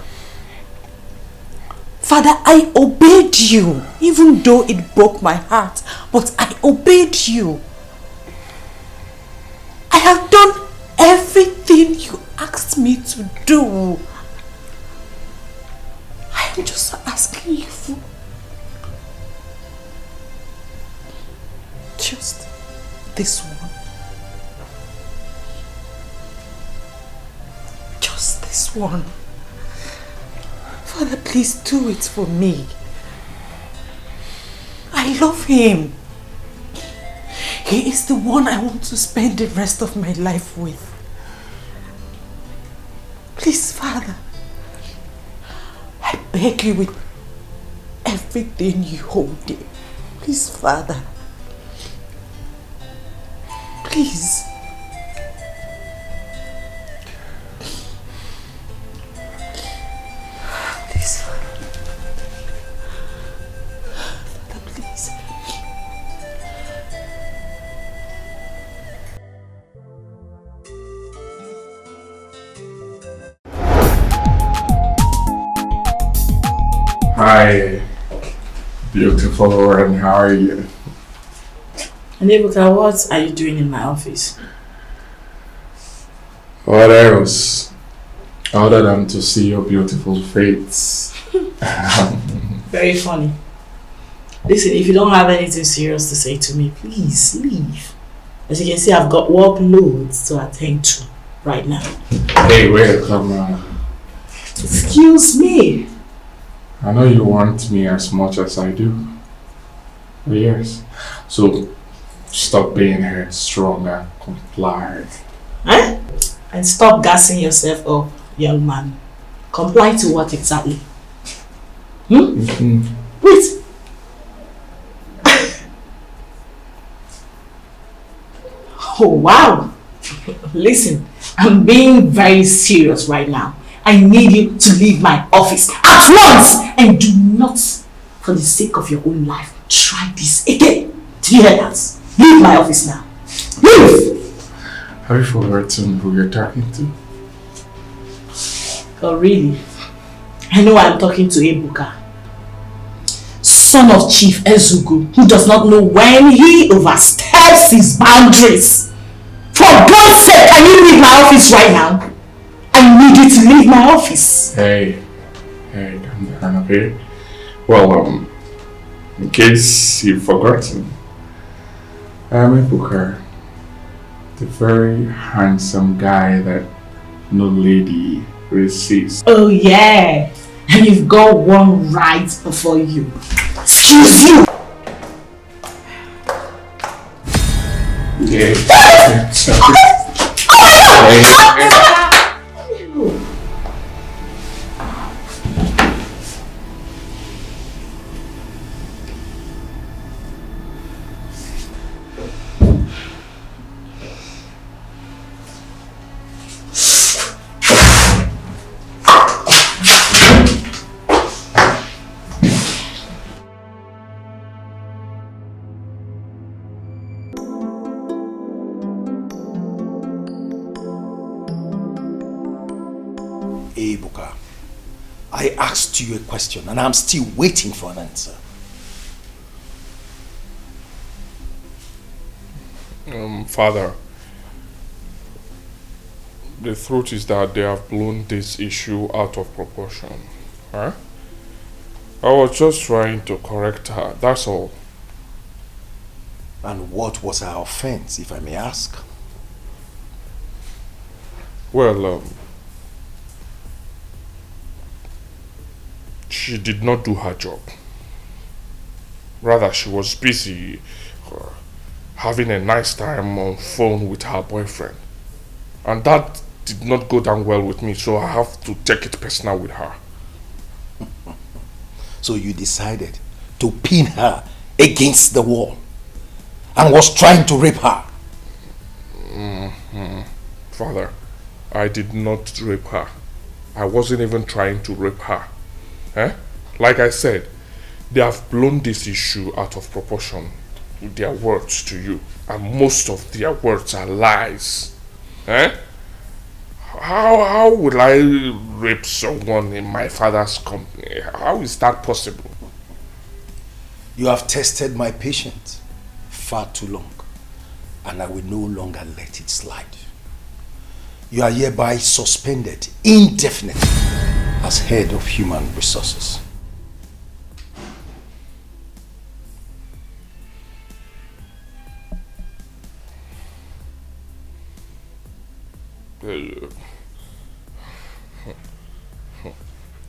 Father, I obeyed you, even though it broke my heart, but I obeyed you. I have done everything you asked me to do. I am just asking you for just this one. Just this one. Father, please do it for me. I love him. He is the one I want to spend the rest of my life with. Please, Father, I beg you with everything you hold dear. Please, Father. Please. Please, Father. Father, please. Hi, beautiful, and how are you? Nebuka, what are you doing in my office? What else? Other than to see your beautiful face. Very funny. Listen, if you don't have anything serious to say to me, please leave. As you can see, I've got workloads to attend to right now. Hey, wait, come on. Excuse me. I know you want me as much as I do. Yes. So, stop being headstrong and comply. Eh? And stop gassing yourself up, young man. Comply to what exactly? Wait. Oh, wow. Listen, I'm being very serious right now. I need you to leave my office at once, and do not, for the sake of your own life, try this again. Do you hear that? Leave my office now. Leave! Have you forgotten who you're talking to? Oh, really? I know I'm talking to Ebuka, son of Chief Ezugu, who does not know when he oversteps his boundaries. For God's sake, can you leave my office right now? I need you to leave my office. Hey, calm down, okay? Well, in case you've forgotten, I'm Ebuka, the very handsome guy that no lady resists. Oh yeah, and you've got one right before you. Excuse you! Yeah, stop it. Ebuka. I asked you a question and I'm still waiting for an answer. Father, the truth is that they have blown this issue out of proportion. Huh? I was just trying to correct her, that's all. And what was her offense, if I may ask? Well, she did not do her job. Rather, she was busy having a nice time on phone with her boyfriend. And that did not go down well with me, so I have to take it personal with her. So you decided to pin her against the wall and was trying to rape her? Father, I did not rape her. I wasn't even trying to rape her. Like I said, they have blown this issue out of proportion with their words to you. And most of their words are lies. How would I rape someone in my father's company? How is that possible? You have tested my patience far too long, and I will no longer let it slide. You are hereby suspended indefinitely as head of human resources.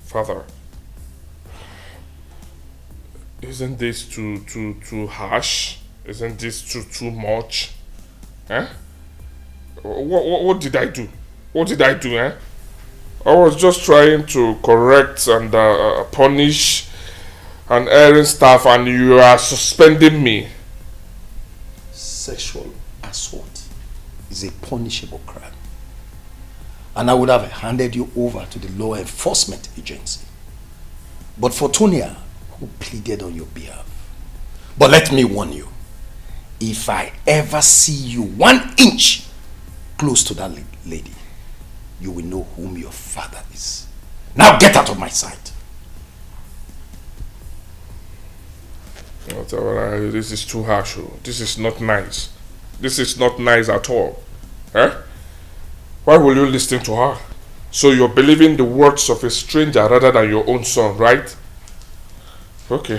Father, isn't this too harsh? Isn't this too much? What did I do? What did I do? I was just trying to correct and punish an erring staff, and you are suspending me. Sexual assault is a punishable crime, and I would have handed you over to the law enforcement agency, but for Tonia, who pleaded on your behalf. But let me warn you, if I ever see you 1 inch close to that lady, you will know whom your father is. Now get out of my sight. This is too harsh. This is not nice. This is not nice at all. Why will you listen to her? So you're believing the words of a stranger rather than your own son, right? Okay.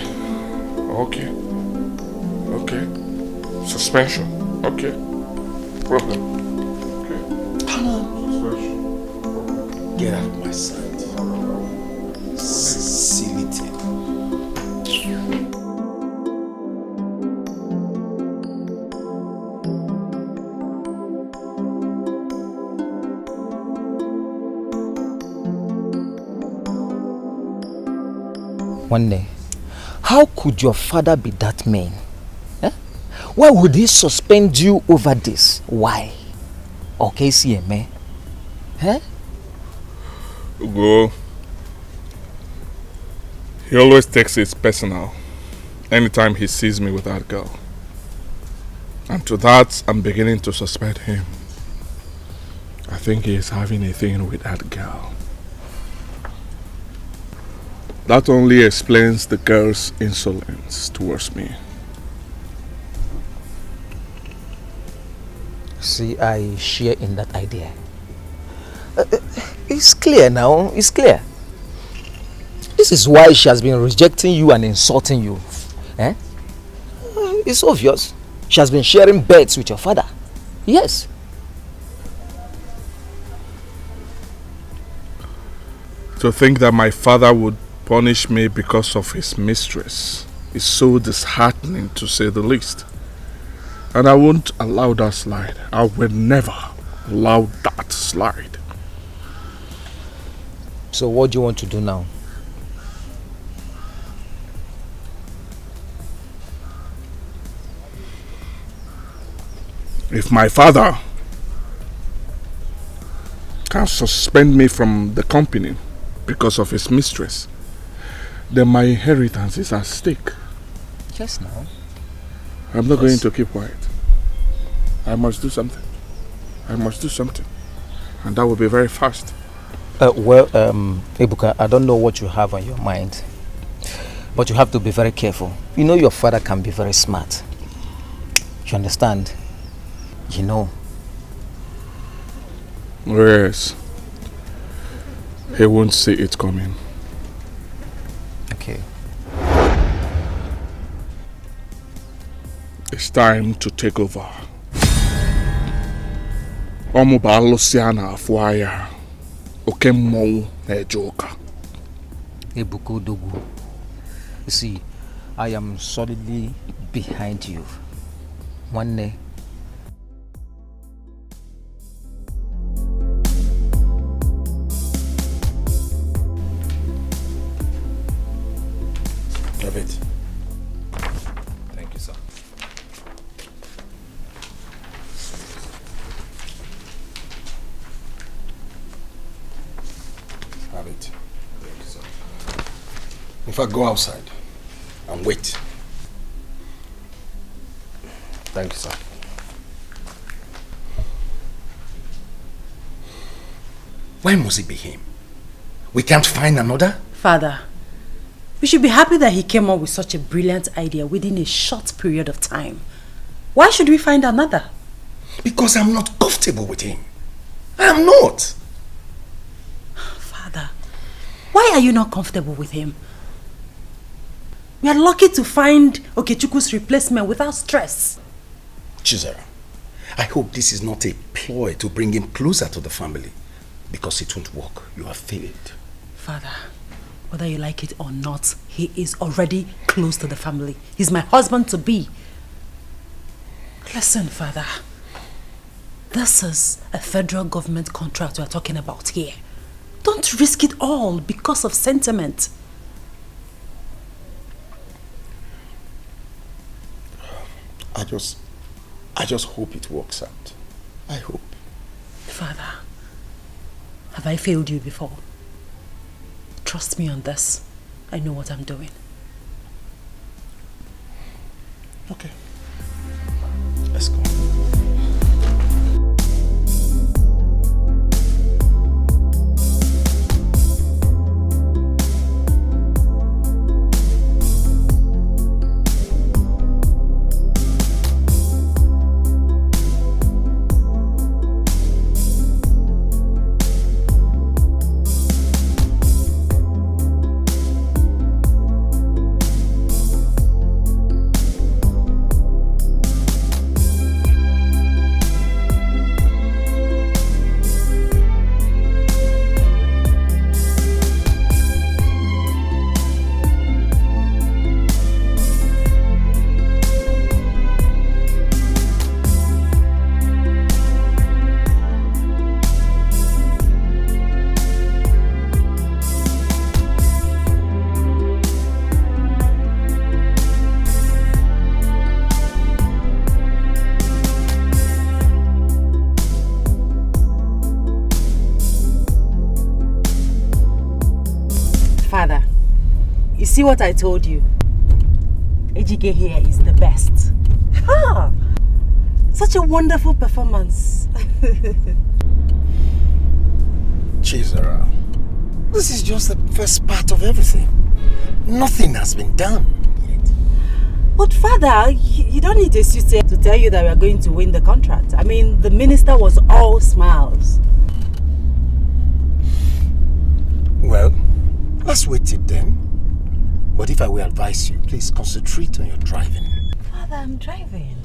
Suspension. Okay. Problem. Get out of my sight. Silly thing. One day, how could your father be that mean? Why would he suspend you over this? Why? Okay, CMA. Ugo, he always takes it personal anytime he sees me with that girl. And to that, I'm beginning to suspect him. I think he is having a thing with that girl. That only explains the girl's insolence towards me. See, I share in that idea. It's clear now, it's clear. This is why she has been rejecting you and insulting you. It's obvious. She has been sharing beds with your father. Yes. To think that my father would punish me because of his mistress is so disheartening, to say the least. And I won't allow that slide. I will never allow that slide. So what do you want to do now? If my father can suspend me from the company because of his mistress, then my inheritance is at stake. Yes, now. I'm not going to keep quiet. I must do something. I must do something. And that will be very fast. Ebuka, I don't know what you have on your mind, but you have to be very careful. You know your father can be very smart. You understand? You know. Yes. He won't see it coming. Okay. It's time to take over. Omuba Luciana Fuaya. Okemo Ejoka. Ebuka Dogu. You see, I am solidly behind you. One day. Have it. Thank you, sir. Have it. Thank you, sir. In fact, go outside and wait. Thank you, sir. Why must it be him? We can't find another? Father, we should be happy that he came up with such a brilliant idea within a short period of time. Why should we find another? Because I'm not comfortable with him. I am not. Father, why are you not comfortable with him? We are lucky to find Okechukwu's replacement without stress. Chizera, I hope this is not a ploy to bring him closer to the family. Because it won't work. You have failed. Father, whether you like it or not, he is already close to the family. He's my husband-to-be. Listen, Father. This is a federal government contract we are talking about here. Don't risk it all because of sentiment. I just hope it works out. I hope. Father, have I failed you before? Trust me on this. I know what I'm doing. Okay. Let's go. See what I told you? Ejike here is the best. Ah, such a wonderful performance. Chizera, this is just the first part of everything. Nothing has been done yet. But Father, you don't need a suitor to tell you that we are going to win the contract. I mean, the minister was all smiles. Well, let's wait till then. But if I will advise you, please concentrate on your driving. Father, I'm driving.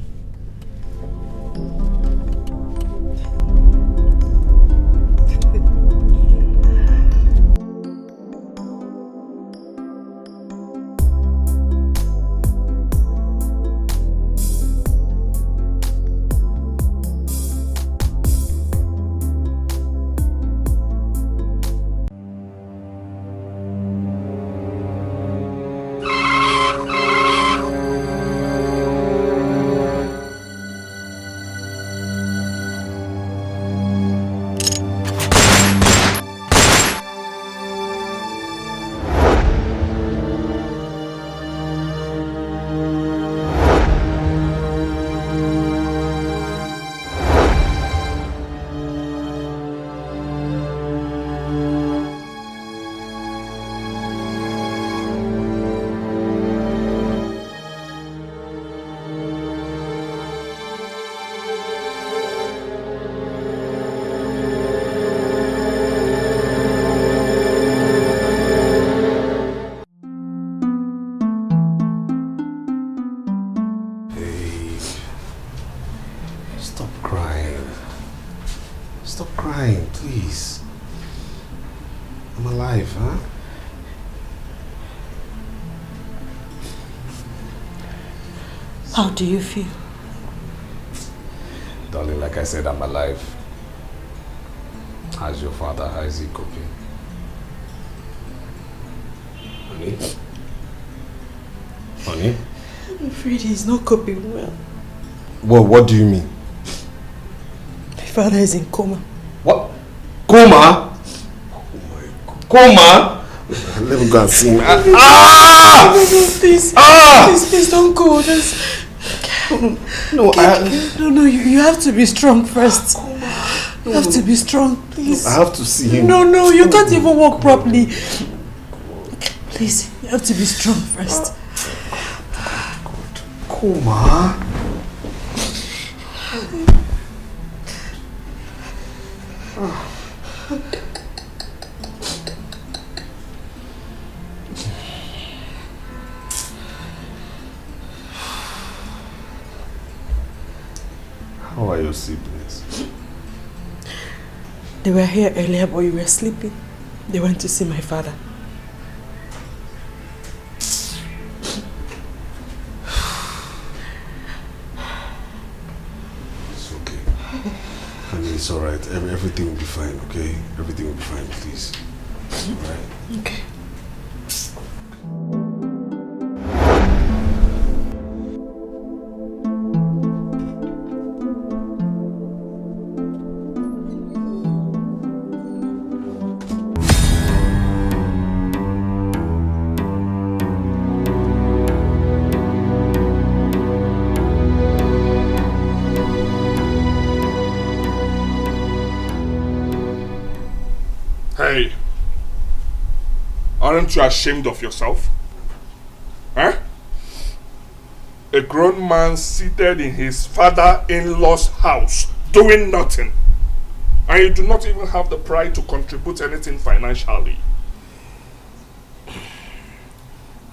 Please. I'm alive, huh? How do you feel? Darling, like I said, I'm alive. How's your father? How is he coping? Honey? Honey? I'm afraid he's not coping well. Well, what do you mean? My father is in coma. What? Coma? Oh my God. Coma? Let me go and see him. No, please. Please don't go. No, you have to be strong first. You have to be strong, please. I have to see him. No, you can't even walk properly. Please, you have to be strong first. Coma? How are your siblings? They were here earlier, but you were sleeping. They went to see my father. It's okay. Honey, it's alright. Everything will be fine, okay? Everything will be fine, please. Alright? Okay. Hey, aren't you ashamed of yourself? Huh? A grown man seated in his father-in-law's house doing nothing. And you do not even have the pride to contribute anything financially.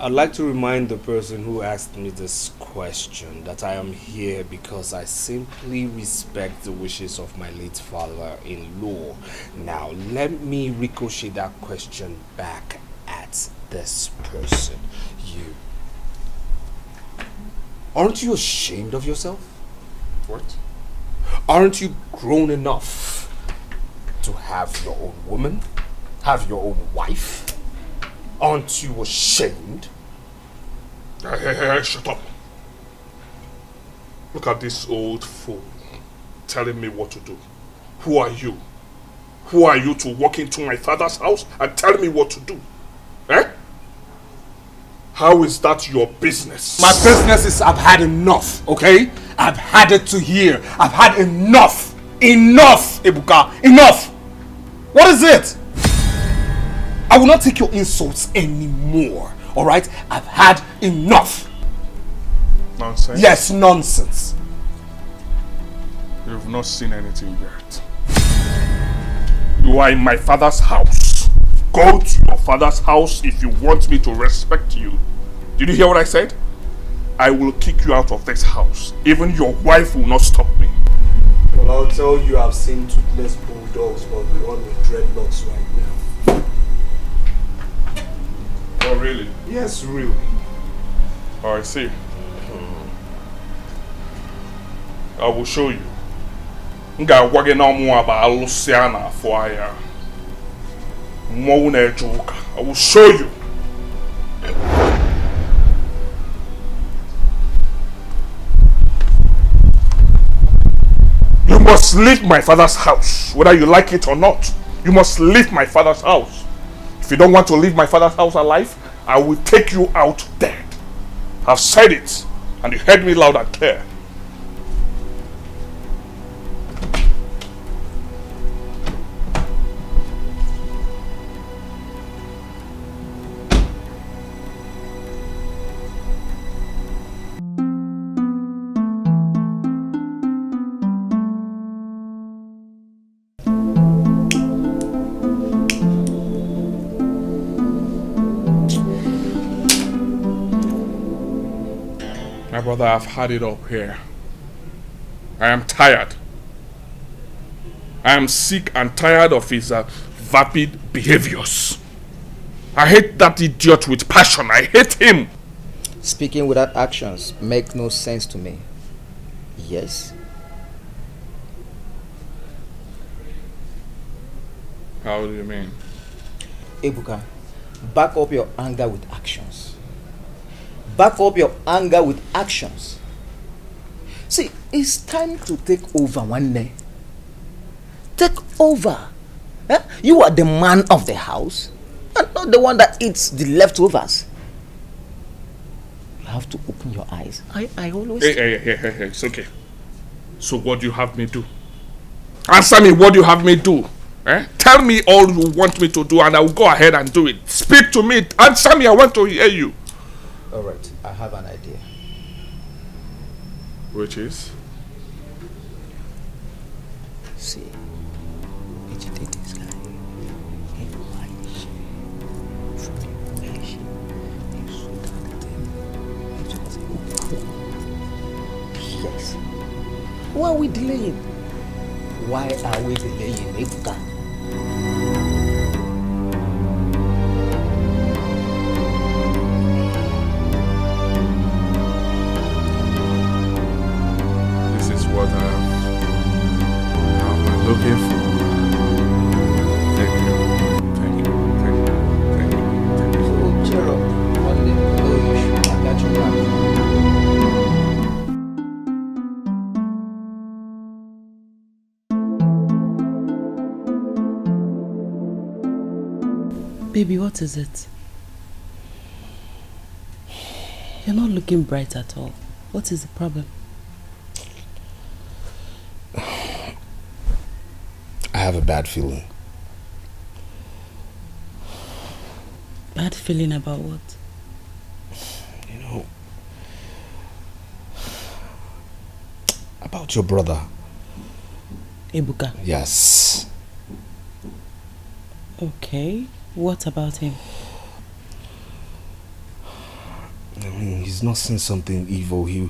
I'd like to remind the person who asked me this question that I am here because I simply respect the wishes of my late father-in-law. Now, let me ricochet that question back at this person. You. Aren't you ashamed of yourself? What? Aren't you grown enough to have your own woman? Have your own wife? Aren't you ashamed? Hey, shut up. Look at this old fool telling me what to do. Who are you? Who are you to walk into my father's house and tell me what to do? Eh? How is that your business? My business is I've had enough, okay? I've had it to here. I've had enough. Enough, Ebuka. Enough. What is it? I will not take your insults anymore, alright? I've had enough. Nonsense? Yes, nonsense. You've not seen anything yet. You are in my father's house. Go to your father's house if you want me to respect you. Did you hear what I said? I will kick you out of this house. Even your wife will not stop me. Well, I'll tell you I've seen toothless bulldogs, but the one with dreadlocks right now. Oh, really? Yes, really. Oh, I see. I will show you. I will show you. You must leave my father's house, whether you like it or not. You must leave my father's house. If you don't want to leave my father's house alive, I will take you out dead. I've said it, and you heard me loud and clear. My brother, I've had it up here. I am tired. I am sick and tired of his vapid behaviors. I hate that idiot with passion. I hate him. Speaking without actions makes no sense to me. Yes? How do you mean? Ebuka, back up your anger with actions. Back up your anger with actions. See, it's time to take over one day. Take over. Eh? You are the man of the house and not the one that eats the leftovers. You have to open your eyes. I always... Hey, it's okay. So what do you have me do? Answer me, what do you have me do? Eh? Tell me all you want me to do and I will go ahead and do it. Speak to me. Answer me, I want to hear you. Alright, I have an idea. Which is? See, agitate this guy. Yes. Why are we delaying? Why are we delaying, Ebuka? This is what I'm looking for. Thank you. So, cheer up. One day, no issue. I got your back. Baby, what is it? You're not looking bright at all. What is the problem? I have a bad feeling. Bad feeling about what? You know, about your brother. Ebuka? Yes. Okay. What about him? I mean, he's not saying something evil. He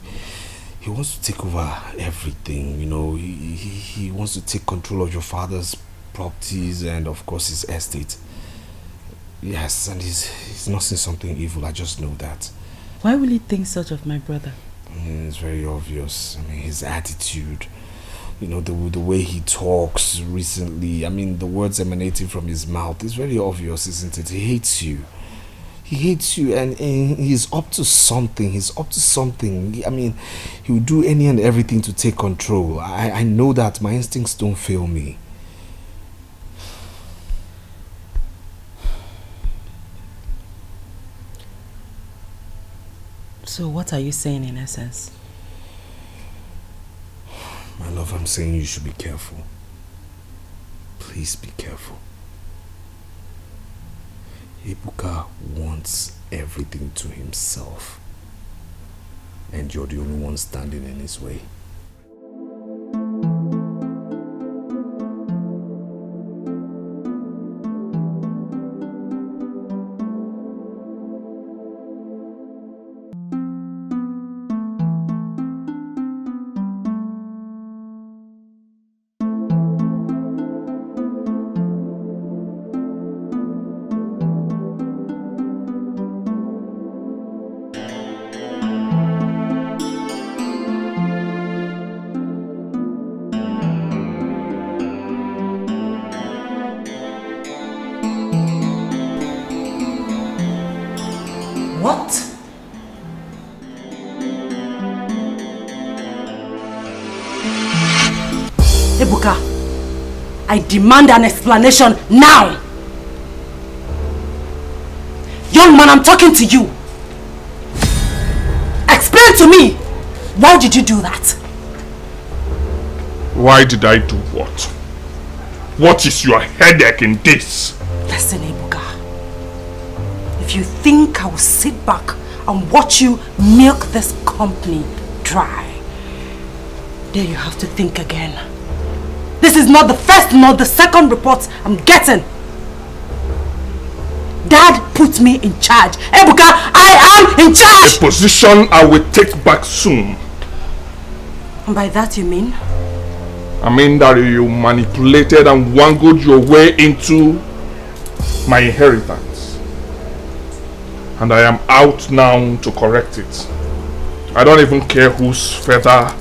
wants to take over everything, you know. He wants to take control of your father's properties and of course his estate. Yes, and he's not saying something evil. I just know that. Why will he think such of my brother? I mean, it's very obvious. I mean, his attitude, you know, the way he talks recently. I mean, the words emanating from his mouth is very obvious, isn't it? He hates you. He hates you, and he's up to something. He's up to something. I mean, he will do any and everything to take control. I know that. My instincts don't fail me. So what are you saying in essence? My love, I'm saying you should be careful. Please be careful. Ebuka wants everything to himself. And you're the only one standing in his way. I demand an explanation now! Young man, I'm talking to you! Explain to me! Why did you do that? Why did I do what? What is your headache in this? Listen, Ebuka. If you think I will sit back and watch you milk this company dry, then you have to think again. This is not the first nor the second report I'm getting. Dad put me in charge. Ebuka, I am in charge! A position I will take back soon. And by that you mean? I mean that you manipulated and wangled your way into my inheritance. And I am out now to correct it. I don't even care whose feather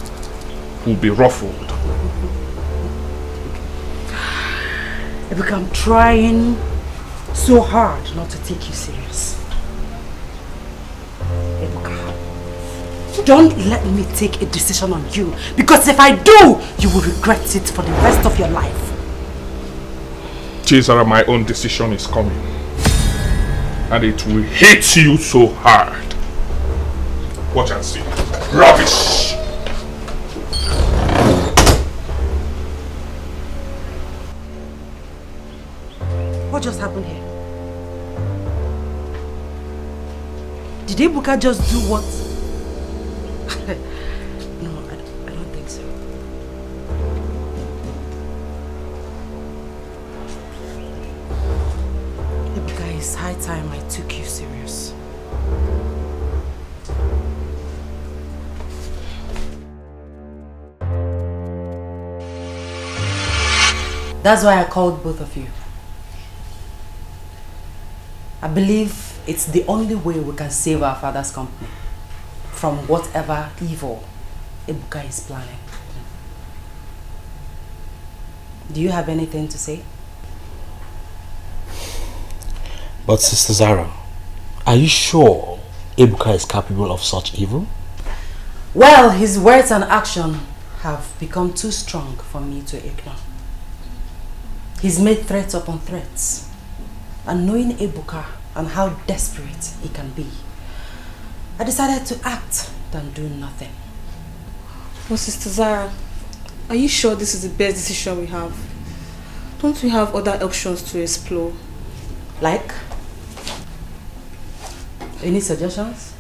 will be ruffled. Ebuka, I'm trying so hard not to take you serious. Ebuka, don't let me take a decision on you, because if I do, you will regret it for the rest of your life. Chisara, my own decision is coming. And it will hit you so hard. Watch and see. Rubbish! What just happened here? Did Ebuka just do what? No, I don't think so. Ebuka, it's high time I took you serious. That's why I called both of you. I believe it's the only way we can save our father's company from whatever evil Ebuka is planning. Do you have anything to say? But Sister Zara, are you sure Ebuka is capable of such evil? Well, his words and action have become too strong for me to ignore. He's made threats upon threats. And knowing Ebuka and how desperate he can be, I decided to act than do nothing. Well, Sister Zara, are you sure this is the best decision we have? Don't we have other options to explore? Like? Any suggestions?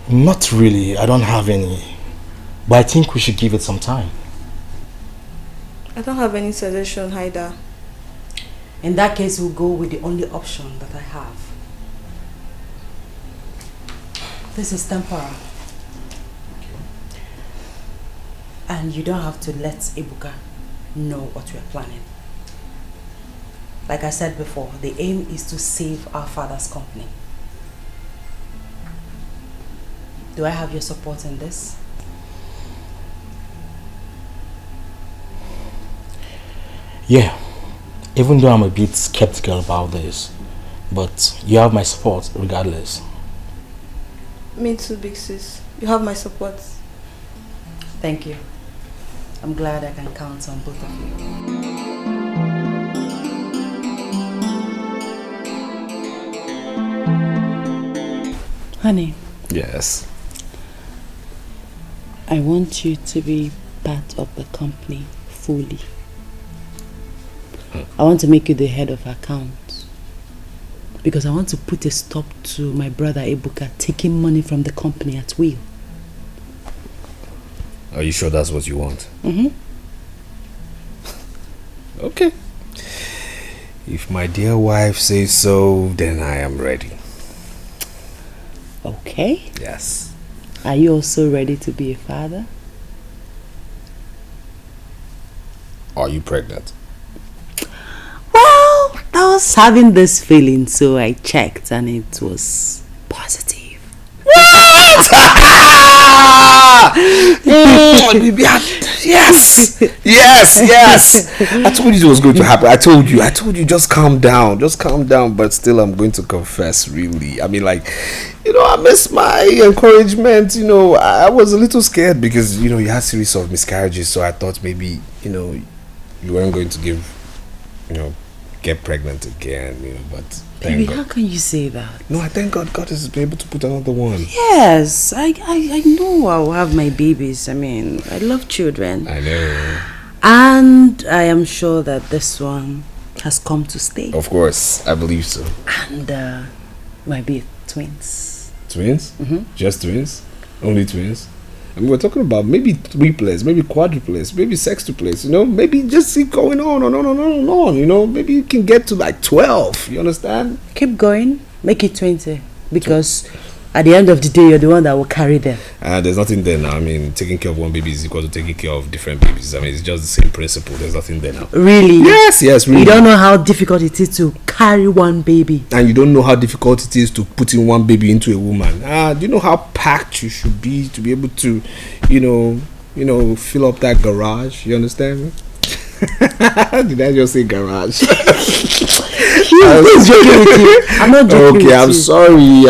Not really, I don't have any. But I think we should give it some time. I don't have any suggestion either. In that case, we'll go with the only option that I have. This is temporal. And you don't have to let Ebuka know what we are planning. Like I said before, the aim is to save our father's company. Do I have your support in this? Yeah. Even though I'm a bit skeptical about this, but you have my support regardless. Me too, big sis. You have my support. Thank you. I'm glad I can count on both of you. Honey. Yes. I want you to be part of the company fully. I want to make you the head of accounts because I want to put a stop to my brother Ebuka taking money from the company at will. Are you sure that's what you want? Mm-hmm. Okay. If my dear wife says so, then I am ready. Okay. Yes. Are you also ready to be a father? Are you pregnant? Well, I was having this feeling, so I checked and it was positive. What? Yes! Yes, yes! I told you it was going to happen. I told you, just calm down. Just calm down, but still I'm going to confess, really. I mean, like, you know, I miss my encouragement. You know, I was a little scared because, you know, you had a series of miscarriages, so I thought maybe, you know, you weren't going to get pregnant again, you know, but Baby, how can you say that? No, I thank God has been able to put another one. Yes, I know I'll have my babies. I mean, I love children. I know. And I am sure that this one has come to stay. Of course, I believe so. And might be twins. Twins? Mm-hmm. Just twins? Only twins? I mean, we're talking about maybe triplets, maybe quadruplets, maybe sextuplets, you know, maybe just keep going on, you know, maybe you can get to like 12, you understand? Keep going, make it 20, because At the end of the day, you're the one that will carry them. There's nothing there now. I mean, taking care of one baby is equal to taking care of different babies. I mean, it's just the same principle. There's nothing there now. Really? Yes, really. You don't know how difficult it is to carry one baby. And you don't know how difficult it is to put in one baby into a woman. Do you know how packed you should be to be able to, you know, fill up that garage? You understand me? Did I just say garage? He's joking with you. I'm not joking with you. Okay,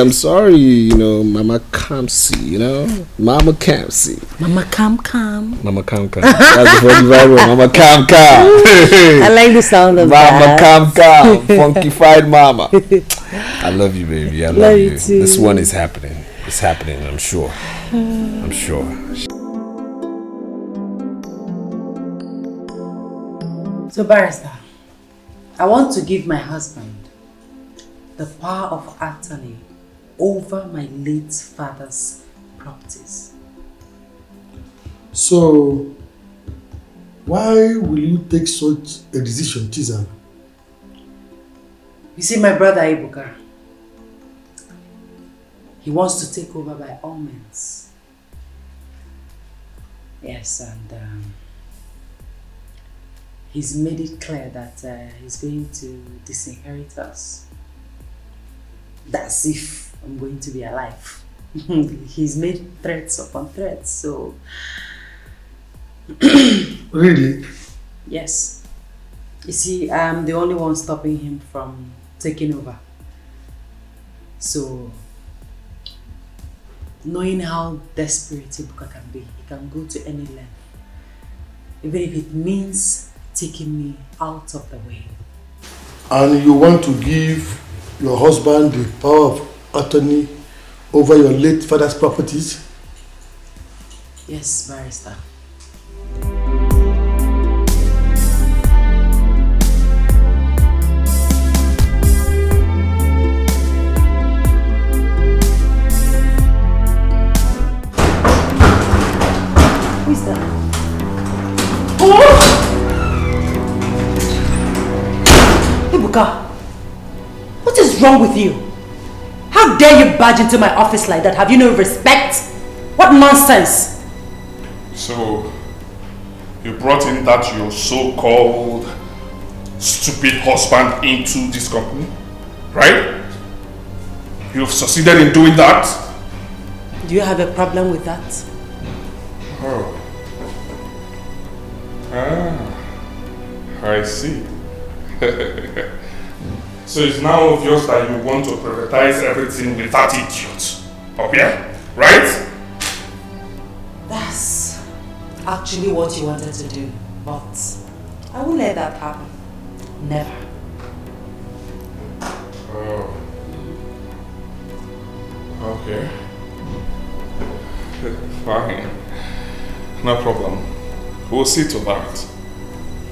I'm sorry. You know, Mama Kamsi, you know? Mama Kamsi. Mama Kam. Mama Kam. That's the very word. Mama Kam. I like the sound of Mama that. Kam. Funkified mama. I love you, baby. I love you. Too. This one is happening. It's happening, I'm sure. I'm sure. So, barrister, I want to give my husband the power of attorney over my late father's properties. So, why will you take such a decision, Tizan? You see, my brother Ibuka, he wants to take over by all means. Yes, and he's made it clear that he's going to disinherit us. That's if I'm going to be alive. He's made threats upon threats, so... Really? Yes. You see, I'm the only one stopping him from taking over. So, knowing how desperate Ibuka can be, he can go to any length. Even if it means taking me out of the way. And you want to give your husband the power of attorney over your late father's properties? Yes, barrister. Who is that? Ibuka, what is wrong with you? How dare you barge into my office like that? Have you no respect? What nonsense! So, you brought in that your so-called stupid husband into this company, right? You've succeeded in doing that? Do you have a problem with that? Oh. I see. So it's now obvious that you want to privatize everything with that idiot. Okay? Right? That's actually what you wanted to do, but I won't let that happen. Never. Oh. Okay. Fine. No problem. We'll see to that.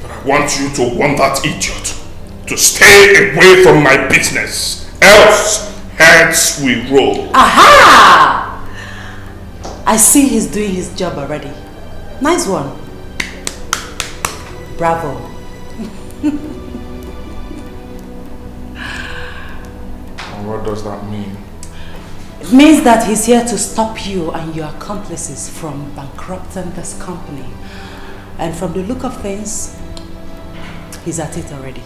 But I want you to warn that idiot to stay away from my business. Else, heads will roll. Aha! I see he's doing his job already. Nice one. Bravo. And what does that mean? It means that he's here to stop you and your accomplices from bankrupting this company. And from the look of things, he's at it already.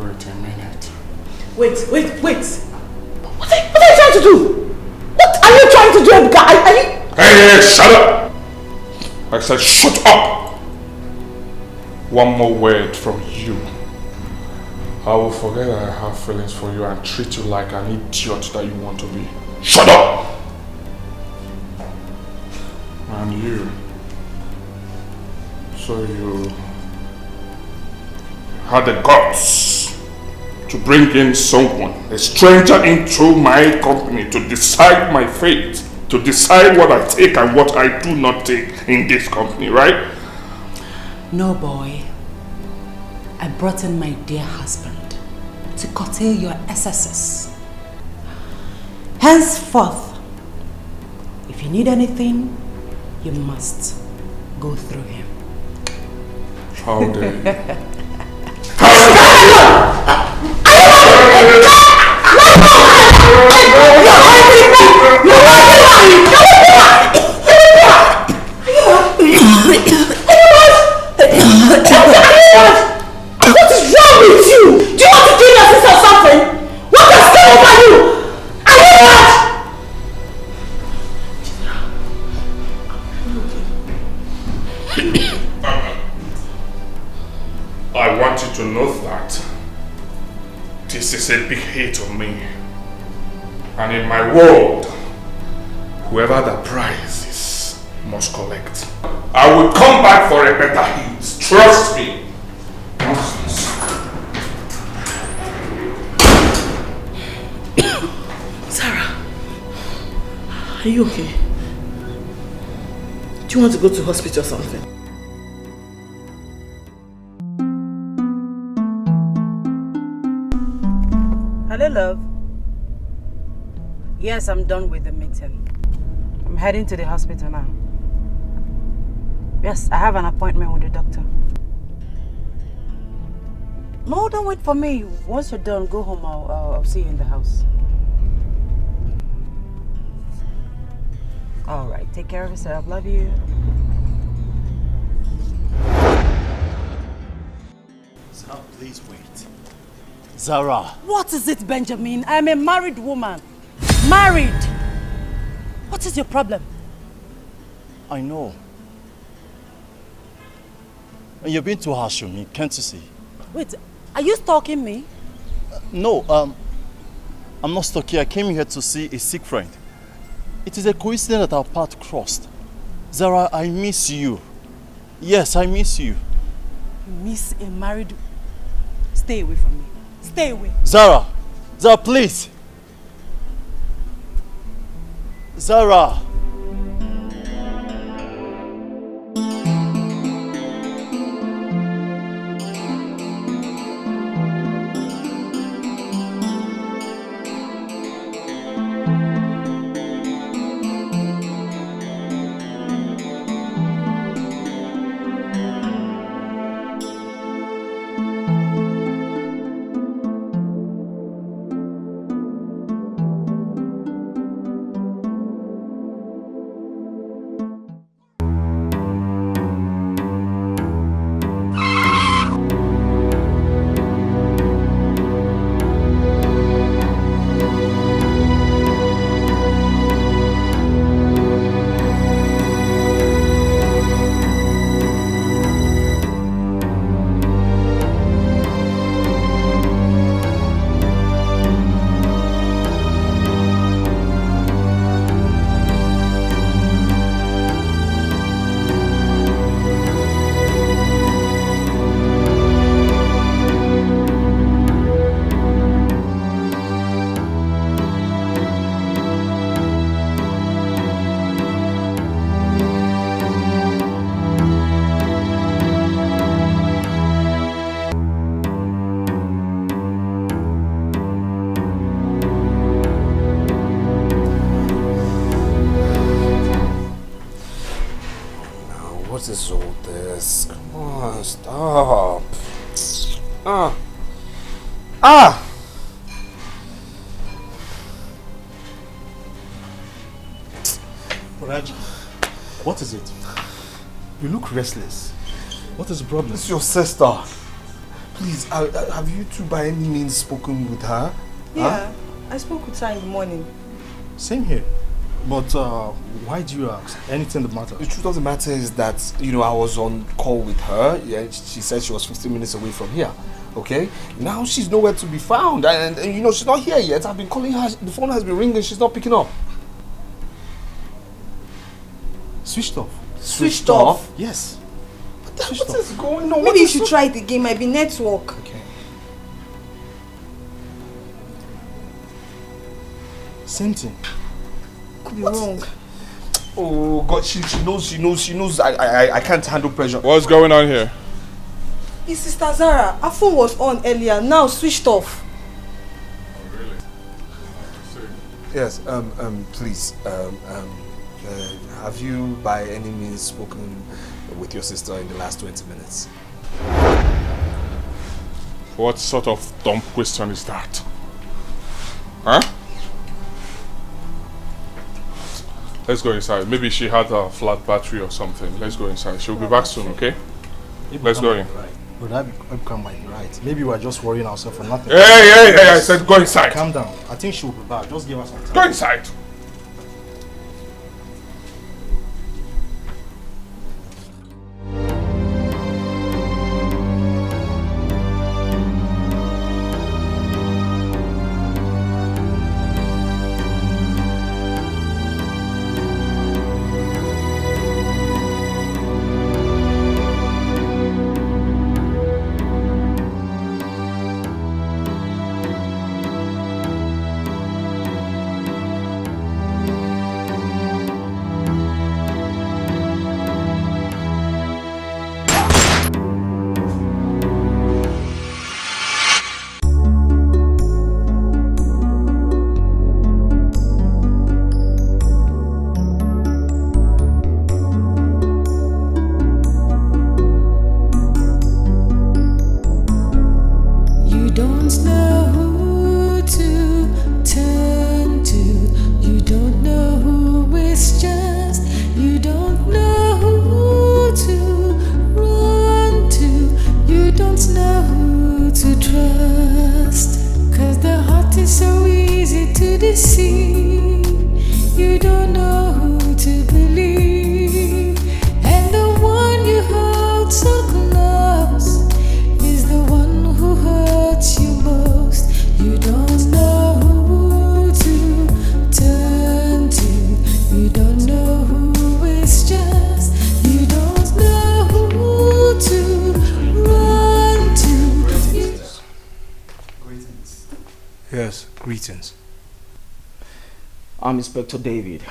Wait a minute. Wait. What are you trying to do? What are you trying to do, Ebuka? Are you... Hey, shut up! I said shut up! One more word from you. I will forget that I have feelings for you and treat you like an idiot that you want to be. Shut up! And you. So you had the guts to bring in someone, a stranger, into my company to decide my fate, to decide what I take and what I do not take in this company, right? No, boy. I brought in my dear husband to curtail your excesses. Henceforth, if you need anything, you must go through him. How dare you? want you to know that this is a big hit on me. And in my world, whoever the prize is must collect. I will come back for a better hit. Trust me. Sarah, are you okay? Do you want to go to hospital or something? Hello, love. Yes, I'm done with the meeting. I'm heading to the hospital now. Yes, I have an appointment with the doctor. No, don't wait for me. Once you're done, go home. I'll see you in the house. Alright, take care of yourself. Love you. Zara, please wait. Zara. What is it, Benjamin? I am a married woman. Married! What is your problem? I know. And you're being too harsh on me, can't you see? Wait, are you stalking me? No, I'm not stalking. I came here to see a sick friend. It is a coincidence that our path crossed. Zara, I miss you. Yes, I miss you. Miss a married... Stay away from me. Stay away. Zara! Zara, please! Zara! What is all this? Come on, stop. Raj, what is it? You look restless. What is the problem? It's your sister. Please, have you two by any means spoken with her? Yeah, I spoke with her in the morning. Same here. But why do you ask? Anything that matters? The truth of the matter is that, you know, I was on call with her. Yeah, she said she was 15 minutes away from here. Okay? Now she's nowhere to be found. And you know, she's not here yet. I've been calling her. The phone has been ringing. She's not picking up. Switched off. Switched off? Yes. What is going on? Maybe you should try it again. Might be network. Okay. Same thing. Could be wrong. Oh God, she knows I can't handle pressure. What's going on here? It's Sister Zara. Her phone was on earlier, now switched off. Oh really? Yes, please, have you by any means spoken with your sister in the last 20 minutes? What sort of dumb question is that? Huh? Let's go inside. Maybe she had a flat battery or something. Let's go inside. She'll be back soon, okay? Let's go in. But that might be right. Maybe we're just worrying ourselves for nothing. Hey, I said go inside. Calm down. I think she'll be back. Just give us some time. Go inside. easy to deceive. You don't know who to believe. And the one you hold so close is the one who hurts you most. You don't know who to turn to. You don't know who is just. You don't know who to run to. Greetings. Yes, greetings. I'm Inspector David.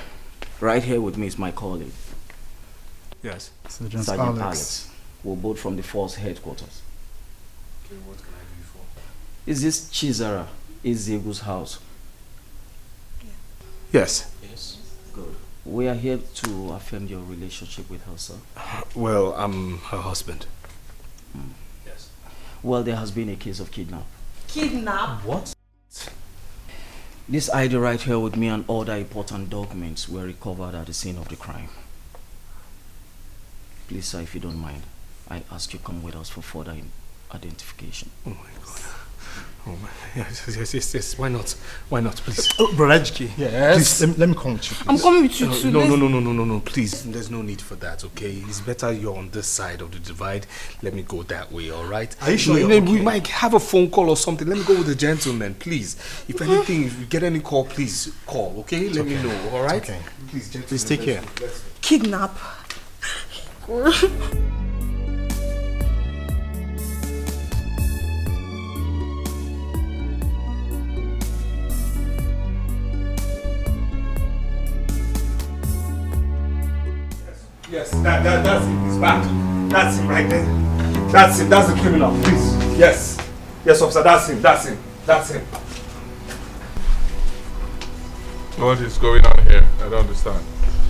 Right here with me is my colleague. Yes. Sergeant Alex. We're both from the force headquarters. Okay, what can I do for? Is this Chizara Ezegu's house? Yes. Yes. Good. We are here to affirm your relationship with her, sir. Well, I'm her husband. Yes. Well, there has been a case of kidnap. Kidnap? What? This ID right here with me and other important documents were recovered at the scene of the crime. Please, sir, if you don't mind, I ask you come with us for further identification. Oh my God. Oh my, yes. Why not? Why not, please? Oh, Brother Dikeh. Yes. Please, let me come with you. Please. I'm coming with you too. No, please. There's no need for that, okay? It's better you're on this side of the divide. Let me go that way, all right? Are you sure? We might have a phone call or something. Let me go with the gentleman, please. If anything, if you get any call, please call, okay? Let me know, all right? Okay. Please, gentlemen, Please take care. Kidnap. Yes, that's him. He's back. That's him right there. That's him. That's the criminal. Please. Yes. Yes, officer. That's him. That's him. What is going on here? I don't understand.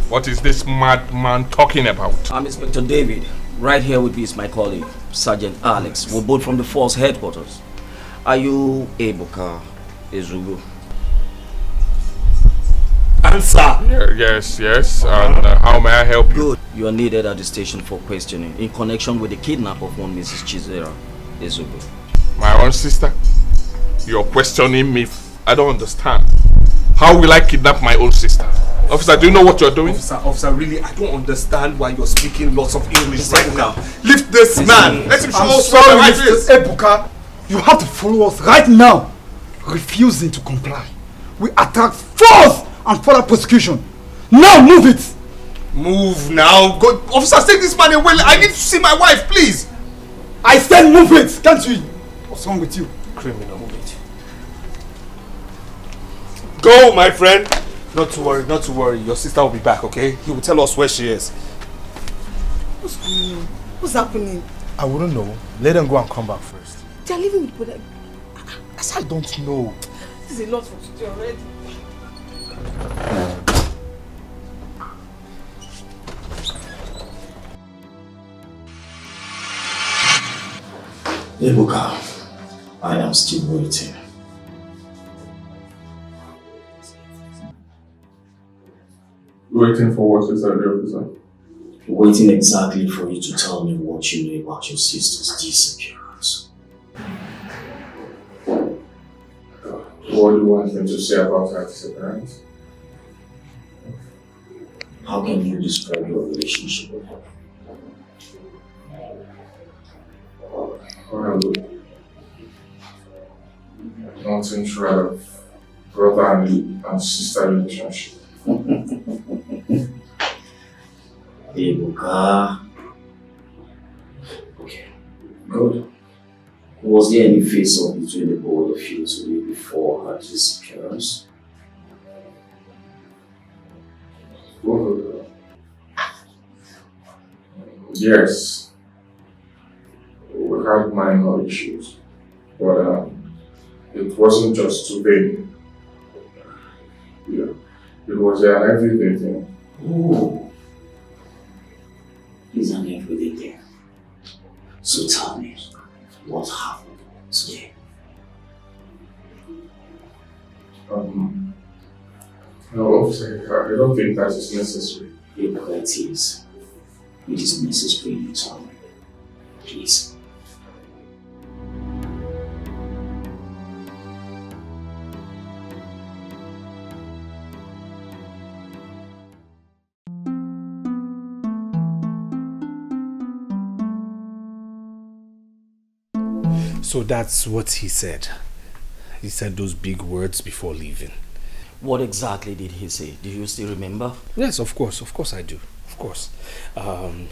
What is this madman talking about? I'm Inspector David. Right here with me is my colleague, Sergeant Alex. We're both from the force headquarters. Are you Ebuka Ezugo? Answer! Yes. And how may I help you? Good. You are needed at the station for questioning in connection with the kidnap of one Mrs. Chizera Ezugo. My own sister? You're questioning me? I don't understand. How will I kidnap my own sister? Officer, do you know what you're doing? Officer, really, I don't understand why you're speaking lots of English right now. Lift this man! Let him show us what the right is! Ebuka, you have to follow us right now. Refusing to comply. We attack force and further prosecution. Now move it! Move now. Go. Officer, take this man away. I need to see my wife, please. I said move it! Can't you? What's wrong with you? Criminal, move it. Go, my friend. Not to worry. Your sister will be back, okay? He will tell us where she is. What's going on? What's happening? I wouldn't know. Let them go and come back first. They're leaving me, but I don't know. this is a lot for today already. Ebuka, I am still waiting. Waiting for what, Sister Officer? Waiting exactly for you to tell me what you know about your sister's disappearance. What do you want me to say about her disappearance? How can you describe your relationship with her? Well, nothing short of brother and sister relationship. Ebuka. Okay, good. Was there any face-off between the both of you today before her disappearance? Yes. We had minor issues, but it wasn't just today. Yeah, it was an everyday thing. Oh, it's an everyday thing. So tell me, what happened today? No, officer, I don't think that is necessary. It is. It is necessary, you tell me. Please. So that's what he said. He said those big words before leaving. What exactly did he say? Do you still remember? Yes, of course I do. Of course.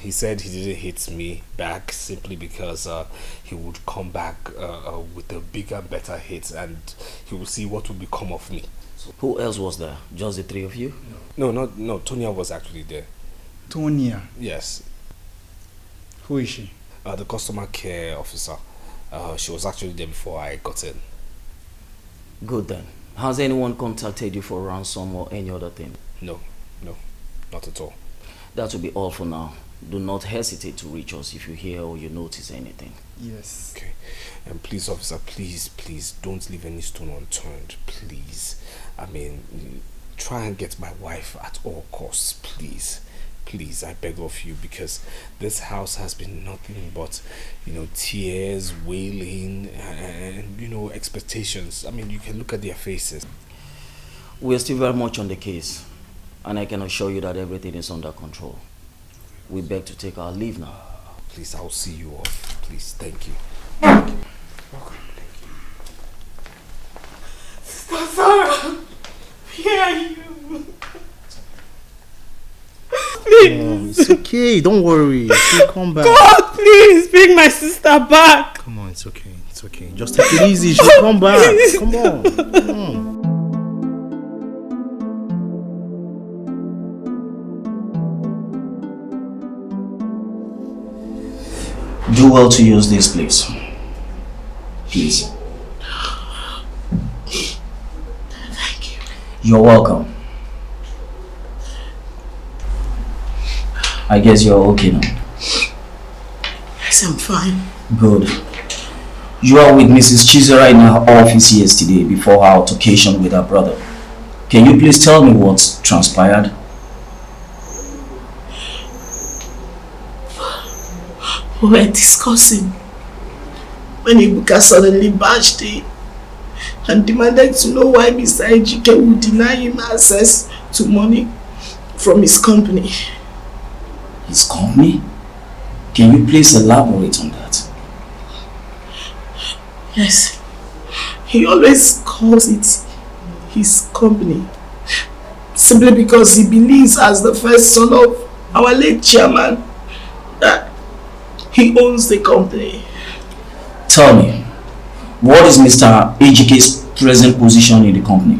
He said he didn't hit me back simply because he would come back with a bigger, better hit, and he will see what will become of me. So, who else was there? Just the three of you? No, Tonya was actually there. Tonya? Yes. Who is she? The customer care officer. She was actually there before I got in. Good then. Has anyone contacted you for ransom or any other thing? No, not at all. That will be all for now. Do not hesitate to reach us if you hear or you notice anything. Yes. Okay. And please, officer, please don't leave any stone unturned. Please. I mean, try and get my wife at all costs. Please, I beg of you, because this house has been nothing but, tears, wailing, and expectations. I mean, you can look at their faces. We are still very much on the case, and I can assure you that everything is under control. We beg to take our leave now. Please, I'll see you off. Please, thank you. Welcome. Sister Sarah, where are you? Please. It's okay, don't worry. She'll come back. God, please bring my sister back. Come on, it's okay. Just take it easy. She'll come back. Come on. Do well to use this place. Please. Thank you. You're welcome. I guess you're okay now. Yes, I'm fine. Good. You are with Mrs. Chizera in her office yesterday before her altercation with her brother. Can you please tell me what transpired? We were discussing when Ibuka suddenly barged in and demanded to know why Mr. Ejike would deny him access to money from his company. His company? Can you please elaborate on that? Yes. He always calls it his company simply because he believes, as the first son of our late chairman, that he owns the company. Tell me, what is Mr. Ejike's present position in the company?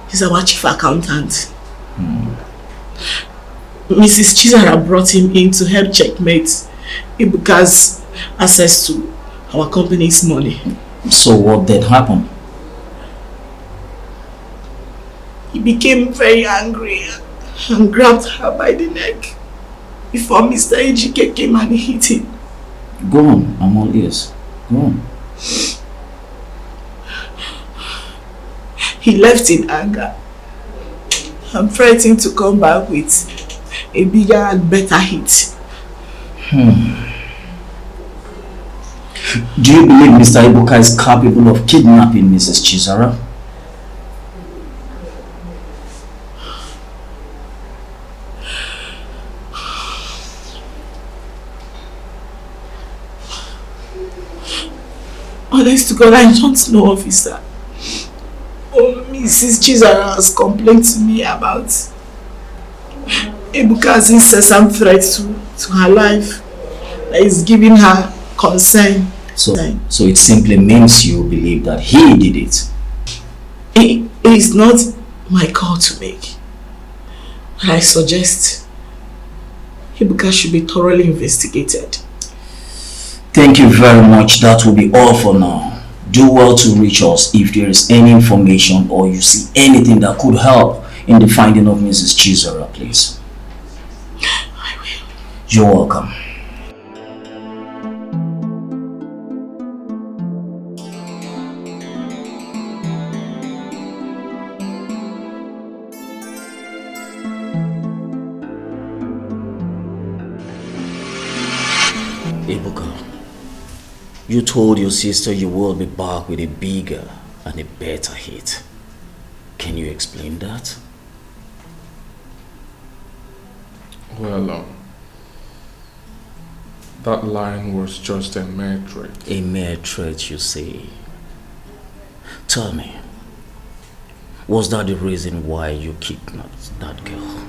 He's our chief accountant. Mrs. Chizara brought him in to help checkmate Ibuka's access to our company's money. So what then happened? He became very angry and grabbed her by the neck before Mr. Ejike came and hit him. Go on, I'm all ears. Go on. He left in anger and threatened to come back with a bigger and better hit. Do you believe Mr. Ibuka is capable of kidnapping Mrs. Chizara? Honest to God, I don't know, officer. Oh, Mrs. Chizara has complained to me about Ibuka's incessant threat to her life that is giving her concern. So it simply means you believe that he did it. It is not my call to make. But I suggest Ibuka should be thoroughly investigated. Thank you very much. That will be all for now. Do well to reach us if there is any information or you see anything that could help in the finding of Mrs. Chizara, please. I will. You're welcome. Ibuka, you told your sister you will be back with a bigger and a better hit. Can you explain that? Well, That line was just a mere threat. A mere threat, you say? Tell me, was that the reason why you kidnapped that girl?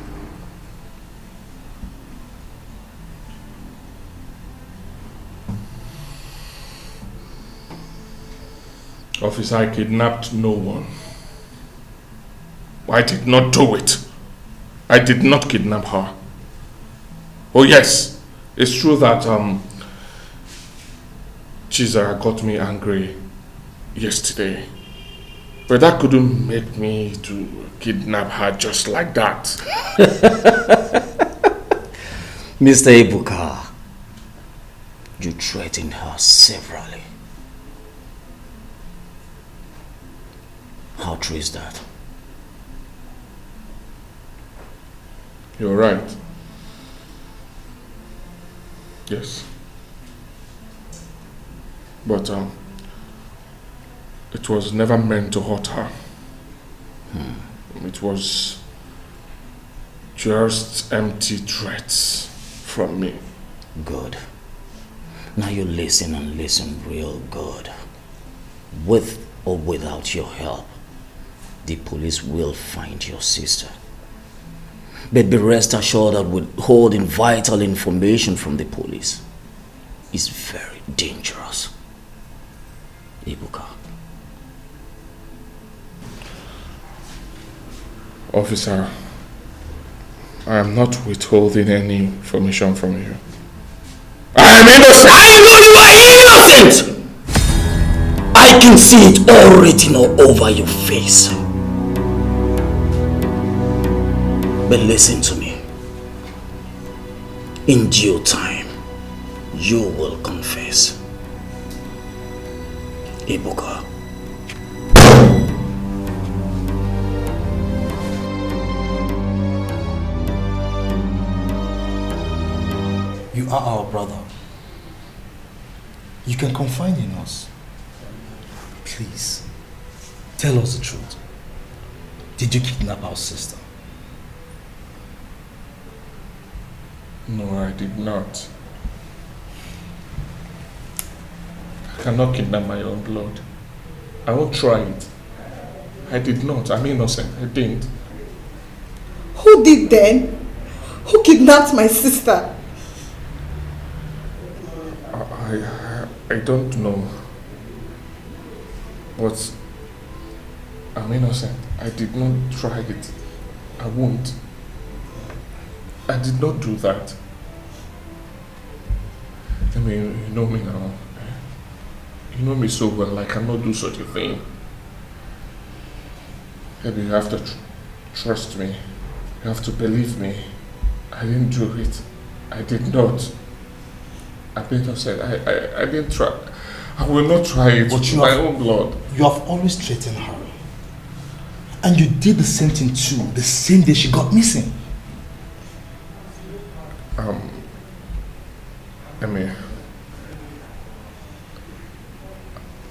Officer, I kidnapped no one. I did not do it. I did not kidnap her. Oh yes, it's true that Chizara got me angry yesterday. But that couldn't make me to kidnap her just like that. Mr. Ibuka, you threatened her severally. How true is that? You're right. Yes. But it was never meant to hurt her. It was just empty threats from me. Good. Now you listen and listen real good. With or without your help, the police will find your sister. But be rest assured that withholding vital information from the police is very dangerous. Ibuka. Officer, I am not withholding any information from you. I am innocent! I know you are innocent! I can see it all written all over your face. But listen to me. In due time, you will confess. Ibuka. You are our brother. You can confide in us. Please, tell us the truth. Did you kidnap our sister? No, I did not. I cannot kidnap my own blood. I won't try it. I did not. I'm innocent. I didn't. Who did then? Who kidnapped my sister? I don't know. But I'm innocent. I did not try it. I won't. I did not do that. I mean, you know me now. You know me so well. I cannot do such a thing. Maybe you have to trust me. You have to believe me. I didn't do it. I did not. I'm innocent. I didn't try. I will not try it with my own blood. You have always threatened her. And you did the same thing too, the same day she got missing.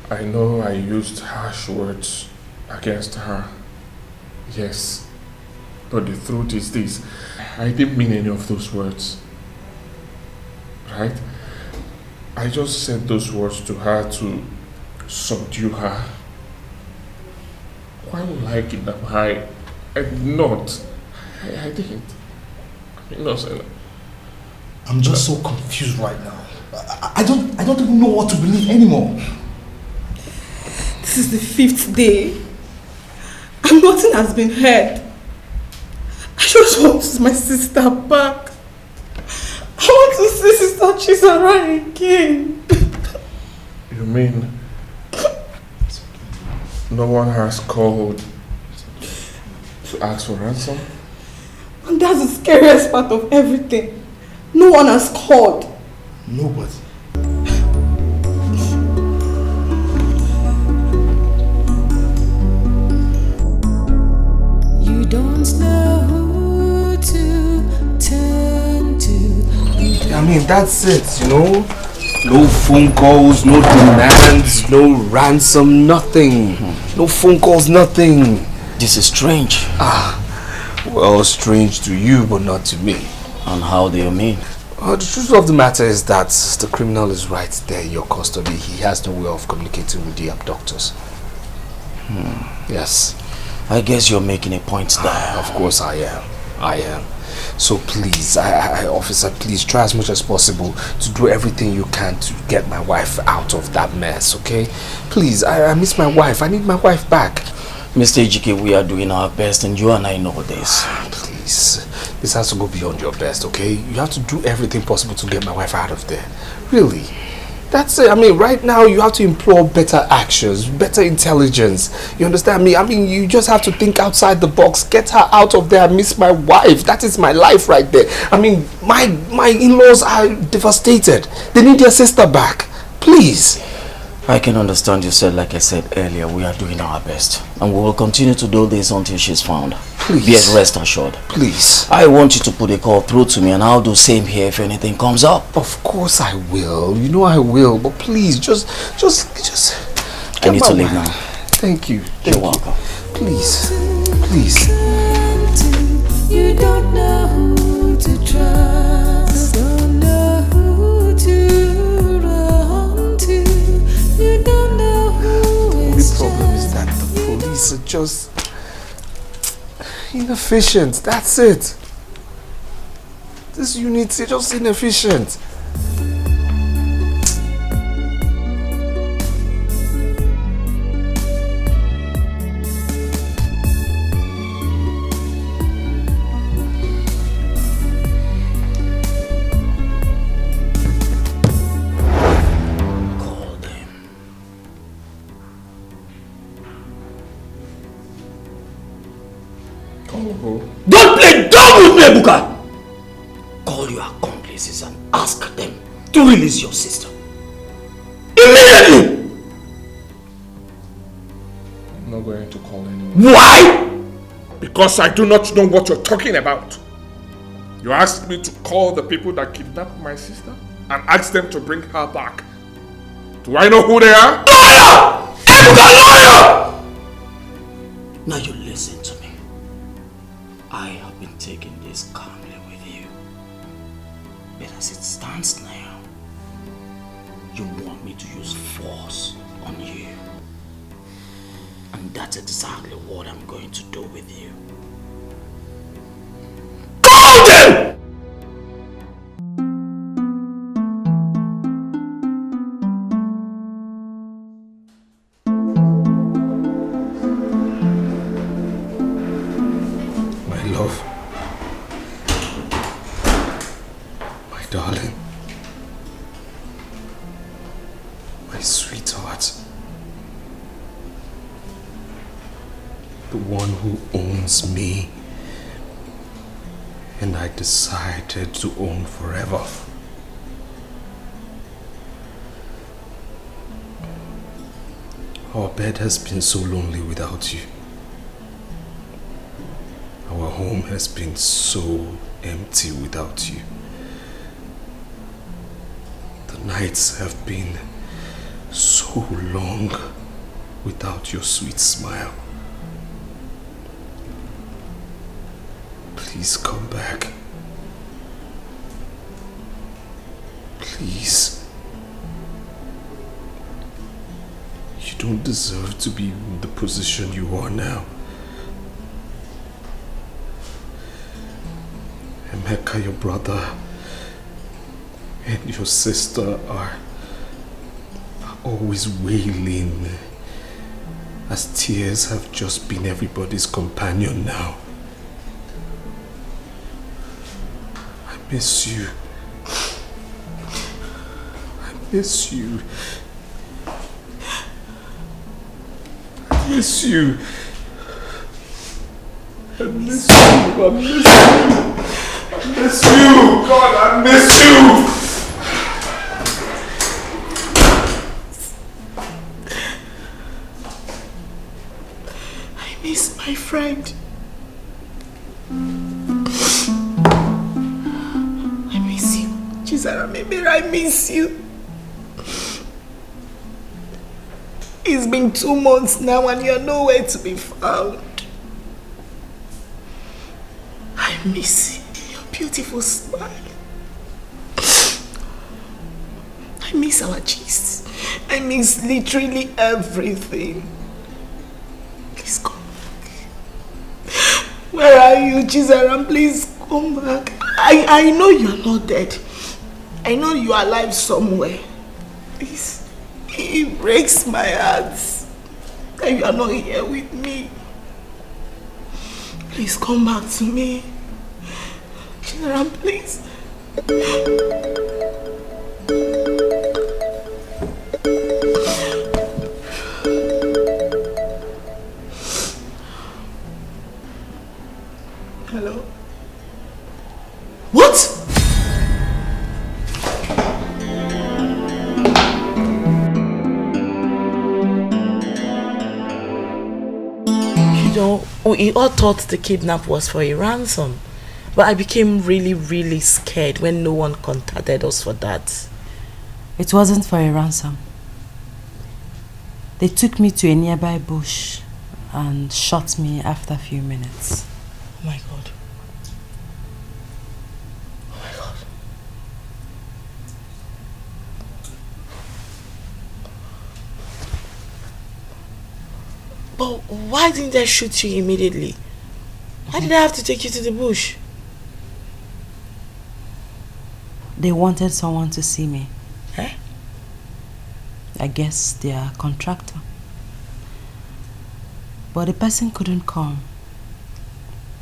I know I used harsh words against her. Yes. But the truth is this. I didn't mean any of those words. Right? I just said those words to her to subdue her. Why would I kidnap her? I did not. I didn't. I'm innocent. I'm just so confused right now. I don't even know what to believe anymore. This is the 5th day. And nothing has been heard. I just want my sister back. I want to see Sister Chizara again. You mean no one has called to ask for ransom? And that's the scariest part of everything. No one has called. Nobody. You don't know who to turn to. I mean, that's it, you know? No phone calls, no demands, no ransom, nothing. No phone calls, nothing. This is strange. Well, strange to you, but not to me. And how do you mean? The truth of the matter is that the criminal is right there in your custody. He has no way of communicating with the abductors. Yes. I guess you're making a point there. Of course I am. So please, officer, please try as much as possible to do everything you can to get my wife out of that mess, okay? Please, I miss my wife. I need my wife back. Mr. Ejike, we are doing our best and you and I know this. Please, this has to go beyond your best, okay? You have to do everything possible to get my wife out of there. Really. That's it. I mean, right now you have to employ better actions, better intelligence. You understand me? I mean, you just have to think outside the box. Get her out of there. I miss my wife. That is my life right there. I mean, my in-laws are devastated. They need their sister back. Please. I can understand you said, like I said earlier, we are doing our best. And we will continue to do this until she's found. Please. Be at rest assured. Please. I want you to put a call through to me and I'll do same here if anything comes up. Of course I will. You know I will. But please, just I need to leave now. Thank you. You're welcome. Please. Please. You don't know who to trust, don't know who to run to. You don't know who is The problem is that the police are just inefficient. That's it. This unit is just inefficient. Don't play dumb with me, Ebuka! Call your accomplices and ask them to release your sister. Immediately! I'm not going to call anyone. Why? Because I do not know what you're talking about. You asked me to call the people that kidnapped my sister and ask them to bring her back. Do I know who they are? Liar! Ebuka, liar! Now you listen to me. I have been taking this calmly with you. But as it stands now, you want me to use force on you. And that's exactly what I'm going to do with you. Call them! Darling, my sweetheart, the one who owns me and I decided to own forever. Our bed has been so lonely without you. Our home has been so empty without you. The nights have been so long without your sweet smile. Please come back. Please. You don't deserve to be in the position you are now. Emeka, your brother, and your sister are always wailing, as tears have just been everybody's companion now. I miss you. I miss you. I miss you. I miss you. I miss you. I miss you. God, I miss you. I miss my friend. I miss you. Chisara Memera, I miss you. It's been 2 months now and you're nowhere to be found. I miss your beautiful smile. miss our gist. I miss literally everything. Please come back. Where are you, Chizaram? Please come back. I know you are not dead. I know you are alive somewhere. Please. It breaks my heart that you are not here with me. Please come back to me. Chizaram, please. Hello? What? You know, we all thought the kidnap was for a ransom. But I became really scared when no one contacted us for that. It wasn't for a ransom. They took me to a nearby bush and shot me after a few minutes. Oh my God. Oh my God. But why didn't they shoot you immediately? Why did I have to take you to the bush? They wanted someone to see me. Eh? I guess they are a contractor. But the person couldn't come,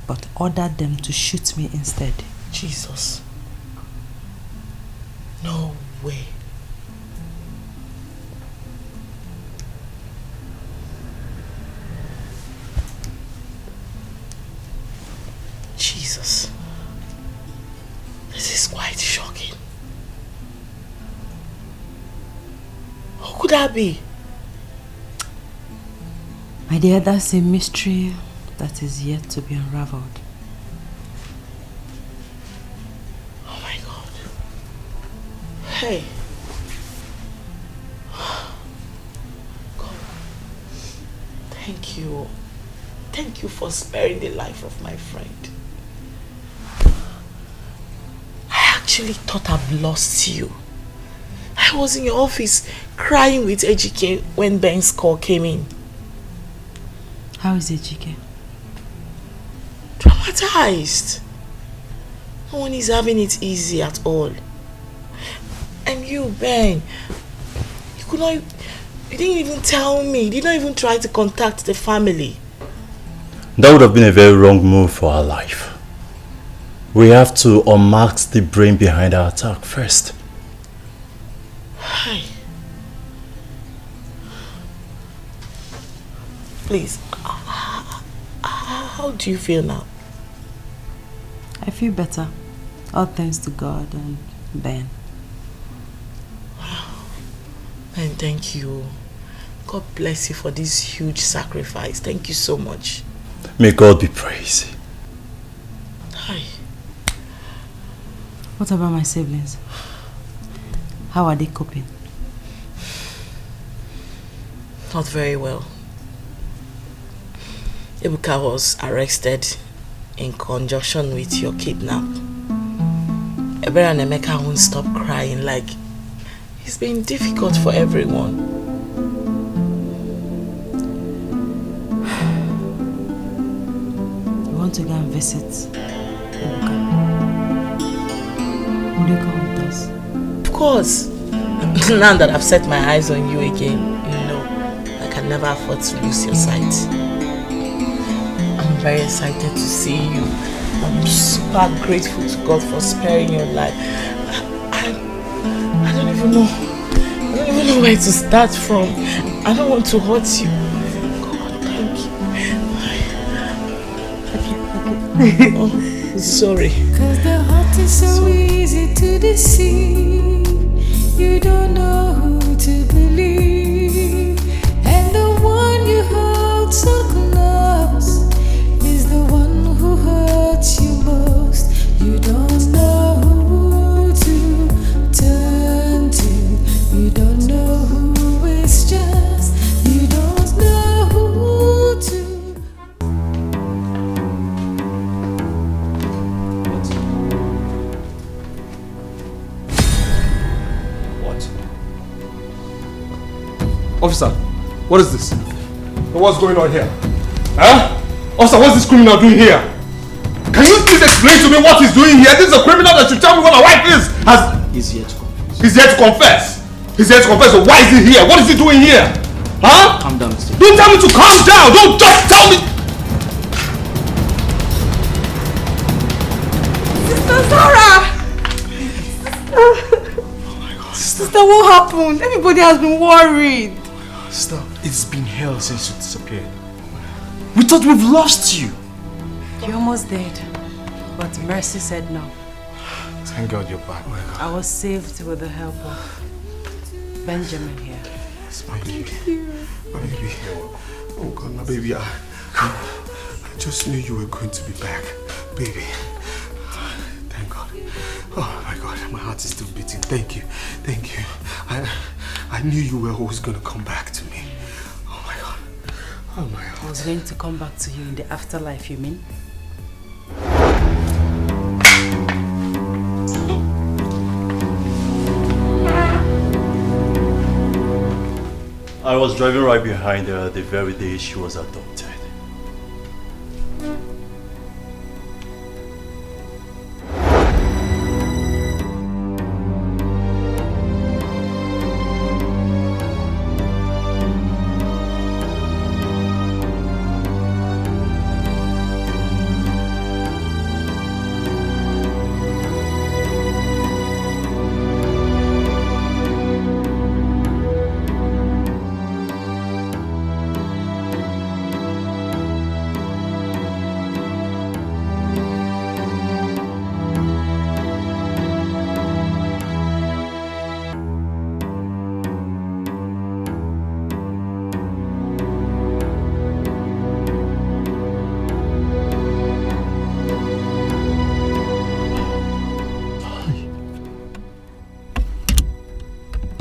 but ordered them to shoot me instead. Jesus. No way. Jesus. This is quite shocking. Who could that be? My dear, that's a mystery that is yet to be unraveled. Oh my God. Hey. God. Thank you. Thank you for sparing the life of my friend. I actually thought I've lost you. I was in your office crying with Ejike when Ben's call came in. How is Ejike? Traumatized. No one is having it easy at all. And you, Ben, you didn't even tell me. You did not even try to contact the family. That would have been a very wrong move for our life. We have to unmask the brain behind our attack first. Hi. Please, how do you feel now? I feel better. All thanks to God and Ben. Ben, thank you. God bless you for this huge sacrifice. Thank you so much. May God be praised. Hi. What about my siblings? How are they coping? Not very well. Ebuka was arrested in conjunction with your kidnap. Ebere and Emeka won't stop crying, like it's been difficult for everyone. You want to go and visit Ebuka? Will you come with us? Of course. Now that I've set my eyes on you again, you know I can never afford to lose your sight. I'm very excited to see you. I'm super grateful to God for sparing your life. I don't even know where to start from. I don't want to hurt you. God, thank you. Oh, sorry. 'Cause the heart is so easy to deceive. You don't know who to believe. And the one you hold so close is the one who hurts you most. You don't know who to turn to. You don't know who is just. You don't know who to. What? Officer, what is this? What's going on here? Huh? Officer, what's this criminal doing here? Can you please explain to me what he's doing here? This is a criminal that should tell me where my wife is. He's here to confess. He's here to confess. He's here to confess. So why is he here? What is he doing here? Huh? Calm down, Mr. Don't tell me to calm down. Don't just tell me. Sister Zara! Sister, what happened? Everybody has been worried. Sister, it's been hell since you disappeared. We thought we've lost you. You almost did, but Mercy said no. Thank God you're back. I was saved with the help of Benjamin here. Yes, my baby. My baby. Oh God, my baby. I just knew you were going to be back. Baby. Thank God. Oh my God, my heart is still beating. Thank you. Thank you. I knew you were always going to come back to me. Oh my God. Oh my God. I was going to come back to you in the afterlife, you mean? I was driving right behind her the very day she was adopted.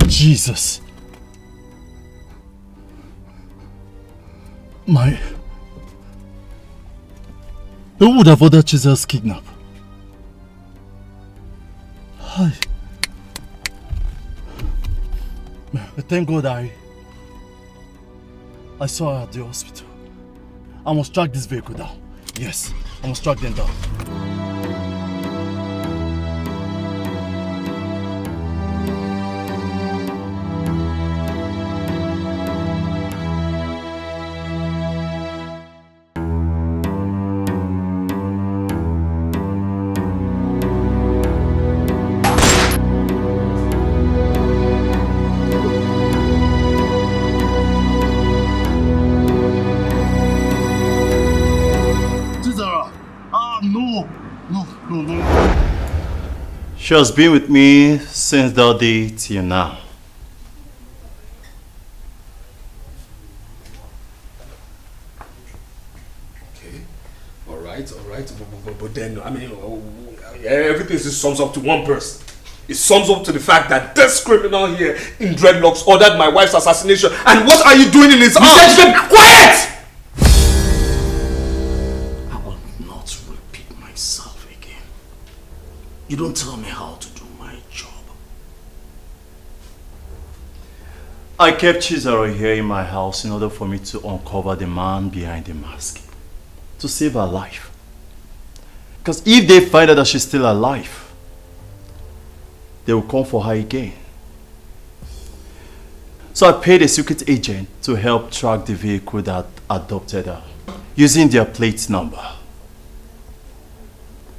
Jesus. Who would have ordered Jesus kidnap? Hi. Thank God I saw her at the hospital. I must track this vehicle down. Yes, I must track them down. She has been with me since that day till now. Okay, all right. But then, I mean, everything sums up to one person. It sums up to the fact that this criminal here in dreadlocks ordered my wife's assassination. And what are you doing in his arms? Quiet! You don't tell me how to do my job. I kept Chizaro here in my house in order for me to uncover the man behind the mask. To save her life. Because if they find out that she's still alive, they will come for her again. So I paid a secret agent to help track the vehicle that adopted her, using their plate number.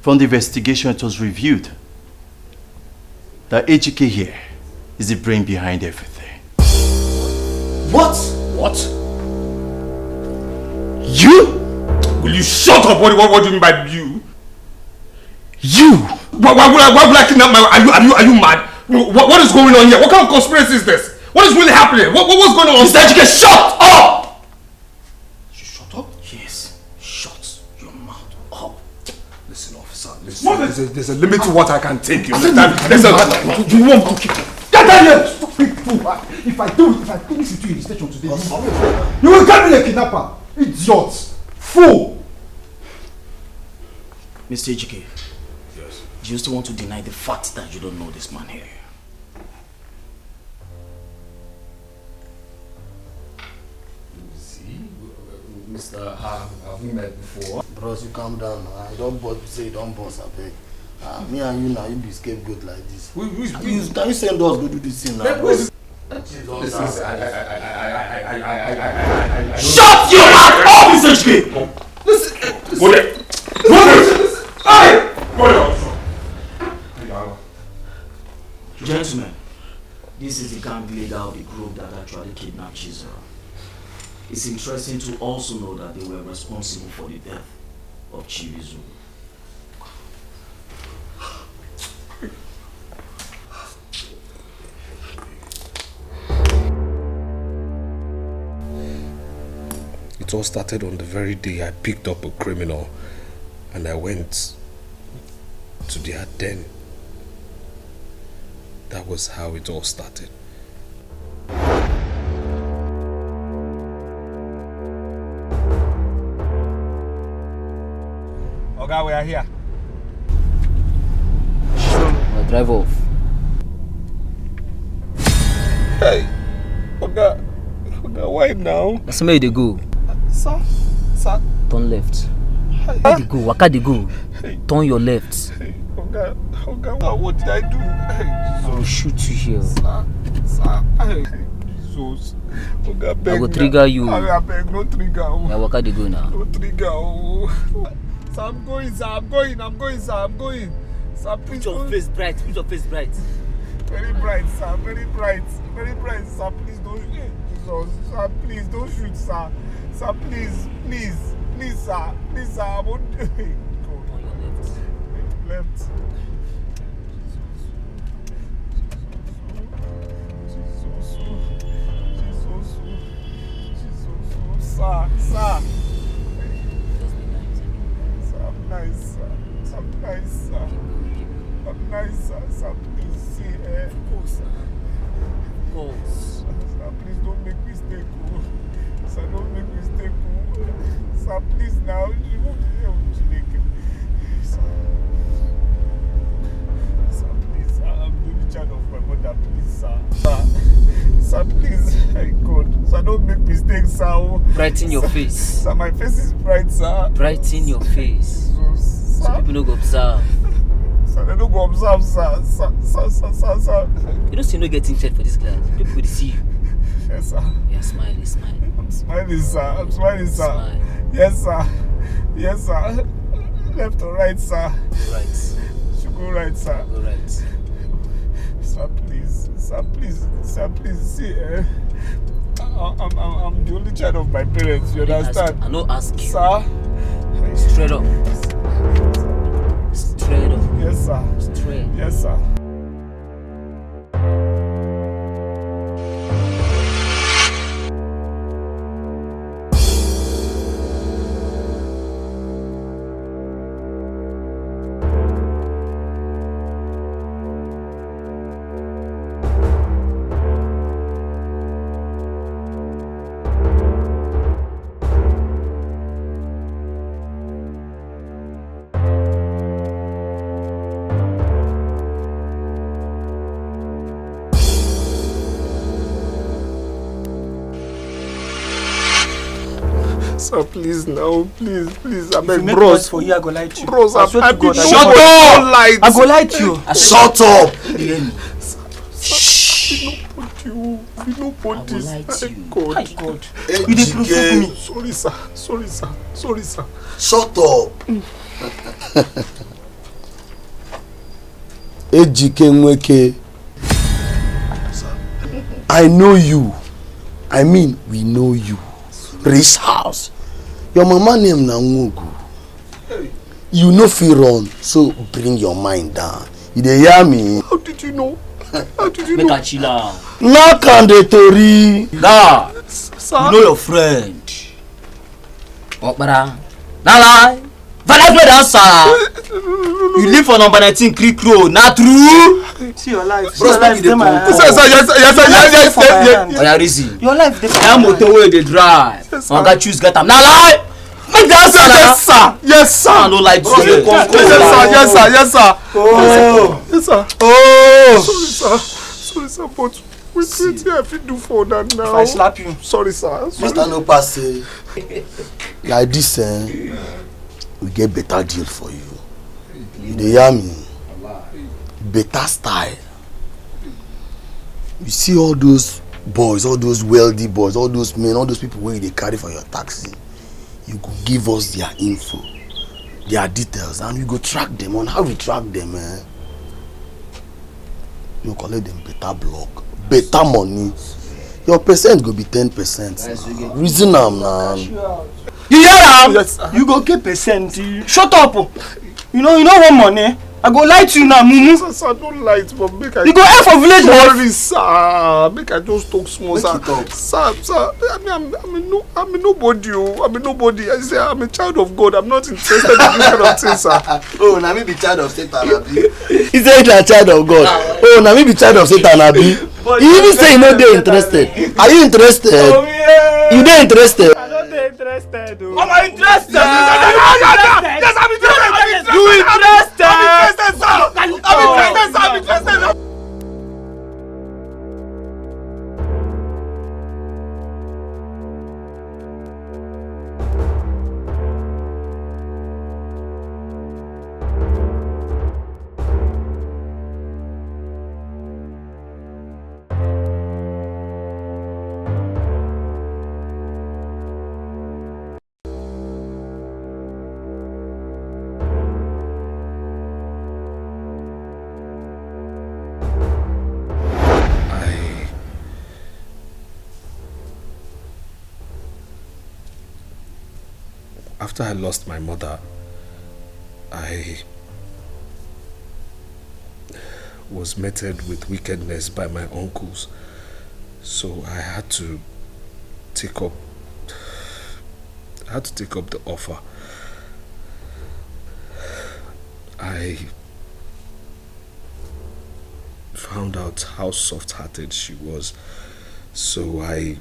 From the investigation, it was revealed that AGK here is the brain behind everything. What? What? You? Will you shut up? What do you mean by you? You? Why would I kidnap my... Are you mad? What is going on here? What kind of conspiracy is this? What is really happening? What's going on? Mr. AGK, shut up! Shut up? Yes, shut your mouth up. Listen, officer, listen. There's a limit to what I can take, you understand? You won't go keep... Get down here! Stupid fool! If I do this to you in the station today, you will get me a kidnapper! Idiot! Fool! Mr. AGK. Yes. Do you still want to deny the fact that you don't know this man here? Mister, have we met before? Bros, you calm down now. I don't say you don't boss, I beg. Me and you now, you be scapegoat like this. Can you send us go do this thing now? Shut your mouth up, Mr. HK! Listen. Go there. Go there. Hey! Go there. Gentlemen, this is the gang leader of the group that actually kidnapped Chisora. It's interesting to also know that they were responsible for the death of Chivizu. It all started on the very day I picked up a criminal and I went to their den. That was how it all started. Okay, we are here. We'll drive off. Hey, okay, why now? That's where they go. Sir. Turn left. Where they go? Waka they go. Turn your left. Okay, what did I do? I will shoot you here. Sir. Jesus. Okay, I will trigger you. I beg, no trigger. Yeah, waka they go now. No trigger. Sir, I'm going, sir. I'm going. Sir, please. Put your face bright. Very bright, sir. Very bright, sir. Please don't shoot. Jesus. Sir, please don't shoot, sir. Sir, please, sir. Please, sir. I won't do it. Go. On your Left. Jesus. Sir. I'm nice, sir. Sir, please see, Of course, sir. Sir, please don't make mistake, Sir, don't make mistake, Sir, please now. You won't help Sir, please, I'm the only child of my mother, please, sir. Sir, please, God. Sir, don't make mistakes, sir. Brighten your face. Sir, my face is bright, sir. Brighten your face. So people don't go observe. Sir, they don't go observe, sir. Sir. You don't see no getting checked for this class. People will see you. Yes, sir. Yeah, smile. I'm smiling, sir. Smile. Yes, sir. Left or right, sir? Right. Should go right, sir. Go right. Sir, please. See, I'm the only child of my parents. You understand? I no ask you. Sir. Straight up. Yes, sir. Straight. Yes, sir. Sir, please now, please. I beg, bros. For you, I go lie to you. Bros, I swear to God. Shut up! I go lie to you. Shut up! Shh. We no put this. God. You dey provoke me. Sorry, sir. Shut up. Ejike Nweke. I know you. I mean, we know you. Rich house. Your mama name na Nwogu. You no fit run, so bring your mind down. You dey hear me? How did you know? Make a chill out. Knock on the tori. Nah. Sir? You know your friend. Okpara. Nah lie. Valid way answer. You live for number 19 Creek Road. Not true? See your life. Bro, yes. Oya reason. Your life. I am motor wey dey drive. Oga choose get am. Nah lie. Make the answer now. Yes, sir. I no like to say. Yes, sir. Sorry, sir. But wait, I fit do for that now. If I slap you. Sorry, sir. Mr. No pass. like this, we get better deal for you. You dey hear me? Better style. You see all those boys, all those wealthy boys, all those men, all those people where they carry for your taxi. You go give us their info, their details, and we go track them. On how we track them, you collect them better block, better money. Your percent go be 10%. Reason am now. You hear am? Yes, you go get percent. Shut up. You know want money. I go lie to you now, mumu. Sir, don't lie to me. Make I. You go air for village boy. Sorry, sir. Make I just talk small, sir. Sir. I'm a nobody. I'm a nobody. I say I'm a child of God. I'm not interested in this kind of thing, sir. Oh, now me be child of Satan, Abi. He said a child of God. Oh, now me be child of Satan, Abi. He even say you no dey interested. Are you interested? Oh, yeah. You dey interested? I'm not interested. Oh. I'm interested. Yes, I'm interested. You interested? I'm interested, sir. I'm interested. After I lost my mother, I was meted with wickedness by my uncles, so I had to take up the offer. I found out how soft-hearted she was, so I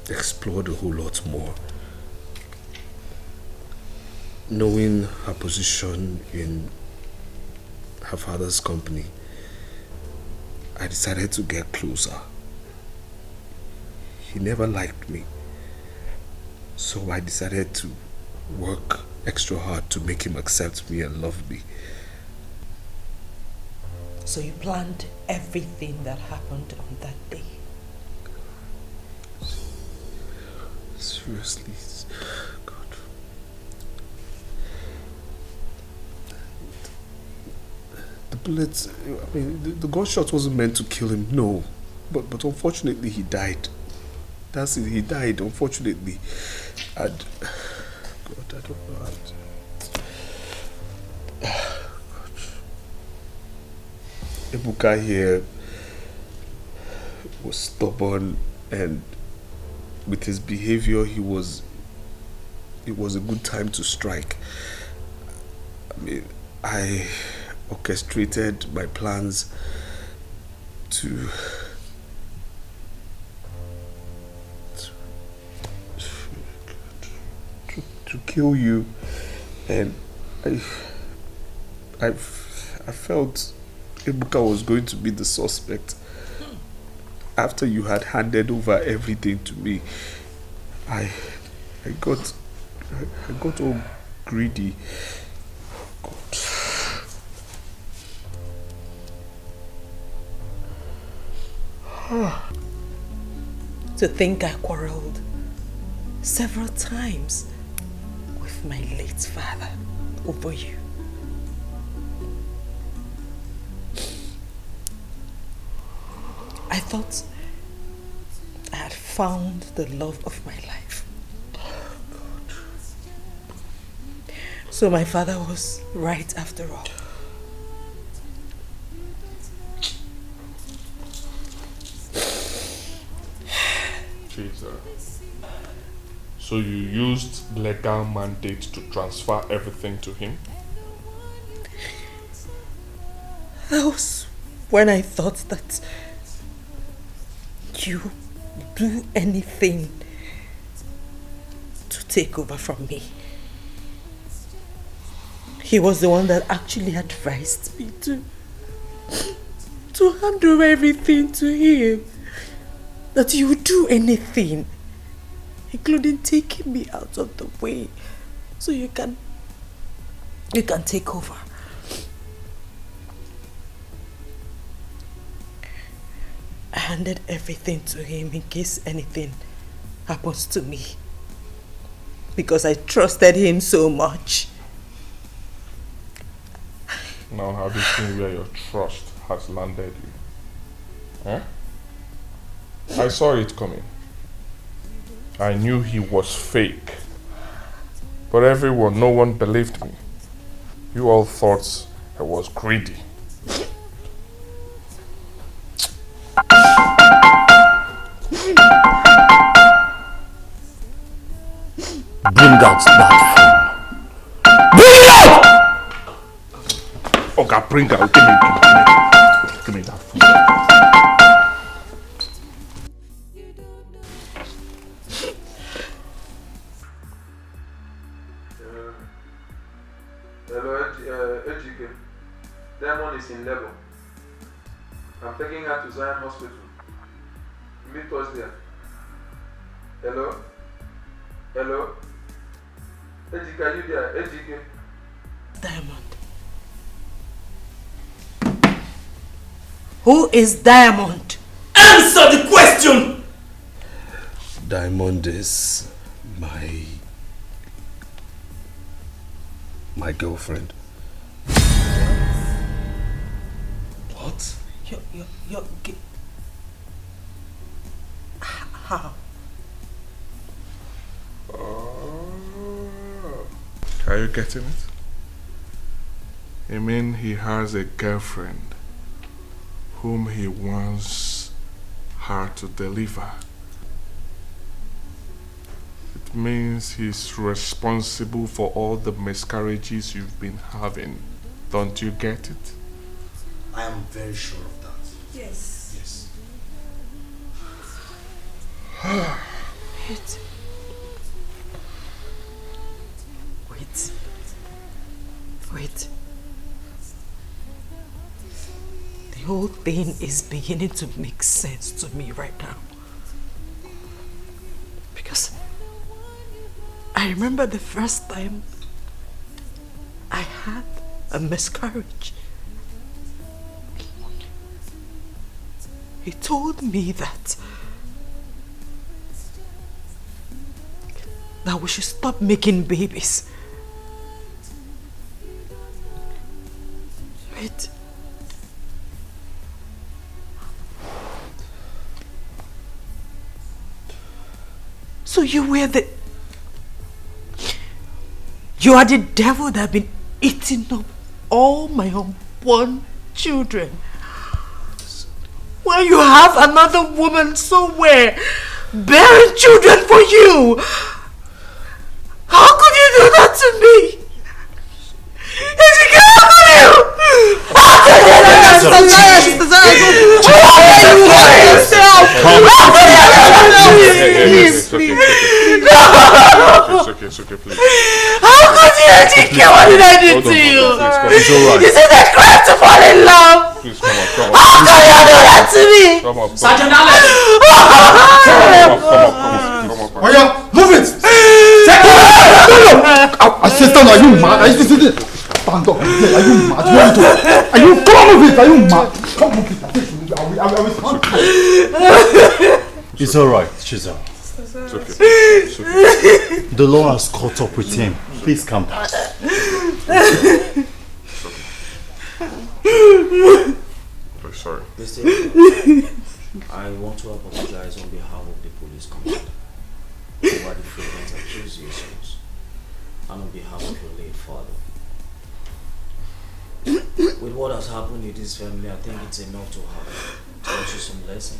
explored a whole lot more. Knowing her position in her father's company, I decided to get closer. He never liked me, so I decided to work extra hard to make him accept me and love me. So you planned everything that happened on that day? Seriously, God. The bullets, I mean, the gunshot wasn't meant to kill him, no. But unfortunately he died. That's it, he died, unfortunately. And God, I don't know how to... Ebuka here was stubborn, and with his behavior, it was a good time to strike. I mean, I orchestrated my plans to kill you, and I felt Ebuka was going to be the suspect. After you had handed over everything to me, I got all greedy. God. To think I quarreled several times with my late father over you. I thought I had found the love of my life. So my father was right after all. Jesus. So you used legal mandate to transfer everything to him? That was when I thought that you do anything to take over from me. He was the one that actually advised me to hand over everything to him. That you would do anything. including taking me out of the way so you can take over. I handed everything to him in case anything happens to me, because I trusted him so much. Now have you seen where your trust has landed you? Huh? I saw it coming. I knew he was fake. But no one believed me. You all thought I was greedy. Bring out that phone. Bring it out! Okay, bring out. Give me that phone. Hello, Dikeh. Diamond is in labor. I'm taking her to Zion Hospital. Meet us there. Hello? Hello? Dikeh, are you there? Dikeh? Diamond. Who is Diamond? Answer the question! Diamond is my girlfriend. What? You're how? Are you getting it? I mean, he has a girlfriend whom he wants her to deliver. It means he's responsible for all the miscarriages you've been having. Don't you get it? I am very sure of that. Yes. Yes. Wait. The whole thing is beginning to make sense to me right now. Because I remember the first time I had a miscarriage. He told me that we should stop making babies. Wait. So you are the devil that have been eating up all my unborn children. While you have another woman somewhere bearing children for you. How could you do that to me? It's okay, please. How could you, Dikeh? What did I do to you? It's alright. Is it a crime to fall in love? Please, come on. How can you do that to me? Come on. Sergeant Come on. Oh yeah, move it! Assistant, are you mad? Are you sitting? Stand up. Are you mad? Are you? Come on, move it. Are you mad? Come move it. I will stand. It's alright, Chizal. It's okay. It's okay. The law has caught up with him. Please calm down. I'm sorry. I want to apologize on behalf of the police commander over the frequent accusations and on behalf of your late father. With what has happened in this family, I think it's enough to have taught you some lesson.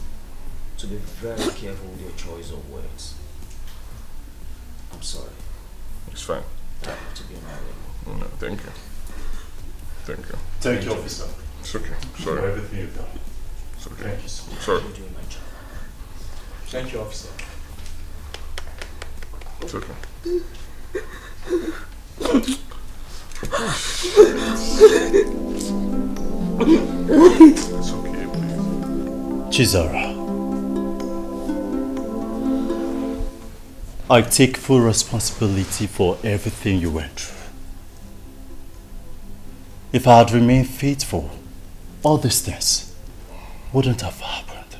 To be very careful with your choice of words. I'm sorry. It's fine. I have to be on my way. No, thank you. Thank you. Thank you, officer. It's okay. Sorry. For everything you've done. It's okay. Thank you so much. Sorry. I'm doing my job. Thank you, officer. It's okay. It's okay, please. Chizara, I take full responsibility for everything you went through. If I had remained faithful, all these things wouldn't have happened.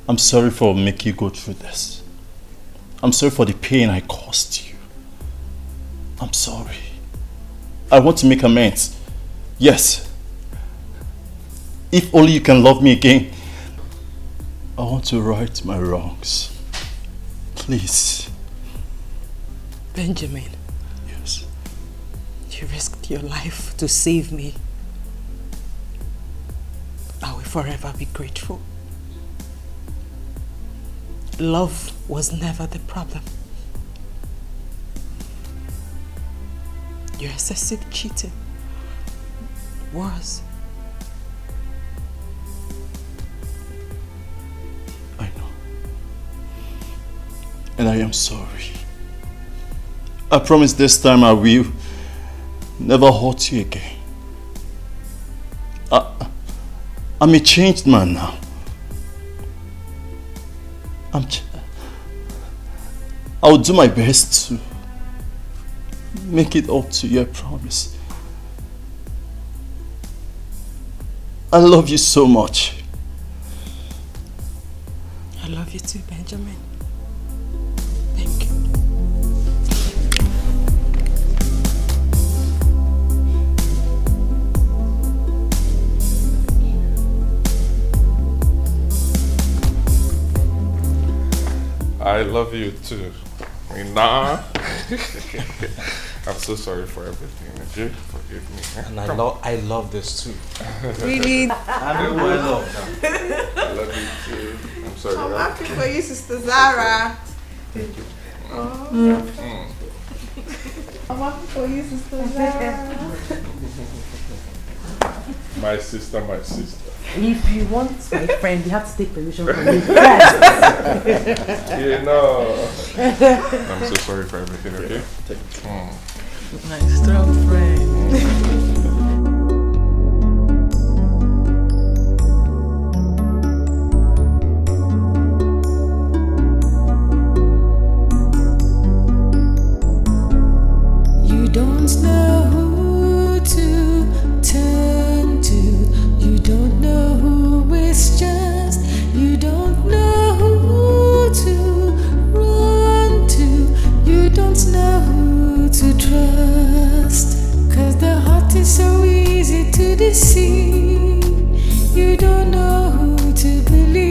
I'm sorry for making you go through this. I'm sorry for the pain I caused you. I'm sorry. I want to make amends. Yes. If only you can love me again. I want to right my wrongs. Please. Benjamin. Yes. You risked your life to save me. I will forever be grateful. Love was never the problem. Your excessive cheating was. I know. And I am sorry. I promise this time I will never hurt you again. I'm a changed man now. I'll do my best to make it up to you, I promise. I love you so much. I love you too, Benjamin. Thank you. I love you too. I mean, nah. I'm so sorry for everything. Would you forgive me? And I love this too. Really? I do my love. I love you too. I'm sorry. I'm happy for you, Sister Zara. Thank you. Oh. I'm happy for you, Sister Zara. My sister, my sister. If you want my friend, you have to take permission from me first. You know. I'm so sorry for everything, okay? My strong friend. You don't know who to turn to. You don't know who is just. You don't know who to run to. You don't know who to trust. 'Cause the heart is so easy to deceive. You don't know who to believe.